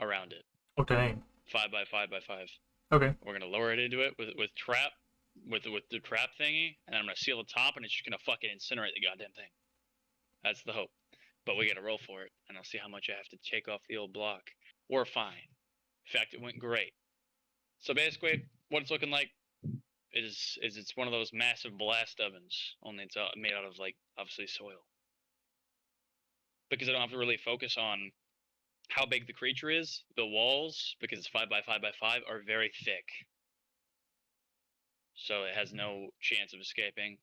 around it. Okay. 5 by 5 by 5. Okay. We're gonna lower it into it with the trap thingy, and I'm gonna seal the top, and it's just gonna fucking incinerate the goddamn thing. That's the hope. But we gotta roll for it, and I'll see how much I have to take off the old block. We're fine. In fact, it went great. So basically, what it's looking like is it's one of those massive blast ovens, only it's made out of, like, obviously soil. Because I don't have to really focus on how big the creature is. The walls, because it's 5 by 5 by 5, are very thick. So it has no chance of escaping.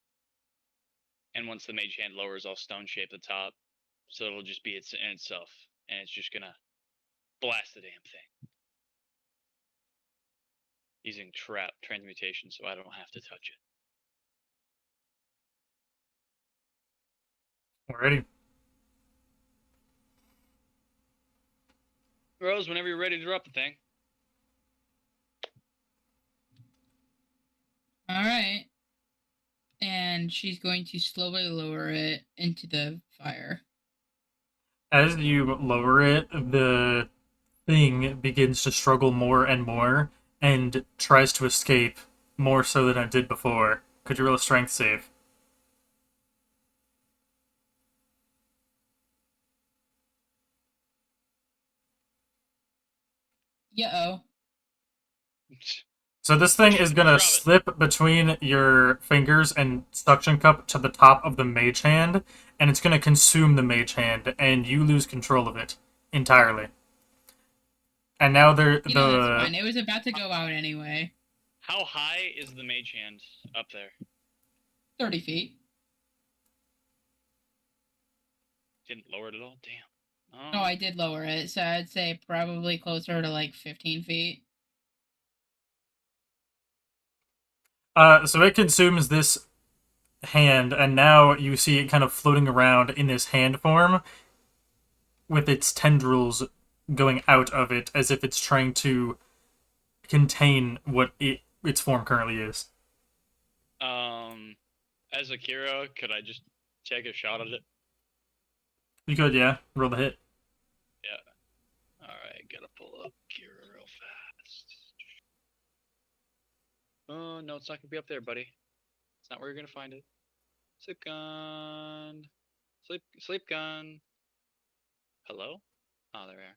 And once the mage hand lowers, I'll stone shape the top, so it'll just be in itself, and it's just gonna blast the damn thing. Using trap transmutation, so I don't have to touch it. Alrighty. Rose, whenever you're ready to drop the thing. Alright. And she's going to slowly lower it into the fire. As you lower it, the thing begins to struggle more and more and tries to escape more so than it did before. Could you roll a strength save? Yeah-oh. So this thing is gonna slip between your fingers and suction cup to the top of the mage hand, and it's gonna consume the mage hand, and you lose control of it entirely. And now that's fine. It was about to go out anyway. How high is the mage hand up there? 30 feet. Didn't lower it at all? Damn. No, I did lower it, so I'd say probably closer to like 15 feet. So it consumes this hand, and now you see it kind of floating around in this hand form with its tendrils going out of it as if it's trying to contain what its form currently is. As Akira, could I just take a shot at it? You could, yeah. Roll the hit. Yeah. Alright, gotta pull up Akira real fast. Oh, no, it's not gonna be up there, buddy. It's not where you're gonna find it. Sleep gun. Sleep gun. Hello? Oh, there we are.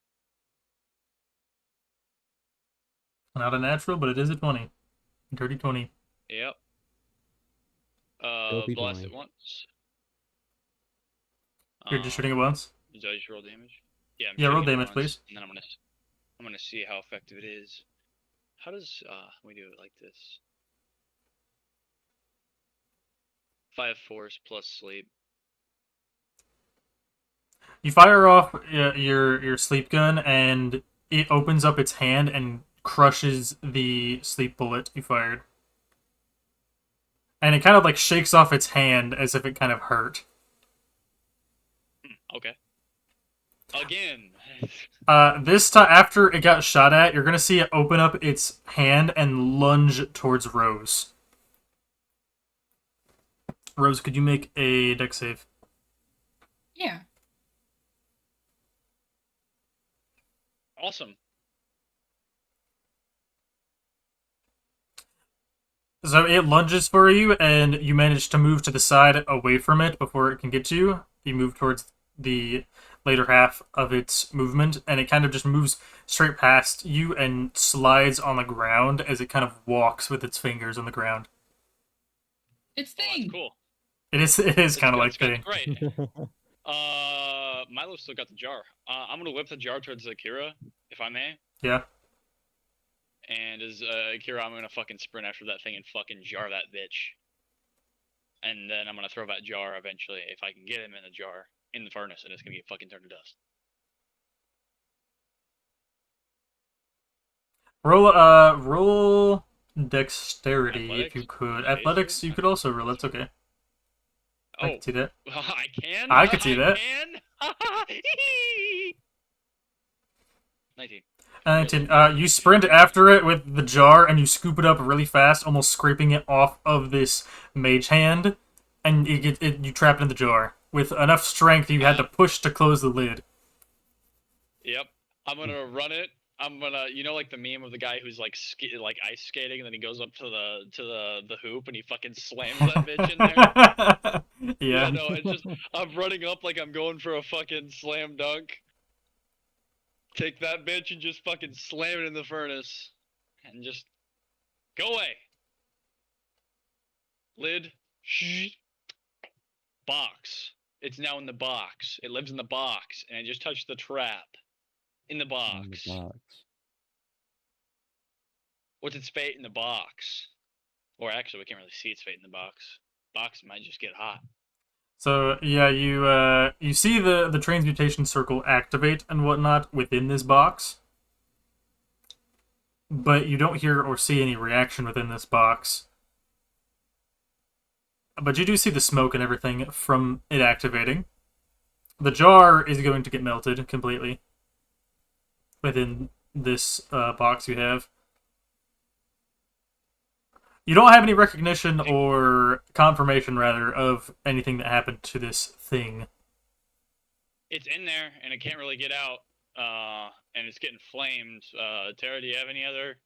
Not a natural, but it is a 20. Dirty 20. Yep. Blast it once. You're just shooting it once? Did I just roll damage? Yeah, roll damage, please. And then I'm gonna see how effective it is. How does we do it like this? 5 force plus sleep. You fire off your sleep gun, and it opens up its hand and crushes the sleep bullet you fired. And it kind of like shakes off its hand as if it kind of hurt. Okay. Again. This time, after it got shot at, you're gonna see it open up its hand and lunge towards Rose. Rose, could you make a dex save? Yeah. Awesome. So it lunges for you, and you manage to move to the side away from it before it can get to you. You move towards the later half of its movement, and it kind of just moves straight past you and slides on the ground as it kind of walks with its fingers on the ground. It's thing. Cool. It is kind of like good. thing. Great. Milo's still got the jar. I'm gonna whip the jar towards Akira, if I may. Yeah. And as Akira, I'm gonna fucking sprint after that thing and fucking jar that bitch. And then I'm gonna throw that jar eventually, if I can get him in the jar, in the furnace, and it's gonna get fucking turned to dust. Roll dexterity if you could. Athletics, you could also roll. That's okay. Oh, I can see that. I can. I could see that. Can. 19. 19. You sprint after it with the jar, and you scoop it up really fast, almost scraping it off of this mage hand, and you trap it in the jar. With enough strength, you had to push to close the lid. Yep. I'm gonna run it. I'm gonna, like the meme of the guy who's like ice skating, and then he goes up to the hoop and he fucking slams that bitch in there. Yeah. No, it's just I'm running up like I'm going for a fucking slam dunk. Take that bitch and just fucking slam it in the furnace, and just go away. Lid. Shh. Box. It's now in the box. It lives in the box, and I just touched the trap. In the box. What's its fate in the box? Or actually, we can't really see its fate in the box. Box might just get hot. So yeah, you see the transmutation circle activate and whatnot within this box, but you don't hear or see any reaction within this box. But you do see the smoke and everything from it activating. The jar is going to get melted completely within this box you have. You don't have any recognition or confirmation, rather, of anything that happened to this thing. It's in there, and it can't really get out, and it's getting flamed. Tara, do you have any other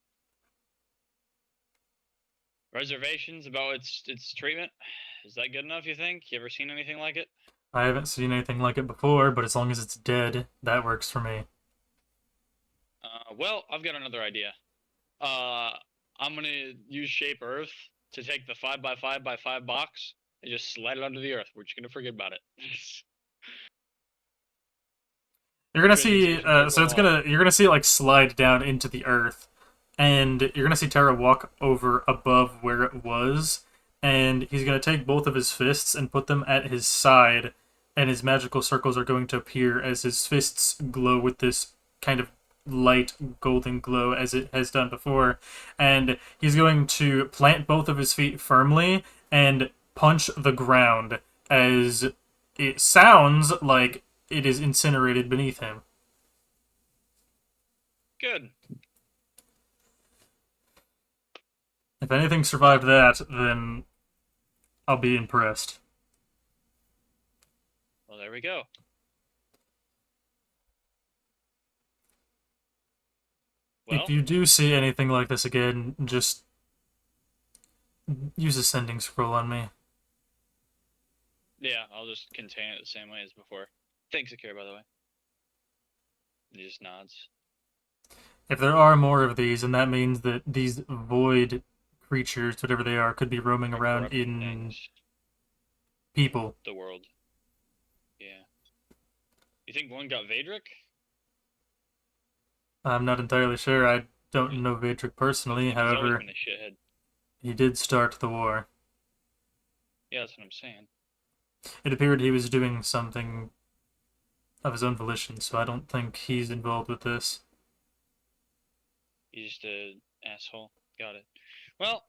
reservations about its treatment? Is that good enough, you think? You ever seen anything like it? I haven't seen anything like it before, but as long as it's dead, that works for me. Well, I've got another idea. I'm gonna use Shape Earth to take the 5x5x5 box and just slide it under the earth. We're just gonna forget about it. You're gonna see, you're gonna see it like slide down into the earth, and you're gonna see Terra walk over above where it was, and he's gonna take both of his fists and put them at his side, and his magical circles are going to appear as his fists glow with this kind of light golden glow as it has done before, and he's going to plant both of his feet firmly and punch the ground as it sounds like it is incinerated beneath him. Good. If anything survived that, then I'll be impressed. Well, there we go. Well, if you do see anything like this again, just use a sending scroll on me. Yeah, I'll just contain it the same way as before. Thanks, Akira, by the way. He just nods. If there are more of these, and that means that these void creatures, whatever they are, could be roaming around in people. The world. Yeah. You think one got Vadric? I'm not entirely sure. I don't know Vadric personally. However, he did start the war. Yeah, that's what I'm saying. It appeared he was doing something of his own volition, so I don't think he's involved with this. He's just an asshole. Got it. Well,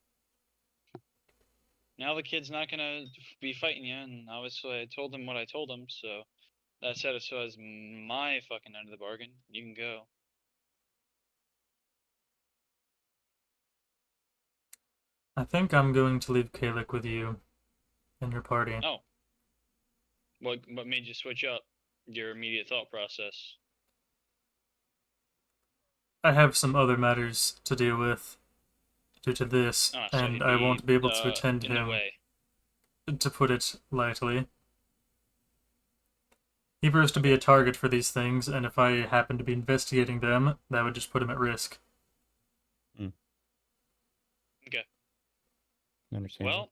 now the kid's not gonna be fighting you, and obviously I told him what I told him, so that satisfies my fucking end of the bargain. You can go. I think I'm going to leave Kalik with you and your party. Oh. What made you switch up your immediate thought process? I have some other matters to deal with due to this, and I won't be able to attend him, to put it lightly. He proves to be a target for these things, and if I happen to be investigating them, that would just put him at risk. Okay. Understand. Well,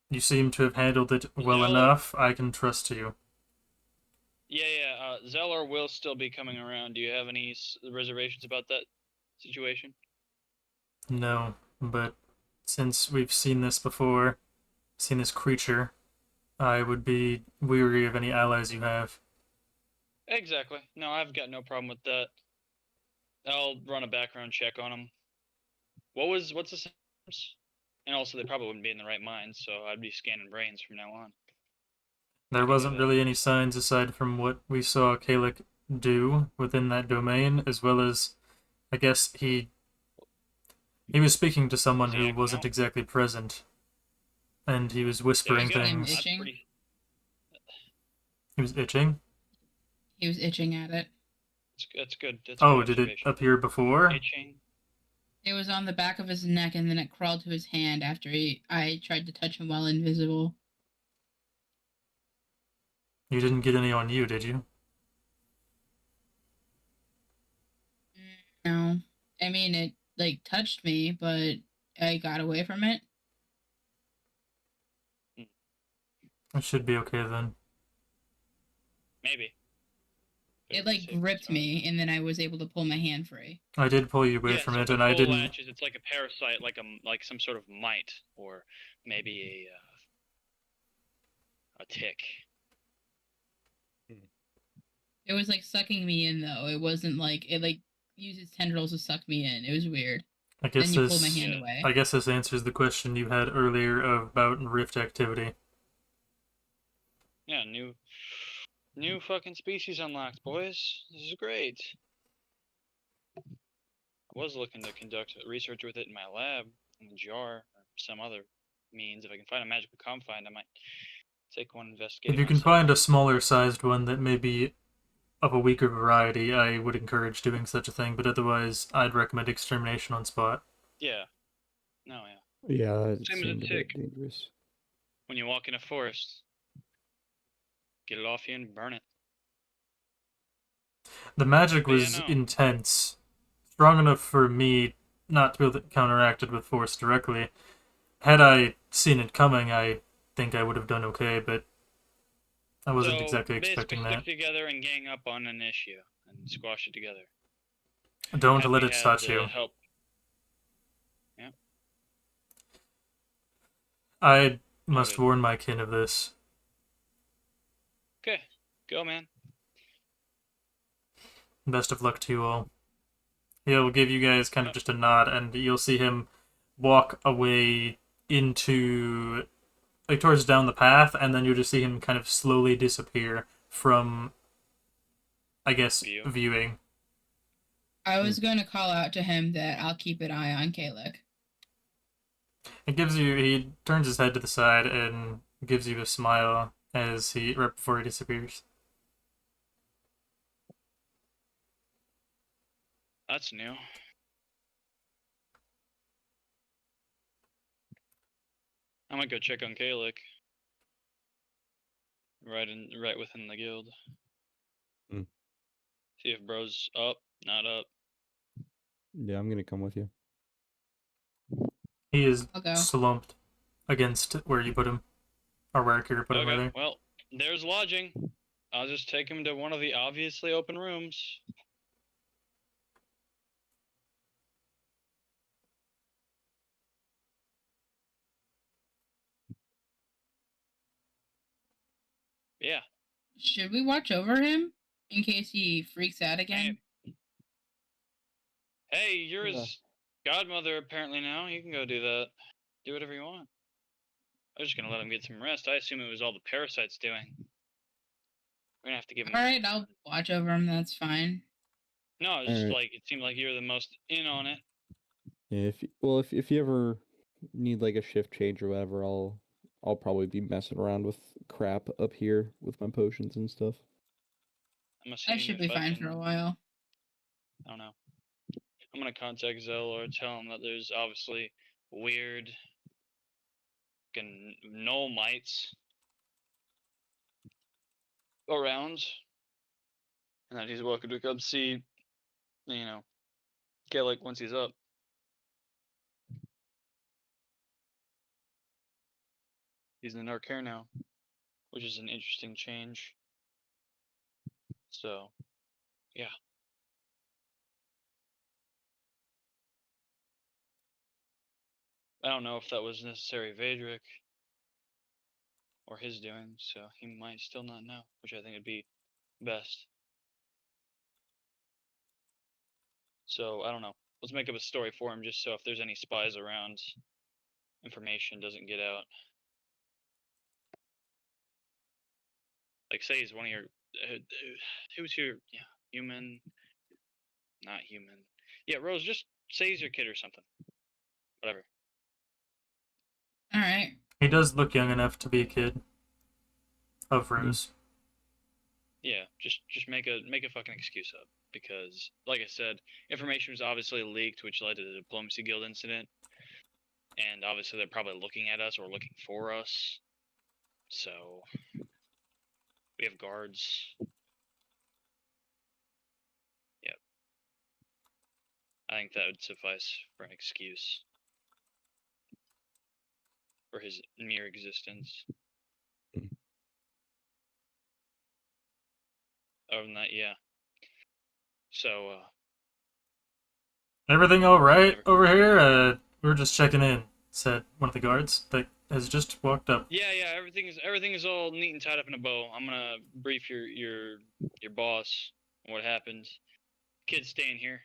You seem to have handled it well enough. I can trust you. Yeah. Zeller will still be coming around. Do you have any reservations about that situation? No, but since we've seen this before, seen this creature, I would be weary of any allies you have. Exactly. No, I've got no problem with that. I'll run a background check on him. What's the symptoms? And also, they probably wouldn't be in the right mind, so I'd be scanning brains from now on. There wasn't really any signs aside from what we saw Kalik do within that domain, as well as, I guess he was speaking to someone who wasn't exactly present, and he was whispering things. Itching. He was itching. He was itching at it. That's good. That's oh, did it appear before? Itching. It was on the back of his neck, and then it crawled to his hand after I tried to touch him while invisible. You didn't get any on you, did you? No. I mean, it, like, touched me, but I got away from it. It should be okay then. Maybe. It, like, gripped me, and then I was able to pull my hand free. I did pull you away from it, and I didn't... Latches, it's like a parasite, like some sort of mite, or maybe a tick. It was, like, sucking me in, though. It wasn't, like, it, like, used its tendrils to suck me in. It was weird. I guess then you pulled my hand away. I guess this answers the question you had earlier about rift activity. Yeah, new fucking species unlocked, boys. This is great. I was looking to conduct research with it in my lab, in a jar, or some other means. If I can find a magical confine, I might take one investigate. If you can find a smaller sized one that may be of a weaker variety, I would encourage doing such a thing, but otherwise, I'd recommend extermination on spot. Yeah. No, yeah. Yeah, that Same seemed as a a bit tick. dangerous. When you walk in a forest, get it off you and burn it. The magic was intense. Strong enough for me not to be able to counteract it with force directly. Had I seen it coming, I think I would have done okay, but I wasn't exactly expecting that. Stick together and gang up on an issue and squash it together. Don't let it touch you. Help. Yeah. I must warn my kin of this. Okay, go, man. Best of luck to you all. He'll give you guys kind of just a nod, and you'll see him walk away into, like, towards down the path, and then you'll just see him kind of slowly disappear from, I guess, viewing. I was going to call out to him that I'll keep an eye on Kalik. He turns his head to the side and gives you a smile as right before he disappears. That's new. I might go check on Kalik. Right within the guild. See if bro's up, not up. Yeah, I'm gonna come with you. He is slumped against where you put him. Or where Kira put him, rather. Well, there's lodging. I'll just take him to one of the obviously open rooms. Yeah. Should we watch over him in case he freaks out again? Hey, you're his godmother apparently now. You can go do that. Do whatever you want. I was just gonna let him get some rest. I assume it was all the parasites doing. We're gonna have to give him. All right, I'll watch over him. That's fine. No, it's just like it seemed like you were the most in on it. Yeah, if you ever need like a shift change or whatever, I'll probably be messing around with crap up here with my potions and stuff. I should be fine for a while. I don't know. I'm gonna contact Zell or tell him that there's obviously weird null mites around, and that he's welcome to come see, Kalik once he's up. He's in our care now, which is an interesting change. So, yeah. I don't know if that was necessary Vadric or his doing, so he might still not know, which I think would be best. So, I don't know. Let's make up a story for him just so if there's any spies around, information doesn't get out. Like, say he's one of your... who's your... Yeah, human... Not human. Yeah, Rose, just say he's your kid or something. Whatever. Alright. He does look young enough to be a kid. Of Rose. Yeah, just make a fucking excuse up. Because, like I said, information was obviously leaked, which led to the Diplomacy Guild incident. And obviously they're probably looking at us or looking for us. So, we have guards. Yep. I think that would suffice for an excuse. For his mere existence. Other than that, yeah. So, Everything all right over here? We were just checking in, said one of the guards that has just walked up. Yeah, everything is all neat and tied up in a bow. I'm gonna brief your boss on what happened. Kid's staying here.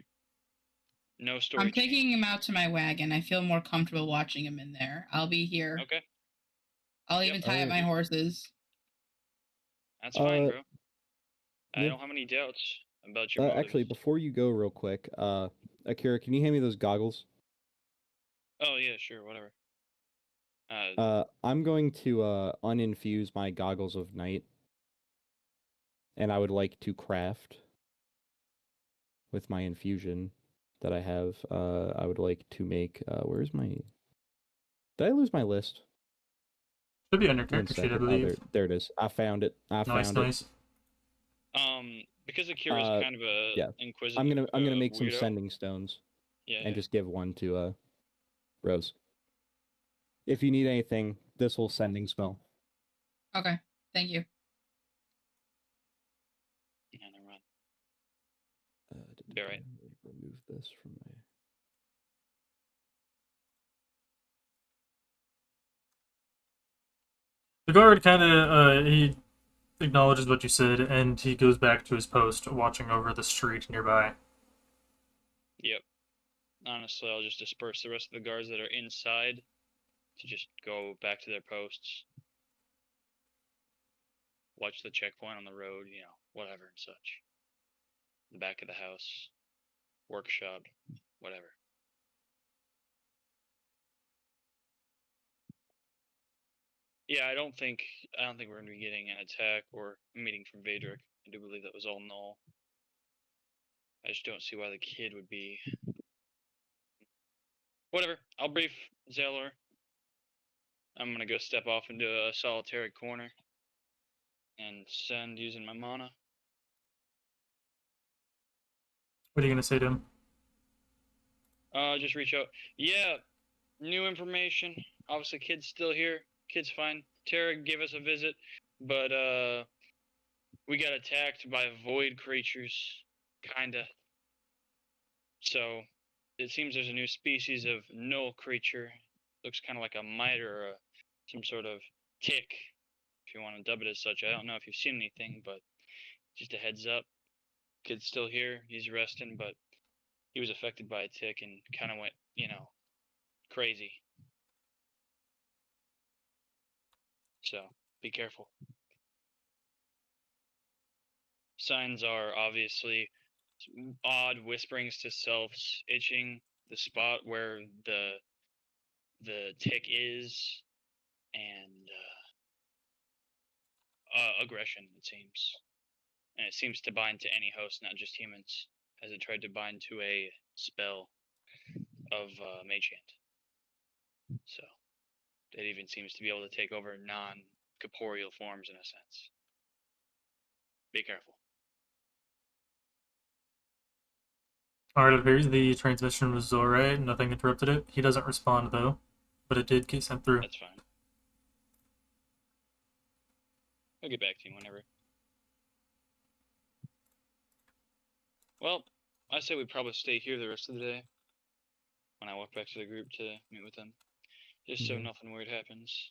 No story. I'm taking him out to my wagon. I feel more comfortable watching him in there. I'll be here. Okay. I'll even tie up my horses. That's fine, bro. I don't have any doubts about your motives. Actually, before you go real quick, Akira, can you hand me those goggles? Oh, yeah, sure, whatever. I'm going to uninfuse my goggles of night. And I would like to craft with my infusion that I have. I would like to make, where's my... Did I lose my list? Should be on your character sheet, I believe. There it is. I found it. Nice. Because Akira's kind of a inquisitive. I'm gonna make weirdo. some sending stones. And just give one to Rose. If you need anything, this will sending spell. Okay, thank you. Yeah, never mind. All right. Remove this from my. The guard kind of he acknowledges what you said, and he goes back to his post, watching over the street nearby. Yep. Honestly, I'll just disperse the rest of the guards that are inside to just go back to their posts. Watch the checkpoint on the road, whatever and such. The back of the house, workshop, whatever. Yeah, I don't think we're gonna be getting an attack or a meeting from Vadric. I do believe that was all null. I just don't see why the kid would be. Whatever. I'll brief Zaylor. I'm gonna go step off into a solitary corner and send using my mana. What are you gonna say to him? Just reach out. Yeah, new information. Obviously, kid's still here. Kid's fine. Tara gave us a visit, but we got attacked by void creatures, kinda. So it seems there's a new species of null creature. Looks kind of like a mite or some sort of tick, if you want to dub it as such. I don't know if you've seen anything, but just a heads up. Kid's still here. He's resting, but he was affected by a tick and kind of went, crazy. So be careful. Signs are obviously odd whisperings to selves, itching the spot where the tick is, and aggression, it seems. And it seems to bind to any host, not just humans, as it tried to bind to a spell of Mage Hand. So, it even seems to be able to take over non-corporeal forms in a sense. Be careful. Alright, it appears the transmission was alright, nothing interrupted it. He doesn't respond though, but it did get sent through. That's fine. I'll get back to you whenever. Well, I say we probably stay here the rest of the day. When I walk back to the group to meet with them, just so nothing weird happens.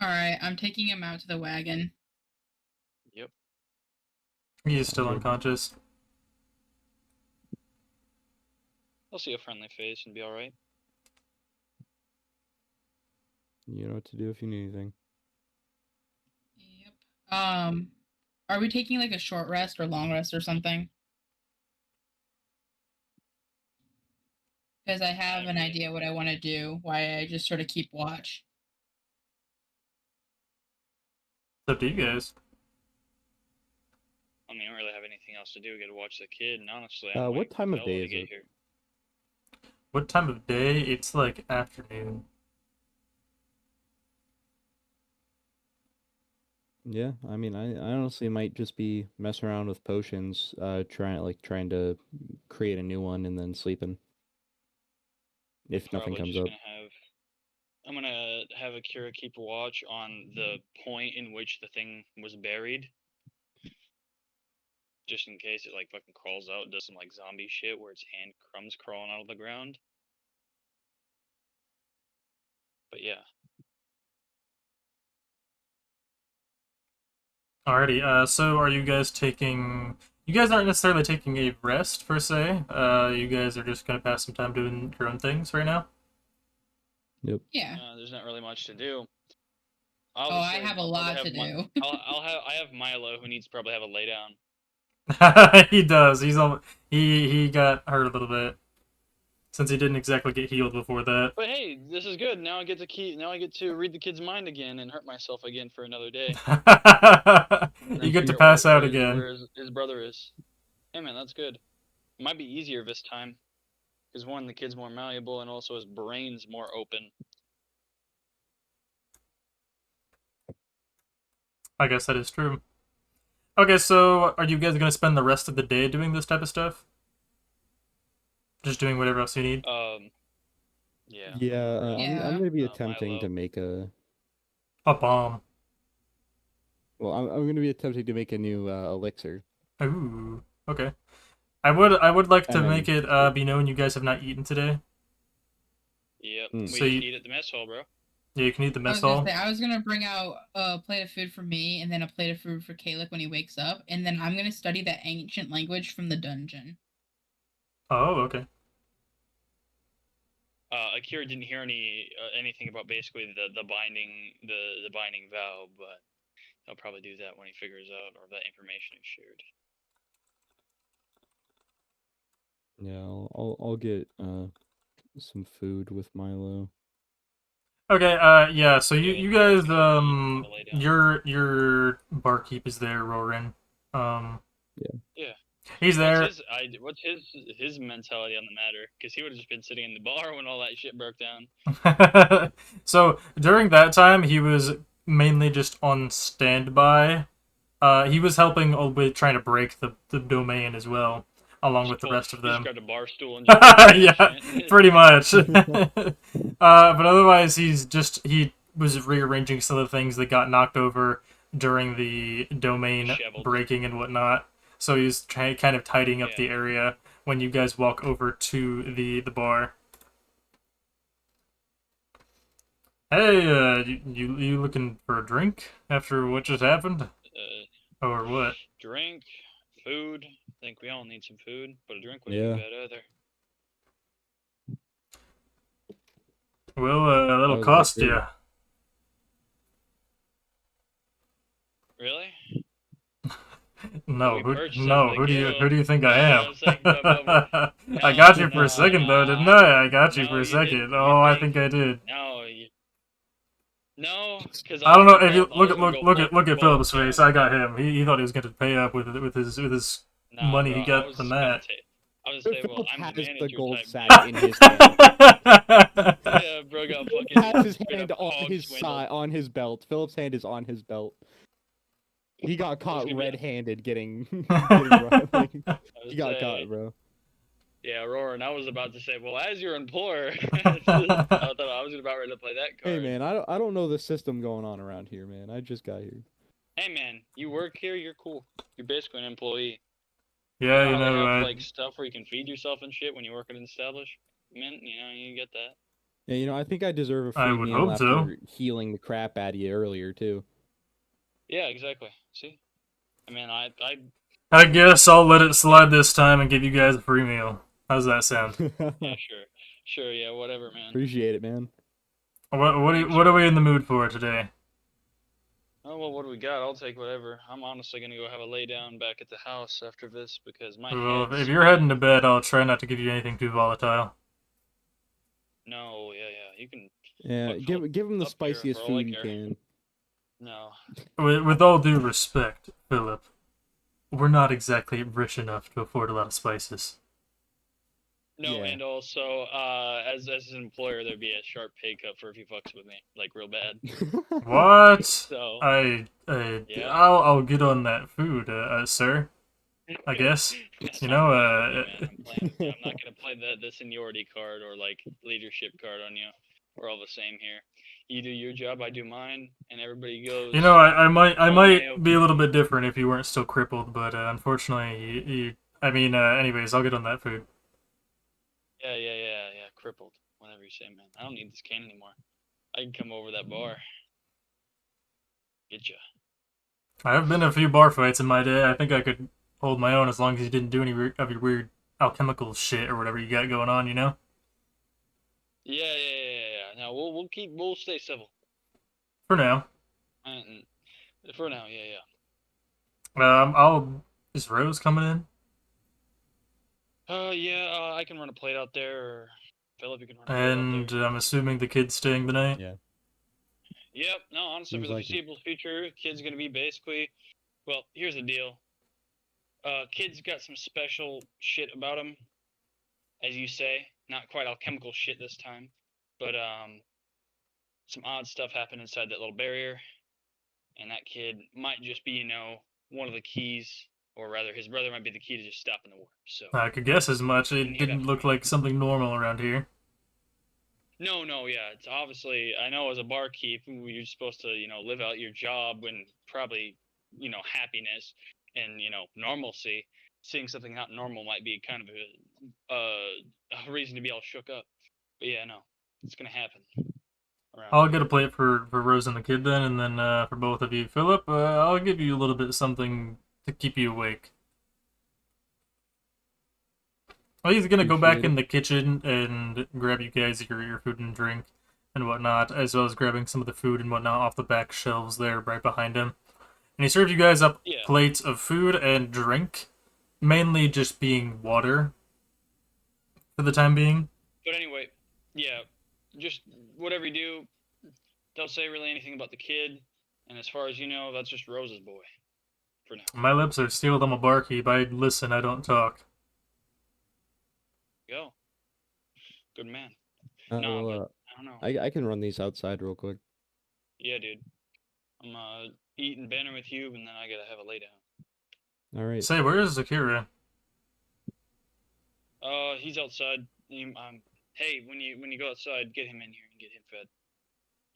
All right, I'm taking him out to the wagon. Yep. He is still unconscious. I'll see a friendly face and be all right. You know what to do if you need anything. Yep. Are we taking like a short rest or long rest or something? Because I have an idea what I want to do. Why I just sort of keep watch. It's up to you guys. I mean, I don't really have anything else to do. We gotta watch the kid, and honestly, What time of day is it? Here. What time of day? It's like afternoon. Yeah, I mean, I honestly might just be messing around with potions, trying to create a new one and then sleeping. If nothing comes up. I'm gonna have Akira keep watch on the point in which the thing was buried. Just in case it like fucking crawls out and does some like zombie shit where its hand crumbs crawling out of the ground. But yeah. Alrighty, so are you guys taking... You guys aren't necessarily taking a rest, per se. You guys are just gonna pass some time doing your own things right now? Yep. Yeah. There's not really much to do. Obviously, I have a lot to do. I have Milo who needs to probably have a lay down. He does. He got hurt a little bit. Since he didn't exactly get healed before that. But hey, this is good. Now I get to read the kid's mind again and hurt myself again for another day. You get to pass out again. Where his brother is. Hey man, that's good. It might be easier this time. Because one, the kid's more malleable, and also his brain's more open. I guess that is true. Okay, so are you guys going to spend the rest of the day doing this type of stuff? Just doing whatever else you need? Yeah. Yeah, I'm going to be attempting to make a bomb. Well, I'm going to be attempting to make a new elixir. Ooh, okay. I would like to make it be known you guys have not eaten today. Yep. So we eat at the mess hall, bro. Yeah, you can eat the mess hall. I was gonna bring out a plate of food for me, and then a plate of food for Caleb when he wakes up, and then I'm gonna study that ancient language from the dungeon. Oh, okay. Akira didn't hear anything about basically the binding vow, but he'll probably do that when he figures out or that information is shared. Yeah, I'll get some food with Milo. Okay, yeah, so you guys, your barkeep is there, Rorin. Yeah. He's there. What's his mentality on the matter? Because he would have just been sitting in the bar when all that shit broke down. So, during that time, he was mainly just on standby. He was helping with trying to break the domain as well, along with the rest of them. Just grabbed a bar stool and just yeah, pretty much. But otherwise, he was rearranging some of the things that got knocked over during the domain breaking and whatnot. So he's kind of tidying up the area when you guys walk over to the bar. Hey, you looking for a drink after what just happened? Or what? Drink, food. I think we all need some food, but a drink wouldn't be bad either. Well, that'll cost you. Really? No, who do you think I am? I got you for a second though, didn't I? I got you for a second. Oh, I think I did. No, because I don't know if you look at Philip's face. I got him. He thought he was going to pay up with his money he got from that. I was saying, well, I'm the manager. The gold sack in his hand. Yeah, bro got fucking. Has his hand on his belt. Philip's hand is on his belt. He got caught red-handed getting robbed. He got caught, bro. Yeah, Yeah, Roran. I was about to say, well, as your employer, I thought I was about ready to play that card. Hey man, I don't know the system going on around here, man. I just got here. Hey man, you work here, you're cool. You're basically an employee. Yeah, You you know how they know, have like stuff where you can feed yourself and shit when you work at an establishment. You know, you get that. Yeah, you know, I think I deserve a I free would meal hope after so. healing the crap out of you earlier too. Yeah, exactly. See, I mean, I guess I'll let it slide this time and give you guys a free meal. How's that sound? yeah, sure, yeah, whatever, man. Appreciate it, man. What are we in the mood for today? Oh well, what do we got? I'll take whatever. I'm honestly gonna go have a lay down back at the house after this because my Well, head's if you're heading to bed, I'll try not to give you anything too volatile. No, yeah, you can. Yeah, Fuck give him the up here spiciest for all I food you care. can. No. With all due respect, Philip, we're not exactly rich enough to afford a lot of spices. No, Yeah. and also, as an employer, there'd be a sharp pay cut for if you fucks with me, like real bad. What? So yeah. I'll get on that food, sir. I guess. That's You fine. know, Hey, man, I'm playing with you. I'm not gonna play the seniority card or like leadership card on you. We're all the same here. You do your job, I do mine, and everybody goes. you know, I home might A-OK. be a little bit different if you weren't still crippled, but unfortunately, anyways, I'll get on that food. Yeah. Crippled. Whatever you say, man. I don't need this cane anymore. I can come over that bar. Get ya. I have been in a few bar fights in my day. I think I could hold my own as long as you didn't do any of your weird alchemical shit or whatever you got going on, you know? Yeah. Now we'll stay civil. For now. And for now, yeah. Is Rose coming in? Yeah, I can run a plate out there, or Philip, you can run a plate out And I'm assuming the kid's staying the night? Yeah. Yep, no, honestly, Seems for the like it. foreseeable future, kid's gonna be basically, well, here's the deal. Kid's got some special shit about him, as you say. Not quite alchemical shit this time, but, some odd stuff happened inside that little barrier, and that kid might just be, one of the keys, or rather, his brother might be the key to just stopping the war, so. I could guess as much. Can It you hear that didn't from look me? like something normal around here. No, yeah. It's obviously, I know as a barkeep, you're supposed to, live out your job and probably, happiness and, normalcy. Seeing something not normal might be kind of a reason to be all shook up. But yeah, no, it's gonna happen around I'll here. get a plate for Rose and the kid then, and then for both of you. Philip, I'll give you a little bit of something to keep you awake. He's gonna go back in the kitchen and grab you guys your food and drink and whatnot, as well as grabbing some of the food and whatnot off the back shelves there right behind him. And he served you guys up Yeah. plates of food and drink, mainly just being water for the time being. But anyway, yeah, just whatever you do, don't say really anything about the kid. And as far as you know, that's just Rose's boy. For now. My lips are sealed. I'm a barkeep. I listen. I don't talk. Go. Good man. Well, but I don't know. I can run these outside real quick. Yeah, dude. I'm eating banner with you, and then I gotta have a lay down. All right. Say, where is Zakira? He's outside. Hey, when you go outside, get him in here and get him fed.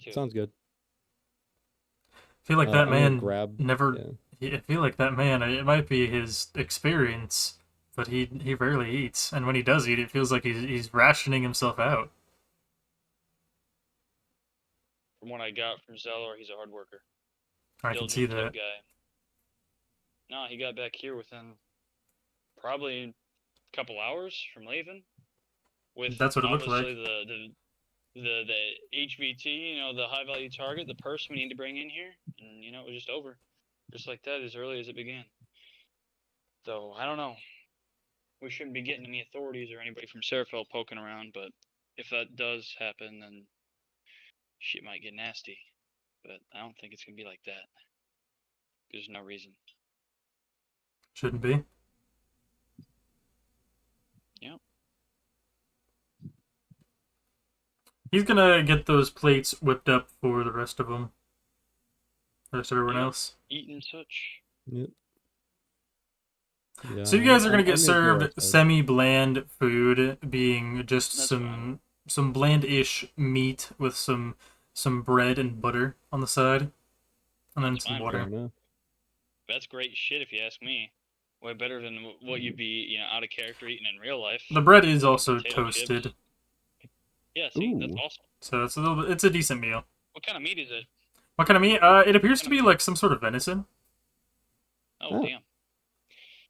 Too. Sounds good. I feel like that man never. Yeah. I feel like that man. It might be his experience, but he rarely eats, and when he does eat, it feels like he's rationing himself out. From what I got from Zelor, he's a hard worker. I can see that. Guy. No, he got back here within probably a couple hours from leaving. With That's what it looks like. The HVT, the high value target, the purse we need to bring in here, and it was just over, just like that, as early as it began. So I don't know. We shouldn't be getting any authorities or anybody from Serafel poking around, but if that does happen, then shit might get nasty. But I don't think it's gonna be like that. There's no reason. Shouldn't be. Yep. He's gonna get those plates whipped up for the rest of them. The rest of everyone else. Eat and such. Yep. Yeah, So you guys are gonna get I'm gonna go served outside. semi-bland food, being just That's some bland-ish meat with some bread and butter on the side, and then That's some fine, Fair water. enough. That's great shit if you ask me. Way better than what you'd be, out of character eating in real life. The bread is Like also potato chips. toasted, Yeah, see, that's Ooh. awesome. so it's a little bit. It's a decent meal. What kind of meat is it? What kind of meat? It appears to be like some sort of venison. Oh, damn.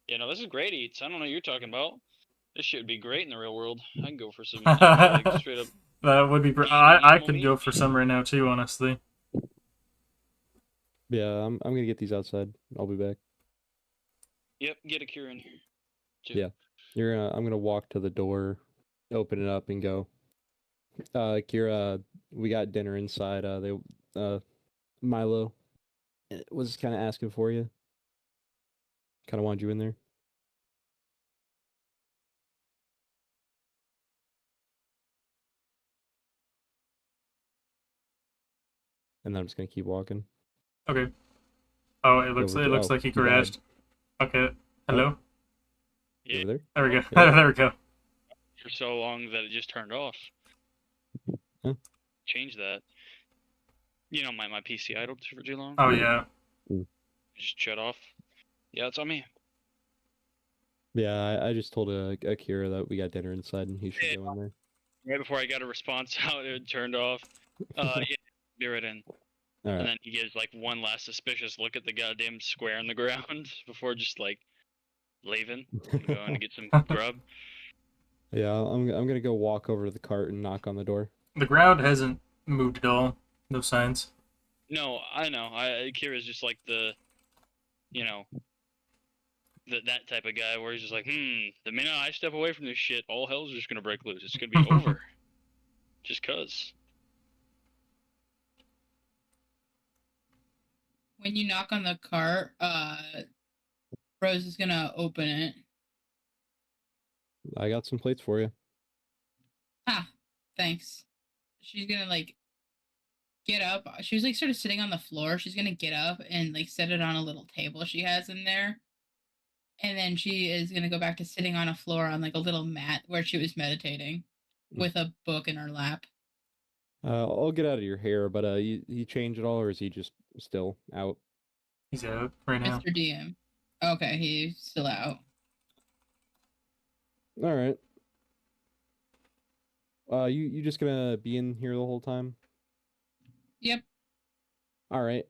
Yeah, no, this is great eats. I don't know what you're talking about. This shit would be great in the real world. I can go for some like straight up That would be. beef I animal could meat. go for some right now too, honestly. Yeah, I'm gonna get these outside. I'll be back. Yep, get a cure in here. Too. Yeah. I'm gonna walk to the door, open it up, and go. Kira, we got dinner inside. Milo was kind of asking for you. Kind of wanted you in there. And then I'm just gonna keep walking. Okay. Oh, it Go looks over to- like he you died. crashed. Okay. Hello. Yeah, Over there. There we go. Yeah. There we go. for so long that it just turned off. Huh? Change that. My PC idled for too long. Oh yeah. Just shut off. Yeah, it's on me. Yeah, I just told Akira that we got dinner inside and he should Yeah. go in there. Right before I got a response out, it turned off. Yeah, be right in. All And right. then he gives like one last suspicious look at the goddamn square on the ground before just like leaving and going to get some grub. Yeah, I'm gonna go walk over to the cart and knock on the door. The ground hasn't moved at all. No signs. No, I know. Kira's just like that type of guy where he's just like, the minute I step away from this shit, all hell's just gonna break loose. It's gonna be over. Just cause. When you knock on the cart, Rose is gonna open it. I got some plates for you. Ah, thanks. She's gonna like get up. She was like sort of sitting on the floor. She's gonna get up and like set it on a little table she has in there. And then she is gonna go back to sitting on a floor on like a little mat where she was meditating with a book in her lap. I'll get out of your hair, but you change it all, or is he just still out? He's out right now. Mr. DM. Okay, he's still out. All right. You just gonna be in here the whole time? Yep. All right.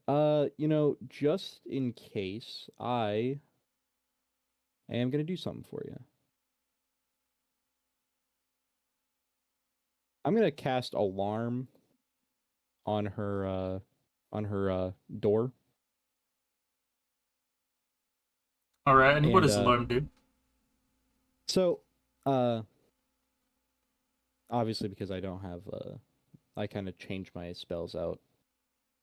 Just in case, I am gonna do something for you. I'm gonna cast alarm on her door. All right. And what And, does alarm do? So, obviously because I don't have I kind of change my spells out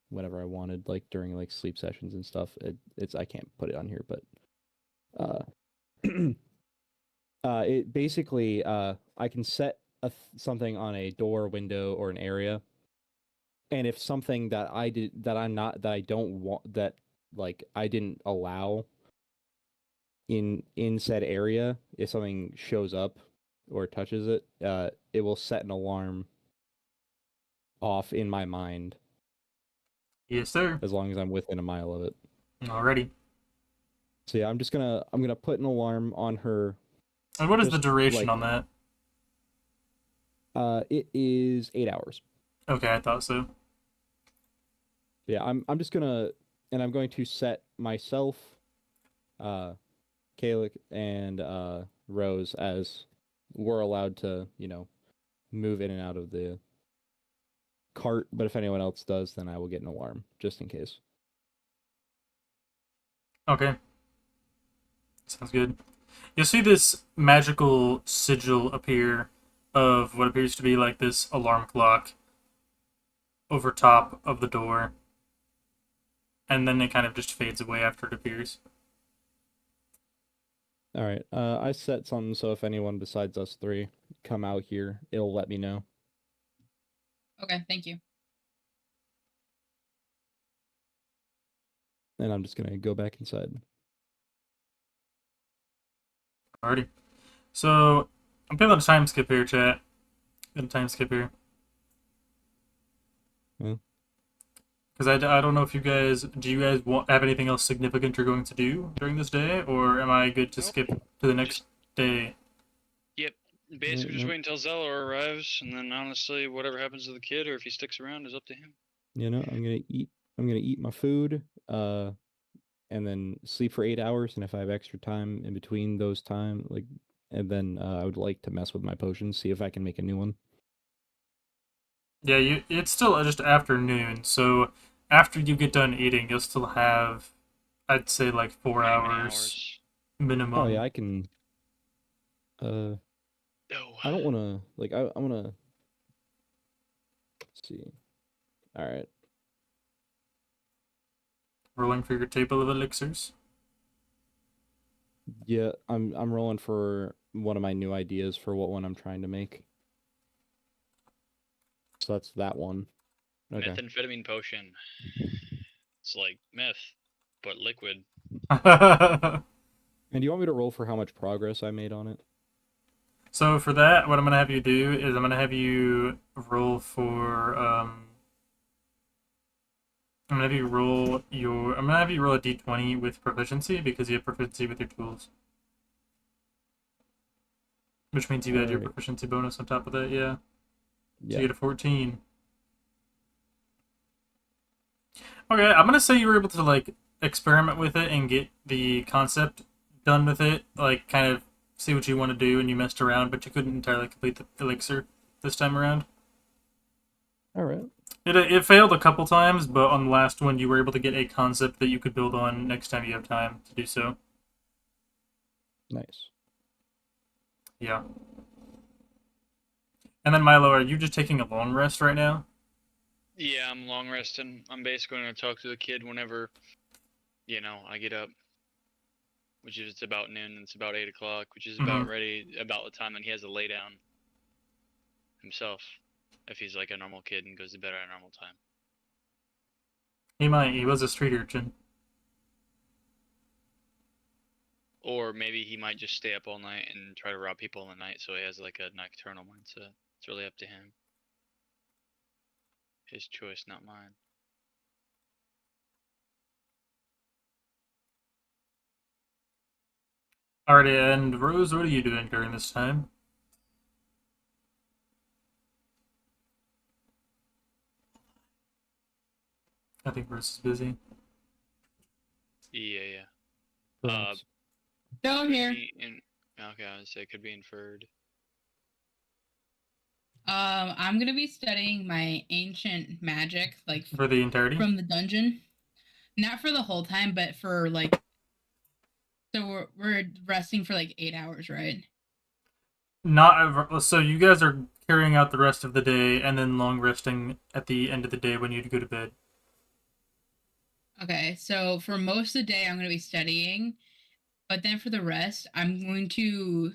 whenever I wanted, like during like sleep sessions and stuff. It's I can't put it on here, but it basically I can set something on a door, window, or an area, and if something that I did that I don't want, that like I didn't allow in said area, if something shows up or touches it, it will set an alarm off in my mind Yes, sir. as long as I'm within a mile of it. Alrighty. So yeah, I'm gonna put an alarm on her. And what is the Just, duration like- on that? It is 8 hours. Okay, I thought so. Yeah, I'm going to set myself, Kalik, and Rose as we're allowed to, move in and out of the cart. But if anyone else does, then I will get an alarm just in case. Okay. Sounds good. You'll see this magical sigil appear of what appears to be like this alarm clock over top of the door. And then it kind of just fades away after it appears. All right. I set something so if anyone besides us three come out here, it'll let me know. Okay, thank you. And I'm just gonna go back inside. Alrighty. So, I'm putting a time skip here, chat. Gonna time skip here. Because I don't know if you guys... Do you guys have anything else significant you're going to do during this day? Or am I good to skip to the next day? Yep. Basically, just wait until Zeller arrives, and then honestly, whatever happens to the kid, or if he sticks around, is up to him. You know, I'm gonna eat my food, and then sleep for 8 hours, and if I have extra time in between those time, and then I would like to mess with my potions, see if I can make a new one. Yeah, it's still just afternoon, so after you get done eating, you'll still have, I'd say, like 4 hours minimum. Oh yeah, I can. I don't want to I want to. Let's see. All right. Rolling for your table of elixirs. Yeah, I'm rolling for one of my new ideas for what one I'm trying to make. So that's that one. Okay. Methamphetamine potion. It's like meth, but liquid. And do you want me to roll for how much progress I made on it? So for that, what I'm gonna have you do is I'm gonna have you roll for I'm gonna have you roll a d20 with proficiency because you have proficiency with your tools. Which means you add your proficiency bonus on top of that, yeah. So you get a 14. Okay, I'm gonna say you were able to like experiment with it and get the concept done with it, like kind of see what you want to do, and you messed around, but you couldn't entirely complete the elixir this time around. All right. It failed a couple times, but on the last one, you were able to get a concept that you could build on next time you have time to do so. Nice. Yeah. And then Milo, are you just taking a long rest right now? Yeah, I'm long resting. I'm basically going to talk to the kid whenever, I get up. Which is it's about noon, and it's about 8 o'clock, which is about the time that he has to lay down himself. If he's like a normal kid and goes to bed at a normal time. He was a street urchin. Or maybe he might just stay up all night and try to rob people in the night, so he has like a nocturnal mindset. It's really up to him. His choice, not mine. Alrighty, and Rose, what are you doing during this time? I think Rose is busy. Yeah. No, I'm here. Okay, I would say it could be inferred. I'm gonna be studying my ancient magic, like for the entirety from the dungeon. Not for the whole time, but for like. So we're resting for like 8 hours, right? Not so you guys are carrying out the rest of the day and then long resting at the end of the day when you go to bed. Okay, so for most of the day I'm going to be studying, but then for the rest I'm going to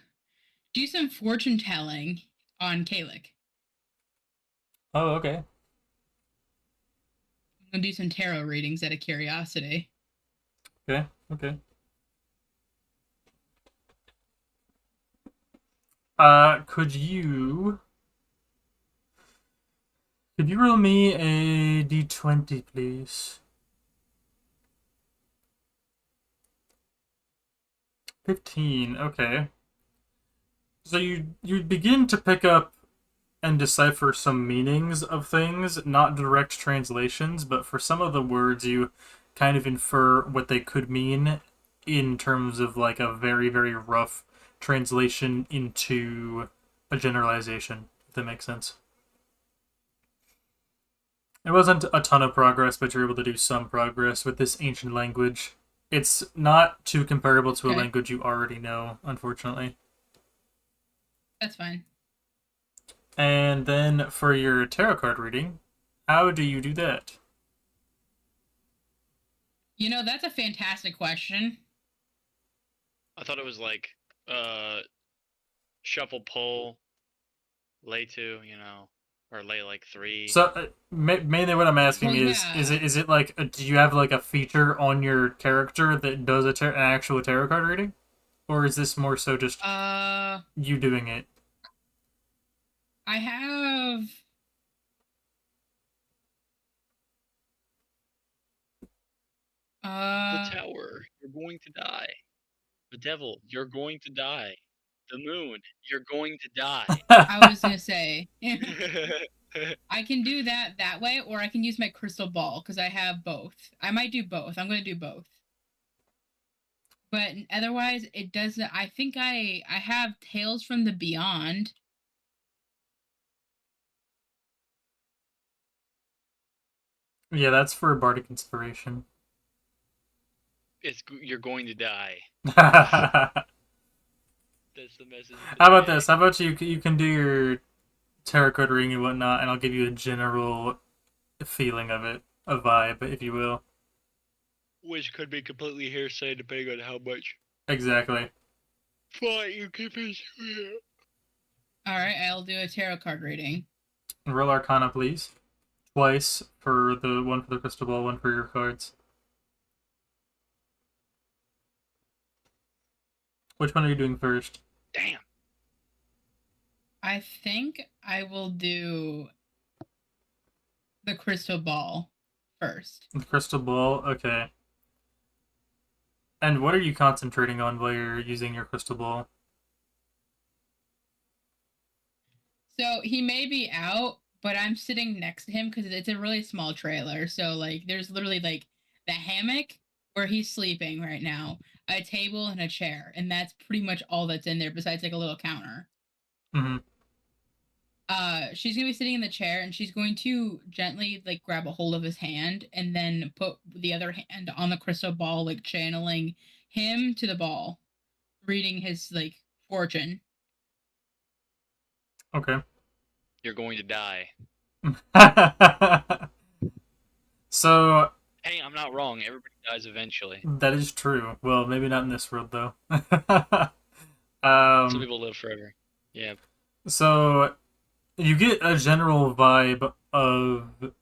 do some fortune telling on Kalik. Oh, okay. I'm going to do some tarot readings out of curiosity. Okay. Could you roll me a d20, please? 15, okay. So you begin to pick up and decipher some meanings of things, not direct translations, but for some of the words you kind of infer what they could mean in terms of like a very, very rough translation into a generalization, if that makes sense. It wasn't a ton of progress, but you're able to do some progress with this ancient language. It's not too comparable to a language you already know, unfortunately. That's fine. And then for your tarot card reading, how do you do that? That's a fantastic question. I thought it was like shuffle, pull, lay 2, or lay like 3. So mainly what I'm asking is it like do you have like a feature on your character that does an actual tarot card reading? Or is this more so just you doing it? I have... The tower, you're going to die. The devil, you're going to die. The moon, you're going to die. I was gonna say... I can do that way, or I can use my crystal ball, because I have both. I might do both. I'm gonna do both. But otherwise, it doesn't... I think I have Tales from the Beyond. Yeah, that's for bardic inspiration. You're going to die. How That's the message. about this? How about you can do your tarot card reading and whatnot, and I'll give you a general feeling of it, a vibe, if you will. Which could be completely hearsay depending on how much. Exactly. Fine, you keep it. Alright, I'll do a tarot card reading. Roll Arcana, please. Twice for the one for the crystal ball, one for your cards. Which one are you doing first? Damn. I think I will do the crystal ball first. The crystal ball, okay. And what are you concentrating on while you're using your crystal ball? So he may be out, but I'm sitting next to him because it's a really small trailer. So like, there's literally like the hammock where he's sleeping right now, a table and a chair, and that's pretty much all that's in there besides like a little counter. Mm-hmm. She's gonna be sitting in the chair, and she's going to gently like grab a hold of his hand and then put the other hand on the crystal ball, like channeling him to the ball, reading his like fortune. Okay. You're going to die. So... Hey, I'm not wrong. Everybody dies eventually. That is true. Well, maybe not in this world, though. Some people live forever. Yeah. So, you get a general vibe of,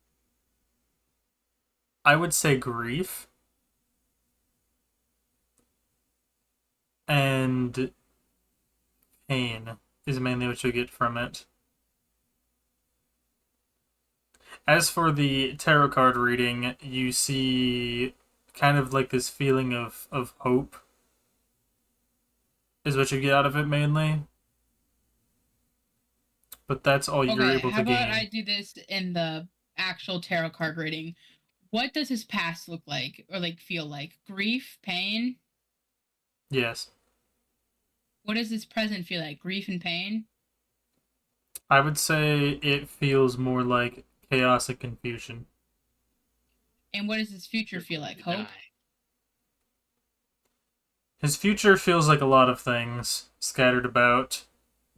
I would say, grief. And pain is mainly what you get from it. As for the tarot card reading, you see kind of like this feeling of hope is what you get out of it mainly. But that's all you're able to gain. How about I do this in the actual tarot card reading? What does his past look like, or like feel like? Grief, pain? Yes. What does his present feel like? Grief and pain? I would say it feels more like chaos and confusion. And what does his future feel like? Hope? His future feels like a lot of things scattered about,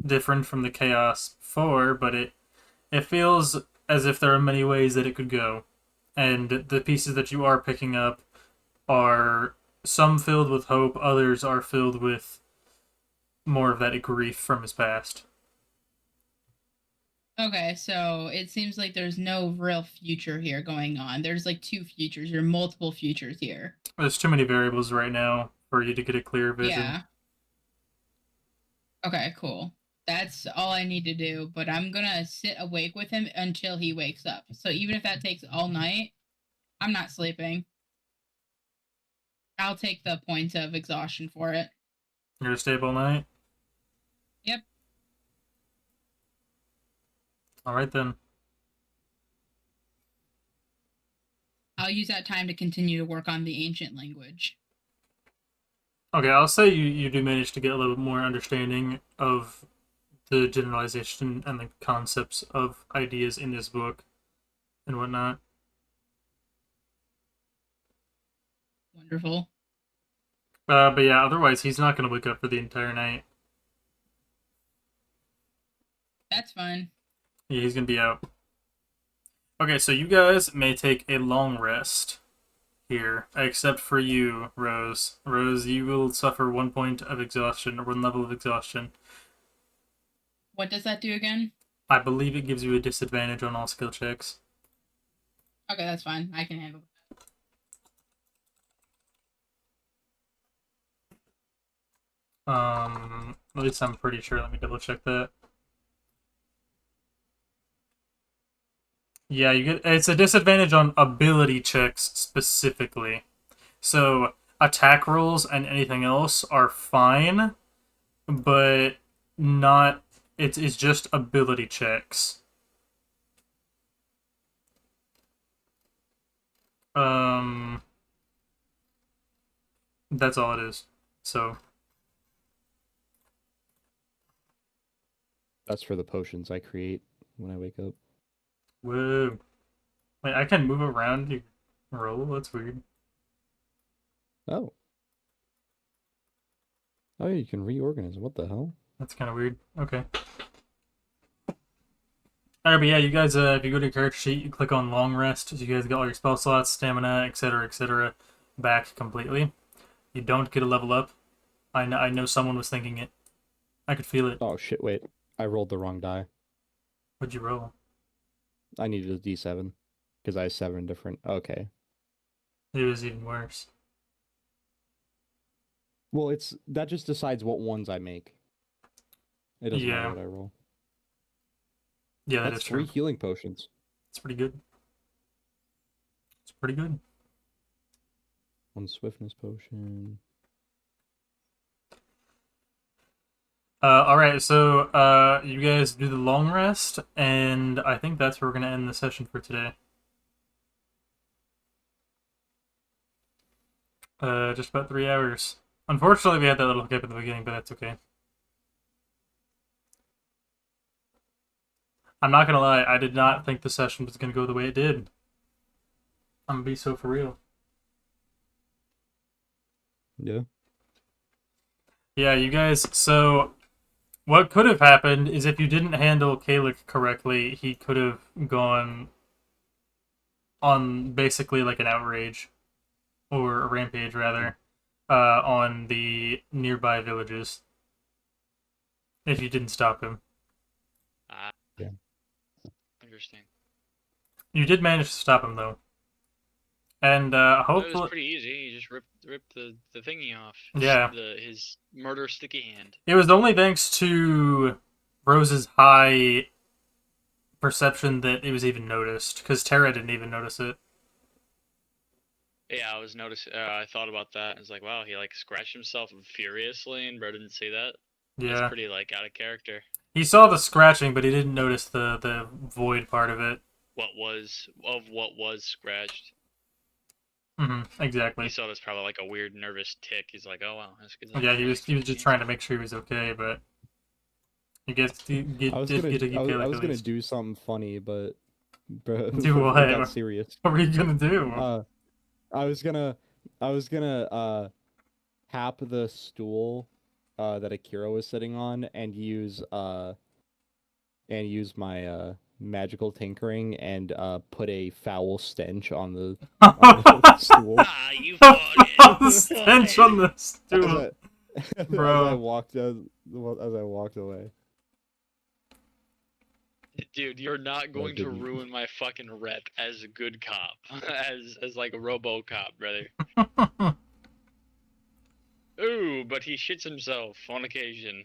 different from the chaos before, but it feels as if there are many ways that it could go. And the pieces that you are picking up are some filled with hope, others are filled with more of that grief from his past. Okay, so it seems like there's no real future here going on. There's like two futures, or multiple futures here. There's too many variables right now for you to get a clear vision. Yeah. Okay, cool. That's all I need to do, but I'm gonna sit awake with him until he wakes up. So even if that takes all night, I'm not sleeping. I'll take the points of exhaustion for it. You're gonna stay up all night? Yep. Alright then. I'll use that time to continue to work on the ancient language. Okay, I'll say you do manage to get a little bit more understanding of the generalization and the concepts of ideas in this book and whatnot. Wonderful. But yeah, otherwise he's not going to wake up for the entire night. That's fine. Yeah, he's going to be out. Okay, so you guys may take a long rest here, except for you, Rose. Rose, you will suffer 1 point of exhaustion, or 1 level of exhaustion. What does that do again? I believe it gives you a disadvantage on all skill checks. Okay, that's fine. I can handle that. At least I'm pretty sure. Let me double check that. Yeah, it's a disadvantage on ability checks specifically. So attack rolls and anything else are fine, but not. It's just ability checks. That's all it is. So That's for the potions I create when I wake up. whoa. Wait, I can move around your roll? That's weird. Oh. Oh, you can reorganize. What the hell? That's kind of weird. Okay. Alright, but yeah, you guys, if you go to your character sheet, you click on long rest. You guys get all your spell slots, stamina, etc., back completely. You don't get a level up. I know someone was thinking it. I could feel it. Oh shit! Wait, I rolled the wrong die. What'd you roll? I needed a D7 because I have 7 different. Okay. It was even worse. Well, that just decides what ones I make. It doesn't matter Yeah. what I roll. Yeah, That's is true. 3 healing potions. It's pretty good. It's pretty good. 1 swiftness potion. Alright, so you guys do the long rest, and I think that's where we're gonna end the session for today. Just about 3 hours. Unfortunately, we had that little hiccup at the beginning, but that's okay. I'm not gonna lie, I did not think the session was gonna go the way it did. I'm gonna be so for real. Yeah. Yeah, you guys, so what could have happened is if you didn't handle Kalik correctly, he could have gone on basically like an outrage, or a rampage rather, on the nearby villages. If you didn't stop him. Yeah. Interesting. You did manage to stop him though. And It was hopefully pretty easy. You just ripped the thingy off. Yeah. His murder sticky hand. It was only thanks to Rose's high perception that it was even noticed, because Terra didn't even notice it. Yeah, I was noticing. I thought about that. I was like, wow, he like scratched himself furiously, and bro didn't see that. Yeah. That's pretty like out of character. He saw the scratching, but he didn't notice the void part of it. What was scratched. Exactly. He saw this probably like a weird nervous tick. He's like, oh wow, that's good. Yeah, he was just trying to make sure he was okay, but you guys I was gonna do something funny, but bro, Do it what? got serious. What were you gonna do? I was gonna tap the stool that Akira was sitting on and use my magical tinkering and put a foul stench on the stool. Ah, you fought The stench on the stool. Bro. As I walked away. Dude, you're not going to ruin my fucking rep as a good cop, as like a RoboCop, brother. Ooh, but he shits himself on occasion.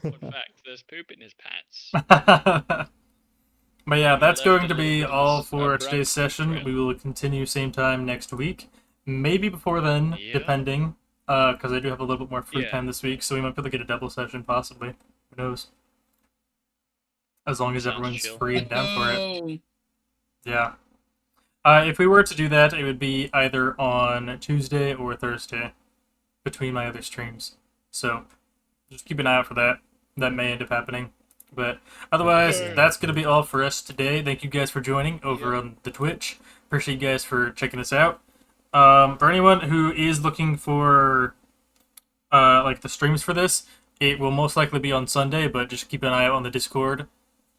Fun fact: there's poop in his pants. But yeah, that's left going a to be little all bit for of today's brown session. trail. We will continue same time next week. Maybe before then, Yeah. depending. Because I do have a little bit more free Yeah. time this week, so we might be able to get a double session, possibly. Who knows? As long as Sounds everyone's chill. free and down for it. Oh, Yeah. If we were to do that, it would be either on Tuesday or Thursday between my other streams. So just keep an eye out for that. That may end up happening. But otherwise, that's going to be all for us today. Thank you guys for joining over on the Twitch. Appreciate you guys for checking us out. For anyone who is looking for like the streams for this, it will most likely be on Sunday, but just keep an eye out on the Discord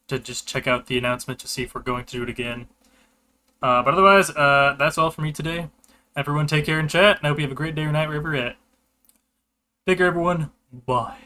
to just check out the announcement to see if we're going to do it again. But otherwise, that's all for me today. Everyone take care in chat, and I hope you have a great day or night wherever you're at. Take care, everyone. Bye.